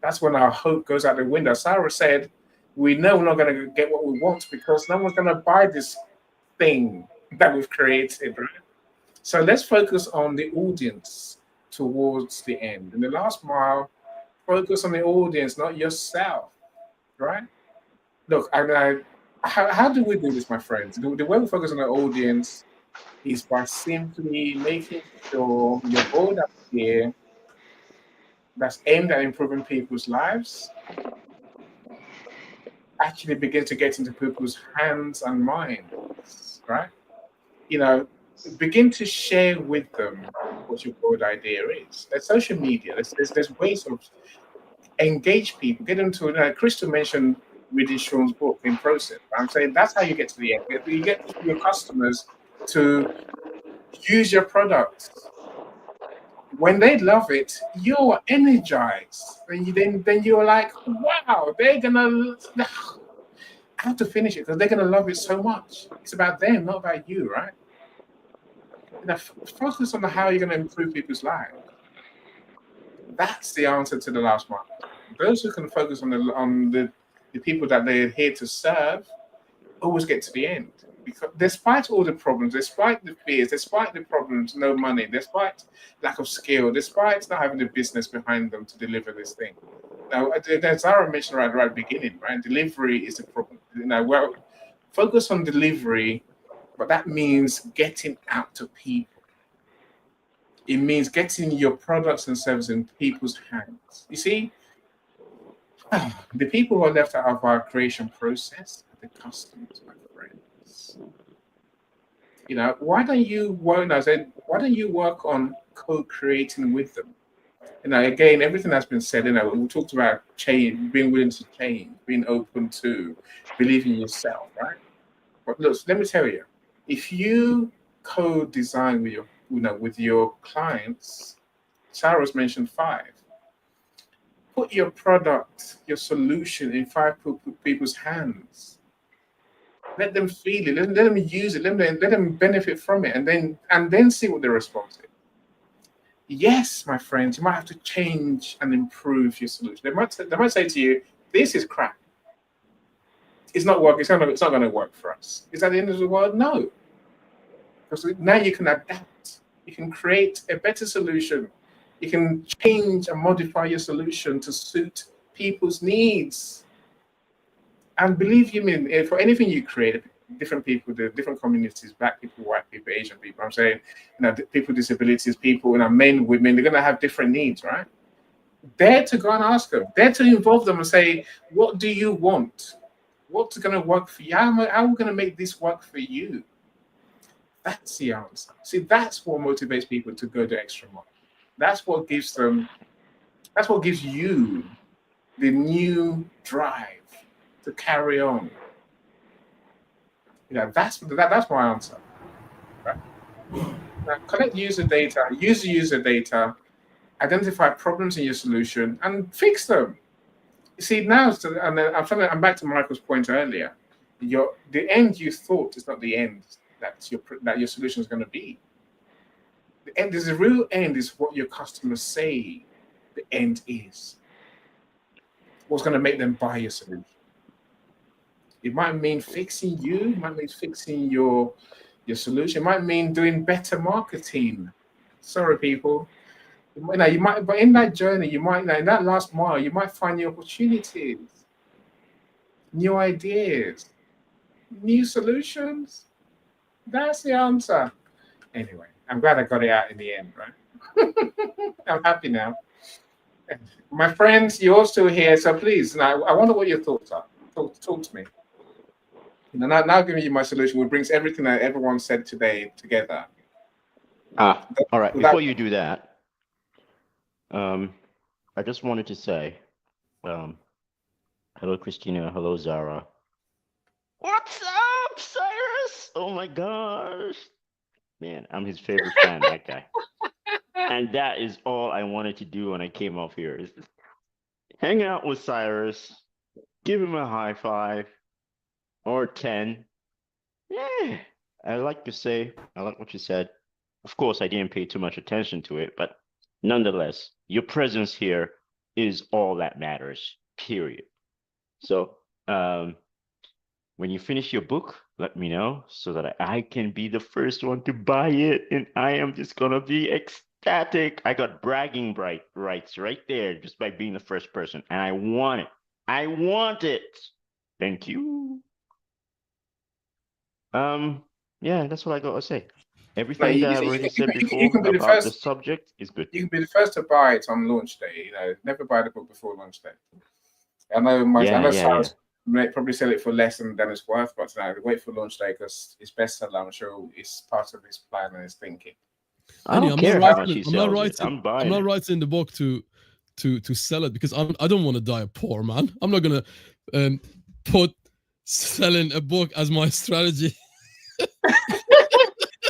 S2: That's when our hope goes out the window. Sarah said, we know we're not going to get what we want because no one's going to buy this thing that we've created, right? So let's focus on the audience towards the end. In the last mile, focus on the audience, not yourself, right? Look, how do we do this, my friends? The way we focus on the audience is by simply making sure your bold idea that's aimed at improving people's lives actually begin to get into people's hands and minds, right? Begin to share with them what your bold idea is. There's social media. There's ways of engage people, get them to. Crystal mentioned reading Sean's book in process. I'm saying that's how you get to the end. You get your customers to use your products. When they love it, you're energized. Then you're like, wow, they're gonna have to finish it because they're gonna love it so much. It's about them, not about you, right? Focus on how you're gonna improve people's lives. That's the answer to the last one. Those who can focus on the people that they're here to serve always get to the end. Because despite all the problems, despite the fears, despite the problems, no money, despite lack of skill, despite not having the business behind them to deliver this thing. Now, as Zara mentioned right at the beginning, right? Delivery is a problem. Well, focus on delivery, but that means getting out to people. It means getting your products and services in people's hands. You see, the people who are left out of our creation process are the customers, my friends. Why don't you work on co-creating with them? Again, everything that's been said, we talked about change, being willing to change, being open to, believing in yourself, right? But look, let me tell you, if you co-design with your clients, Sarah's mentioned 5. put your product, your solution in 5 people's hands. Let them feel it. Let them use it. Let them benefit from it, and then see what the response is. Yes, my friends, you might have to change and improve your solution. They might say to you, "This is crap. It's not working. It's not going to work for us." Is that the end of the world? No, because now you can adapt. You can create a better solution. You can change and modify your solution to suit people's needs. And believe you me, for anything you create, different people, the different communities, Black people, white people, Asian people, I'm saying, people with disabilities, people, men, women, they're going to have different needs, right? Dare to go and ask them. Dare to involve them and say, what do you want? What's going to work for you? How are we going to make this work for you? That's the answer. See, that's what motivates people to go the extra mile. That's what gives you the new drive to carry on. That's my answer. Right? Now, collect user data, use user data, identify problems in your solution, and fix them. You see, now, I'm back to Michael's point earlier. The end you thought is not the end that your solution is going to be. The end is the real end is what your customers say the end is. What's going to make them buy your solution? It might mean fixing you. It might mean fixing your solution. It might mean doing better marketing. Sorry, people. You might, but in that journey, you might, in that last mile, you might find new opportunities, new ideas, new solutions. That's the answer. Anyway, I'm glad I got it out in the end, right? I'm happy now. My friends, you're still here, so please, now I wonder what your thoughts are. Talk to me. Now giving you my solution, which brings everything that everyone said today together.
S5: All right. Before you do that, I just wanted to say, hello, Christina. Hello, Zara. What's up, Cyrus? Oh my gosh. Man, I'm his favorite fan, that guy. And that is all I wanted to do when I came up here, is hang out with Cyrus, give him a high 5 or 10. Yeah, I like what you said. Of course, I didn't pay too much attention to it, but nonetheless, your presence here is all that matters, period. So when you finish your book, let me know so that I can be the first one to buy it, and I am just going to be ecstatic. I got bragging rights right there just by being the first person, and I want it. I want it. Thank you. Yeah, that's what I got to say. Everything that I've already said before about the subject is good.
S2: You can be the first to buy it on launch day. Never buy the book before launch day. I know Cyrus may probably sell it for less than it's worth, but wait for launch day because it's bestseller. I'm sure it's part of his plan and his thinking.
S5: I don't care how much he sells it.
S13: I'm not writing the book to sell it because I don't want to die poor, man. I'm not gonna put selling a book as my strategy.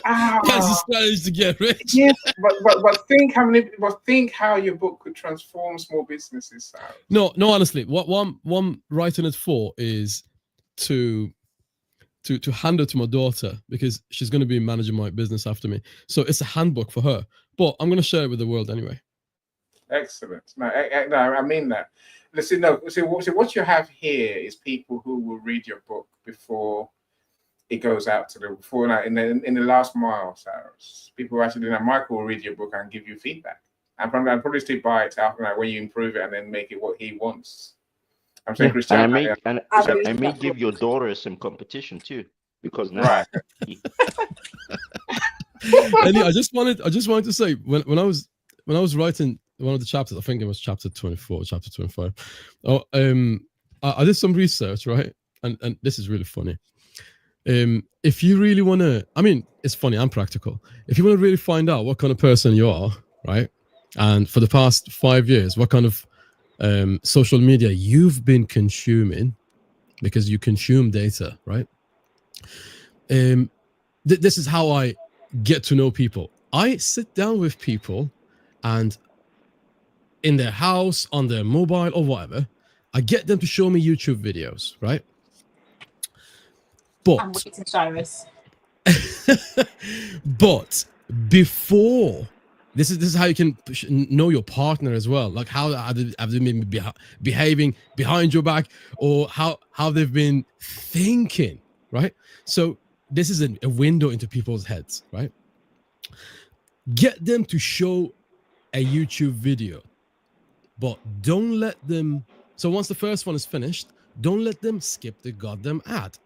S13: That's a strategy to get rich.
S2: Yes, but think how your book could transform small businesses.
S13: No, honestly, what I'm writing it for is to hand it to my daughter because she's going to be managing my business after me. So it's a handbook for her, but I'm going to share it with the world anyway.
S2: Excellent. No, I mean that. Listen, what you have here is people who will read your book before it goes out to in the last mile. Cyrus. People actually do that. Michael will read your book and give you feedback. I'll probably still buy it after when you improve it and then make it what he wants. I'm saying, Christian,
S5: I may give your daughter some competition too, because now.
S2: Right.
S13: Anyway, I just wanted to say when I was writing one of the chapters, I think it was chapter 24, chapter 25. I did some research, right? And this is really funny. If you really want to, I mean, it's funny, I'm practical. If you want to really find out what kind of person you are, right? And for the past 5 years, what kind of social media you've been consuming, because you consume data, right? This is how I get to know people. I sit down with people and in their house, on their mobile or whatever. I get them to show me YouTube videos, right? But
S6: I'm waiting, Cyrus.
S13: but before this is how you can know your partner as well. Like how have they been behaving behind your back, or how they've been thinking, right? So this is a window into people's heads, right? Get them to show a YouTube video, but don't let them. So once the first one is finished, don't let them skip the goddamn ad.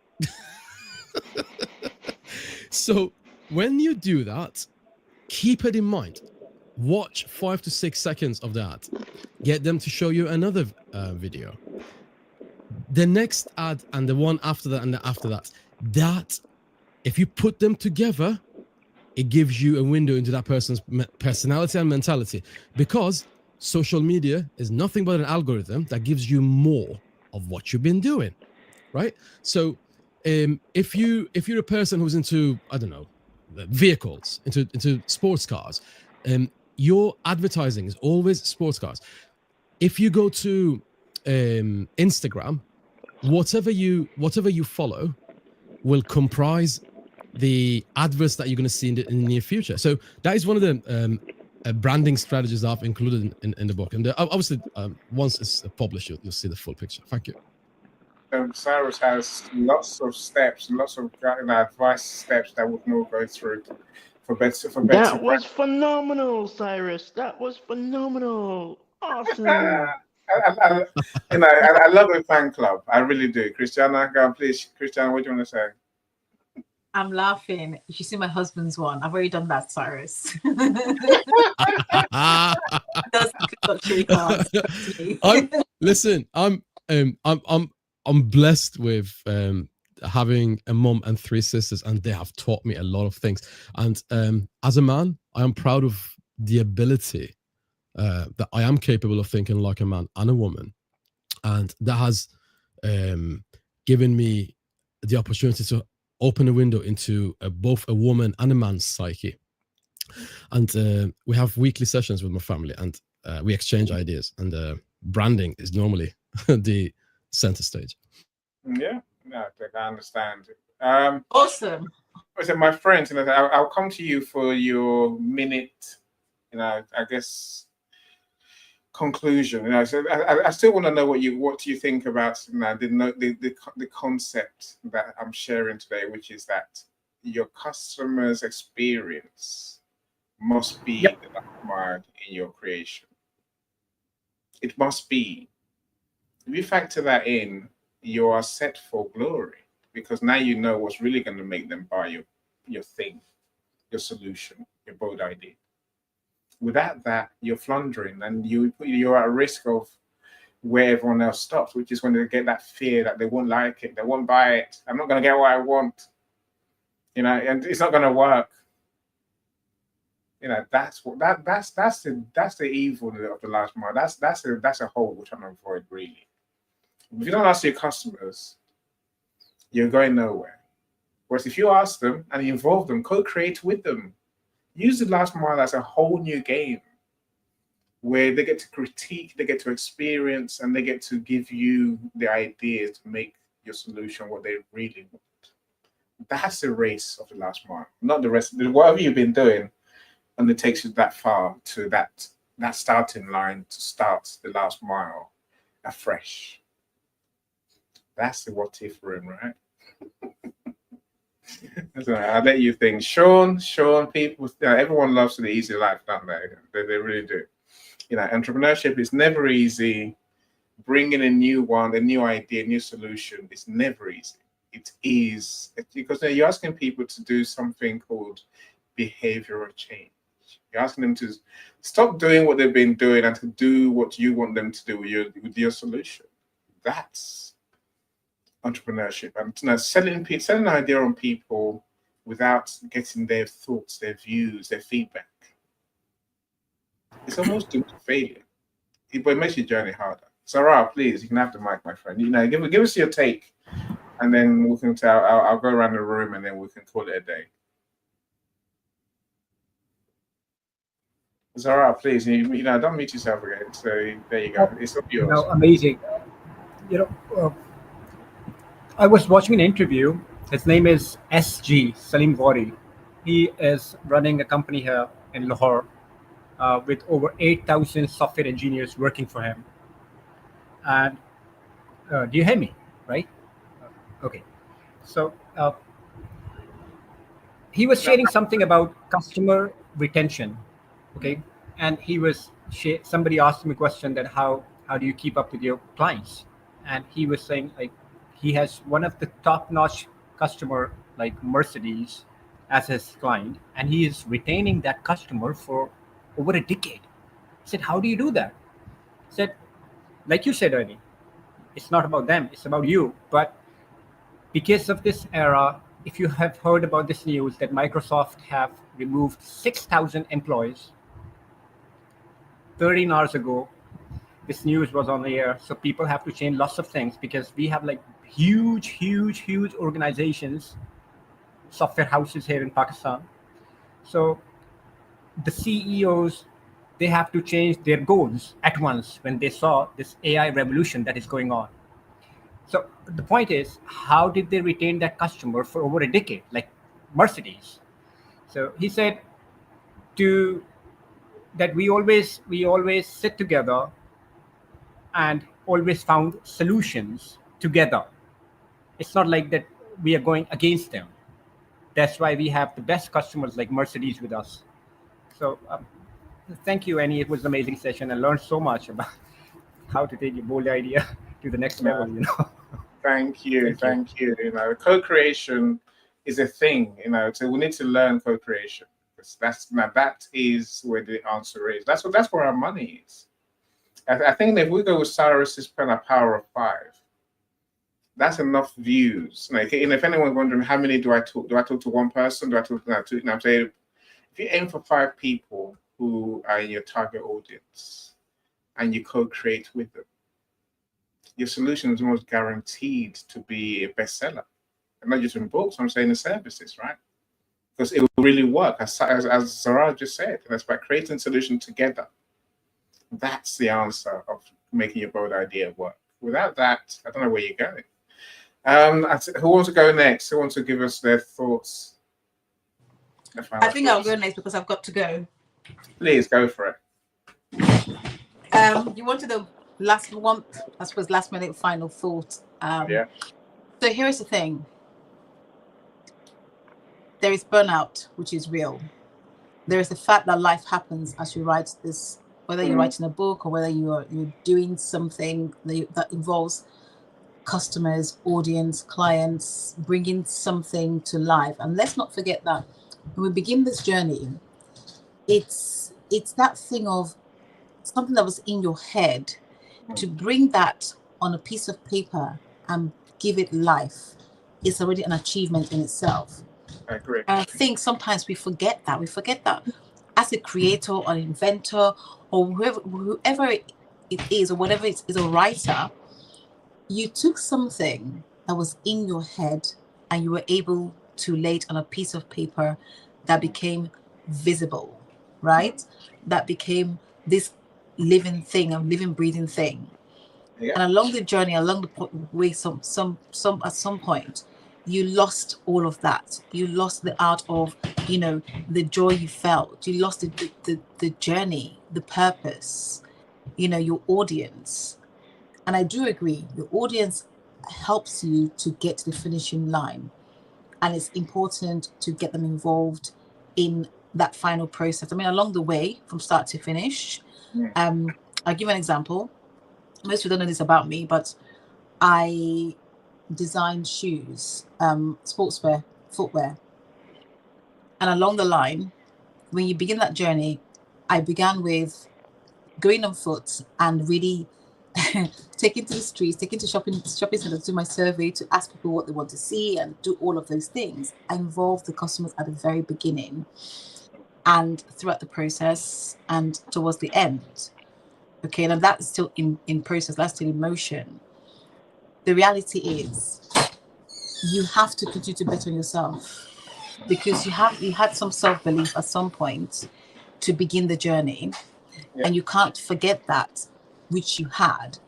S13: So when you do that, keep it in mind. Watch 5 to 6 seconds of that. Get them to show you another video. The next ad and the one after that and the after that. That, if you put them together, it gives you a window into that person's personality and mentality, because social media is nothing but an algorithm that gives you more of what you've been doing, right? So if you're a person who's into, I don't know, vehicles, into sports cars, your advertising is always sports cars. If you go to Instagram, whatever you follow will comprise the adverts that you're going to see in the near future. So that is one of the branding strategies I've included in the book. And obviously, once it's published, you'll see the full picture. Thank you.
S2: Cyrus has lots of steps, lots of advice steps that we can all go through for better.
S5: That was phenomenal, Cyrus. That was phenomenal. Awesome.
S2: I love the fan club. I really do. Christiana, go on, please. Christiana, what do you want to say?
S6: I'm laughing. You should see my husband's one. I've already done that, Cyrus.
S13: I'm blessed with having a mom and 3 sisters, and they have taught me a lot of things. And as a man, I am proud of the ability that I am capable of thinking like a man and a woman, and that has given me the opportunity to open a window into both a woman and a man's psyche. And we have weekly sessions with my family, and we exchange ideas, and branding is normally the center stage.
S2: Yeah, no, I understand.
S6: Awesome.
S2: So my friends, I'll come to you for your minute, I guess, conclusion. So I still want to know what do you think about the concept that I'm sharing today, which is that your customer's experience must be the mark in your creation. It must be. If you factor that in, you are set for glory, because now you know what's really going to make them buy your thing, your solution, your bold idea. Without that, you're floundering, and you're at risk of where everyone else stops, which is when they get that fear that they won't like it, they won't buy it. I'm not going to get what I want, and it's not going to work. That's the evil of the last mile. That's a hole we're trying to avoid, really. If you don't ask your customers, you're going nowhere. Whereas if you ask them and you involve them, co-create with them, use the last mile as a whole new game where they get to critique, they get to experience, and they get to give you the ideas to make your solution what they really want. That's the race of the last mile, not the rest. Whatever you've been doing only takes you that far to that starting line to start the last mile afresh. That's the what if room, right? So I'll let you think. Sean, people, everyone loves the easy life, don't they? They really do. Entrepreneurship is never easy. Bringing a new idea, new solution is never easy. It is because you're asking people to do something called behavioral change. You're asking them to stop doing what they've been doing and to do what you want them to do with your solution. That's entrepreneurship, and selling an idea on people without getting their thoughts, their views, their feedback. It's almost doomed to failure, but it makes your journey harder. Sarah, please, you can have the mic, my friend. Give us your take, and then we can tell. I'll go around the room, and then we can call it a day. Zara, please, don't mute yourself again. So there you go. It's up yours.
S8: Amazing. I was watching an interview. His name is SG, Salim Ghori. He is running a company here in Lahore with over 8,000 software engineers working for him. And do you hear me? Right? Okay. So he was sharing something about customer retention. Okay. And somebody asked him a question that how do you keep up with your clients? And he was saying like he has one of the top-notch customer like Mercedes as his client, and he is retaining that customer for over a decade. I said, how do you do that? I said, like you said, Ernie, it's not about them, it's about you. But because of this era, if you have heard about this news that Microsoft have removed 6,000 employees 13 hours ago, this news was on the air. So people have to change lots of things because we have like huge organizations, software houses here in Pakistan. So the CEOs, they have to change their goals at once when they saw this AI revolution that is going on. So the point is, how did they retain that customer for over a decade, like Mercedes? So he said that we always sit together and always found solutions together. It's not like that we are going against them. That's why we have the best customers like Mercedes with us. So thank you, Annie. It was an amazing session. I learned so much about how to take your bold idea to the next level,
S2: Thank you. Co-creation is a thing, so we need to learn co-creation. That is where the answer is. That's where our money is. I think that if we go with Cyrus's pen, a power of 5, that's enough views. Like, if anyone's wondering how many do I talk to one person? Do I talk to two? I'm saying, if you aim for 5 people who are in your target audience and you co-create with them, your solution is almost guaranteed to be a bestseller. And not just in books, I'm saying in services, right? Because it will really work, as Zara just said. That's by creating solutions together. That's the answer of making your bold idea work. Without that, I don't know where you're going. Who wants to go next? Who wants to give us their thoughts?
S6: I think I'll go next because I've got to go.
S2: Please go for it.
S6: You wanted the last one, I suppose, last minute final thought.
S2: Yeah.
S6: So here's the thing. There is burnout, which is real. There is the fact that life happens as you write this, whether you're writing a book or whether you're doing something that involves customers, audience, clients, bringing something to life. And let's not forget that when we begin this journey, it's that thing of something that was in your head, to bring that on a piece of paper and give it life is already an achievement in itself.
S2: I agree.
S6: And I think sometimes we forget that. We forget that as a creator or an inventor or whoever it is, or whatever it is, a writer, you took something that was in your head and you were able to lay it on a piece of paper that became visible, right? That became this living thing, a living, breathing thing. Yeah. And along the journey, along the way, at some point, you lost all of that. You lost the art of, the joy you felt. You lost the journey, the purpose, your audience. And I do agree, your audience helps you to get to the finishing line. And it's important to get them involved in that final process. I mean, along the way, from start to finish. I'll give an example. Most people don't know this about me, but I design shoes, sportswear, footwear. And along the line, when you begin that journey, I began with going on foot and really taking to the streets, taking to shopping centers, to do my survey, to ask people what they want to see and do all of those things. I involved the customers at the very beginning and throughout the process and towards the end. Okay, now that's still in process, that's still in motion. The reality is you have to continue to bet on yourself, because you had some self-belief at some point to begin the journey, and you can't forget that which you had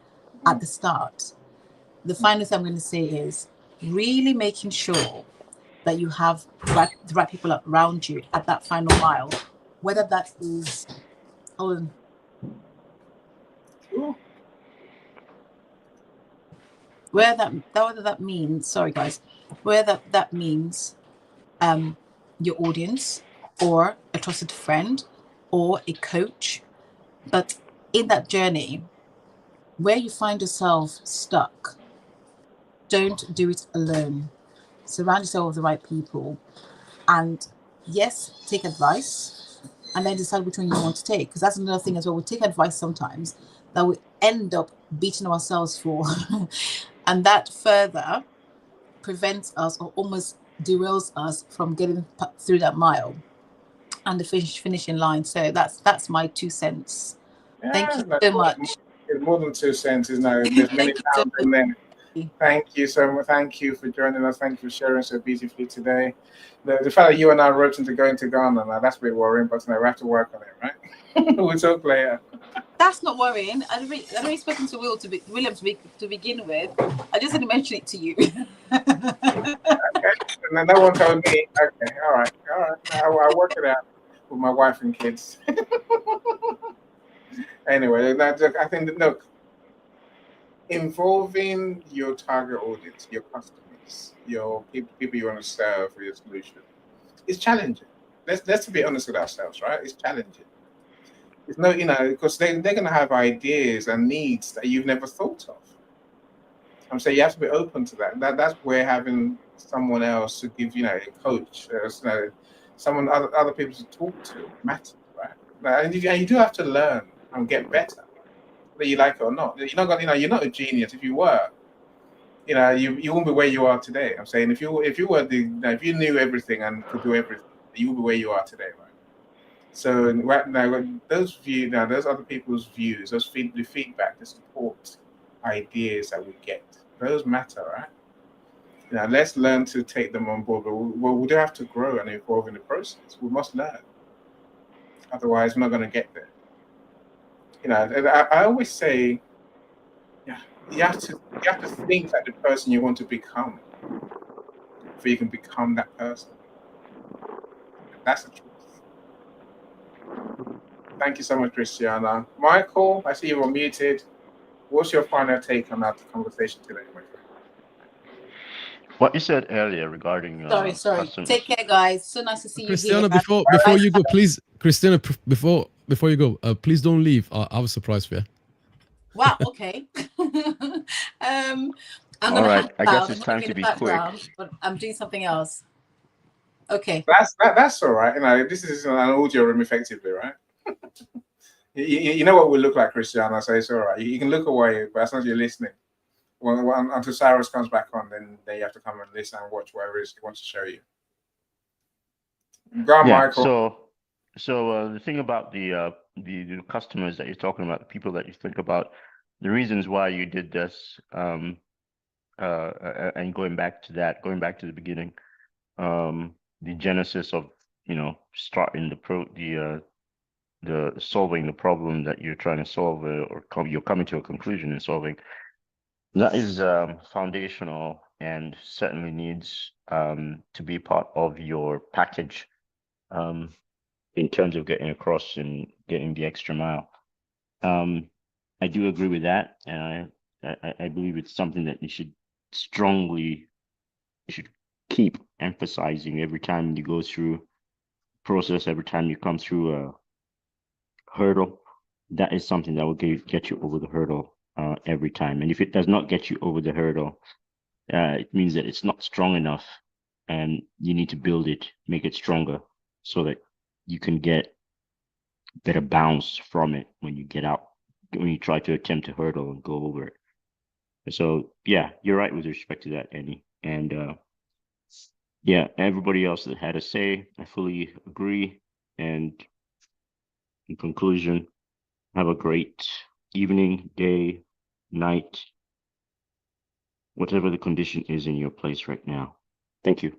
S6: at the start. The final thing I'm going to say is really making sure that you have the right people around you at that final mile, whether that is whether that means, sorry guys, whether that means your audience or a trusted friend or a coach. But in that journey where you find yourself stuck, don't do it alone. Surround yourself with the right people, and yes, take advice, and then decide which one you want to take, because that's another thing as well. We take advice sometimes that we end up beating ourselves for and that further prevents us or almost derails us from getting through that mile and the finishing line. So that's my 2 cents. Thank you so much.
S2: It's more than 2 cents, isn't it? There's many pounds in there. Thank you so much. Thank you for joining us. Thank you for sharing so beautifully today. The fact that you and I wrote into going to Ghana, now that's a bit worrying, but no, we have to work on it, right? We'll talk later.
S6: That's not worrying. I'd already spoken to William to begin with. I just didn't mention it to you.
S2: Okay. No one told me. Okay, all right. I'll work it out with my wife and kids. Anyway, I think that, look, involving your target audience, your customers, your people you want to serve for your solution, is challenging. Let's be honest with ourselves, right? It's challenging. It's no, because they're going to have ideas and needs that you've never thought of. I'm saying you have to be open to that. That's where having someone else to give, a coach, someone other people to talk to matters, right? And you do have to learn and get better, whether you like it or not. You're not going, you're not a genius. If you were, you won't be where you are today. I'm saying if you were if you knew everything and could do everything, you would be where you are today, right? So now those other people's views, the feedback, the support, ideas that we get, those matter, right? Let's learn to take them on board. But we do have to grow and evolve in the process. We must learn. Otherwise, we're not going to get there. I always say, you have to think like the person you want to become, before you can become that person. That's the truth. Thank you so much, Christiana. Michael, I see you were muted. What's your final take on that conversation today, my friend?
S5: What you said earlier regarding
S6: sorry.
S5: customers.
S6: Take care, guys. So nice to see
S13: Christiana,
S6: you here.
S13: before you go, please, Christiana, before you go, please don't leave. I have a surprise for you.
S6: Wow. Okay. I'm
S5: all
S6: gonna
S5: right. I guess
S6: I'm
S5: it's time to be quick.
S6: But I'm doing something else. Okay.
S2: That's all right. This is an audio room, effectively, right? you know what we look like, Christiana, so it's all right. You can look away, but as long as you're listening. Until Cyrus comes back on, then you have to come and listen and watch whatever it is he wants to show you. Go on, Michael.
S5: So the thing about the customers that you're talking about, the people that you think about, the reasons why you did this, and going back to the beginning, the genesis of starting the solving the problem that you're trying to solve, or you're coming to a conclusion in solving. That is foundational and certainly needs to be part of your package in terms of getting across and getting the extra mile. I do agree with that, and I believe it's something that you should keep emphasizing every time you go through process, every time you come through a hurdle. That is something that will get you over the hurdle every time. And if it does not get you over the hurdle, it means that it's not strong enough, and you need to build it, make it stronger, so that you can get better bounce from it when you get out, when you try to attempt a hurdle and go over it. So yeah, you're right with respect to that, Annie. And everybody else that had a say, I fully agree. And in conclusion, have a great evening, day, night, whatever the condition is in your place right now. Thank you.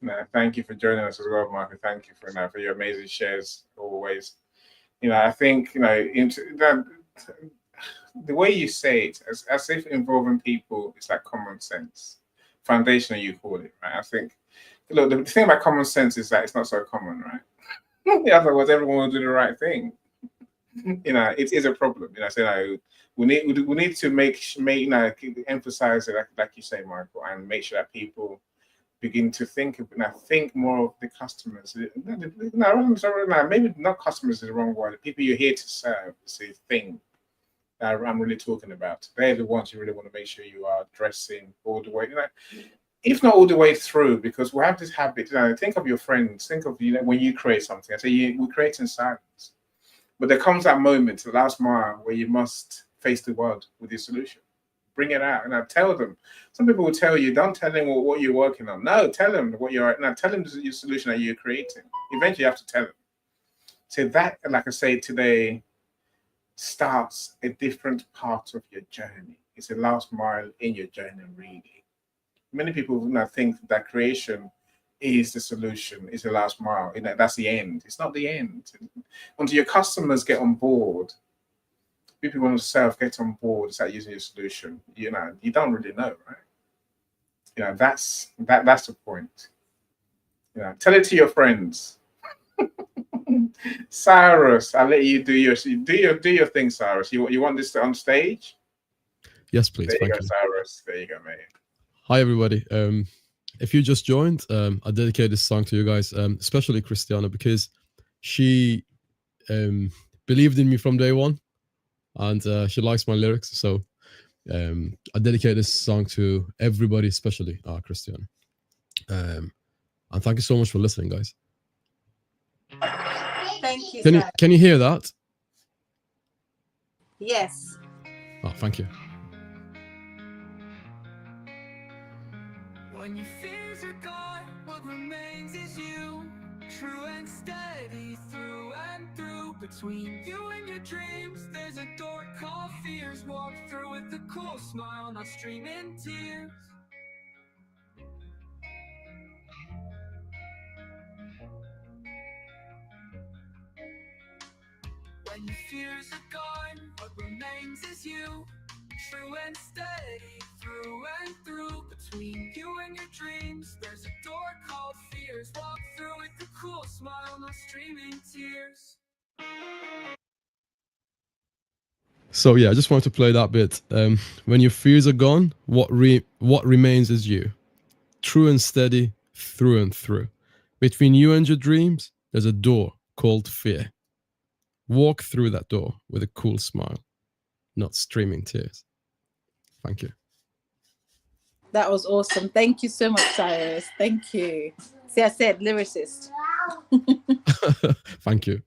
S2: No, thank you for joining us as well, Mark. Thank you for your amazing shares always. I think into that the way you say it, as if involving people is like common sense, foundational you call it, right? I think look, the thing about common sense is that it's not so common, right? In other words, everyone will do the right thing. It is a problem. So we need to make emphasize it, like you say, Michael, and make sure that people begin to think more of the customers. Maybe not customers is the wrong word. The people you're here to serve is the thing that I'm really talking about. They're the ones you really want to make sure you are addressing all the way. If not all the way through, because we have this habit. Think of your friends. Think of when you create something. I say we create in silence, but there comes that moment, the last mile, where you must face the world with your solution. Bring it out and I tell them. Some people will tell you, don't tell them what you're working on. No, tell them what you're. Now tell them your solution that you're creating. Eventually, you have to tell them. So that, like I say today, starts a different part of your journey. It's the last mile in your journey, really. Many people think that creation is the solution, is the last mile. That's the end. It's not the end. Until your customers get on board, people want to self get on board, start using your solution. You don't really know, right? That's the point. Tell it to your friends. Cyrus, I'll let you do your thing, Cyrus. You want this on stage?
S13: Yes, please.
S2: There you
S13: Thank
S2: go,
S13: you.
S2: Cyrus. There you go, mate.
S13: Hi, everybody. If you just joined, I dedicate this song to you guys, especially Christiana, because she believed in me from day one, and she likes my lyrics. So I dedicate this song to everybody, especially Christiana. And thank you so much for listening, guys.
S3: Thank you.
S13: Can you hear that?
S3: Yes.
S13: Oh, thank you.
S1: When your fears are gone, what remains is you. True and steady through and through. Between you and your dreams, there's a door called fears. Walk through with a cool smile, not streaming tears. When your fears are gone, what remains is you. True and steady through and through. Between you and your dreams, there's a door called fears. Walk through with a cool smile, no streaming tears.
S13: So yeah, I just wanted to play that bit. When your fears are gone, what remains is you. True and steady through and through. Between you and your dreams, there's a door called fear. Walk through that door with a cool smile, not streaming tears. Thank you.
S6: That was awesome. Thank you so much, Cyrus. Thank you. See, I said lyricist.
S13: Thank you.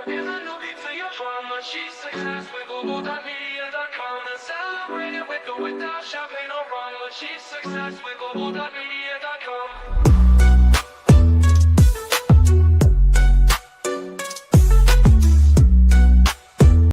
S1: Here's a new beat for your drama. She's success with Global.Media.com and celebrate it with or without champagne or rum. She's success with Global.Media.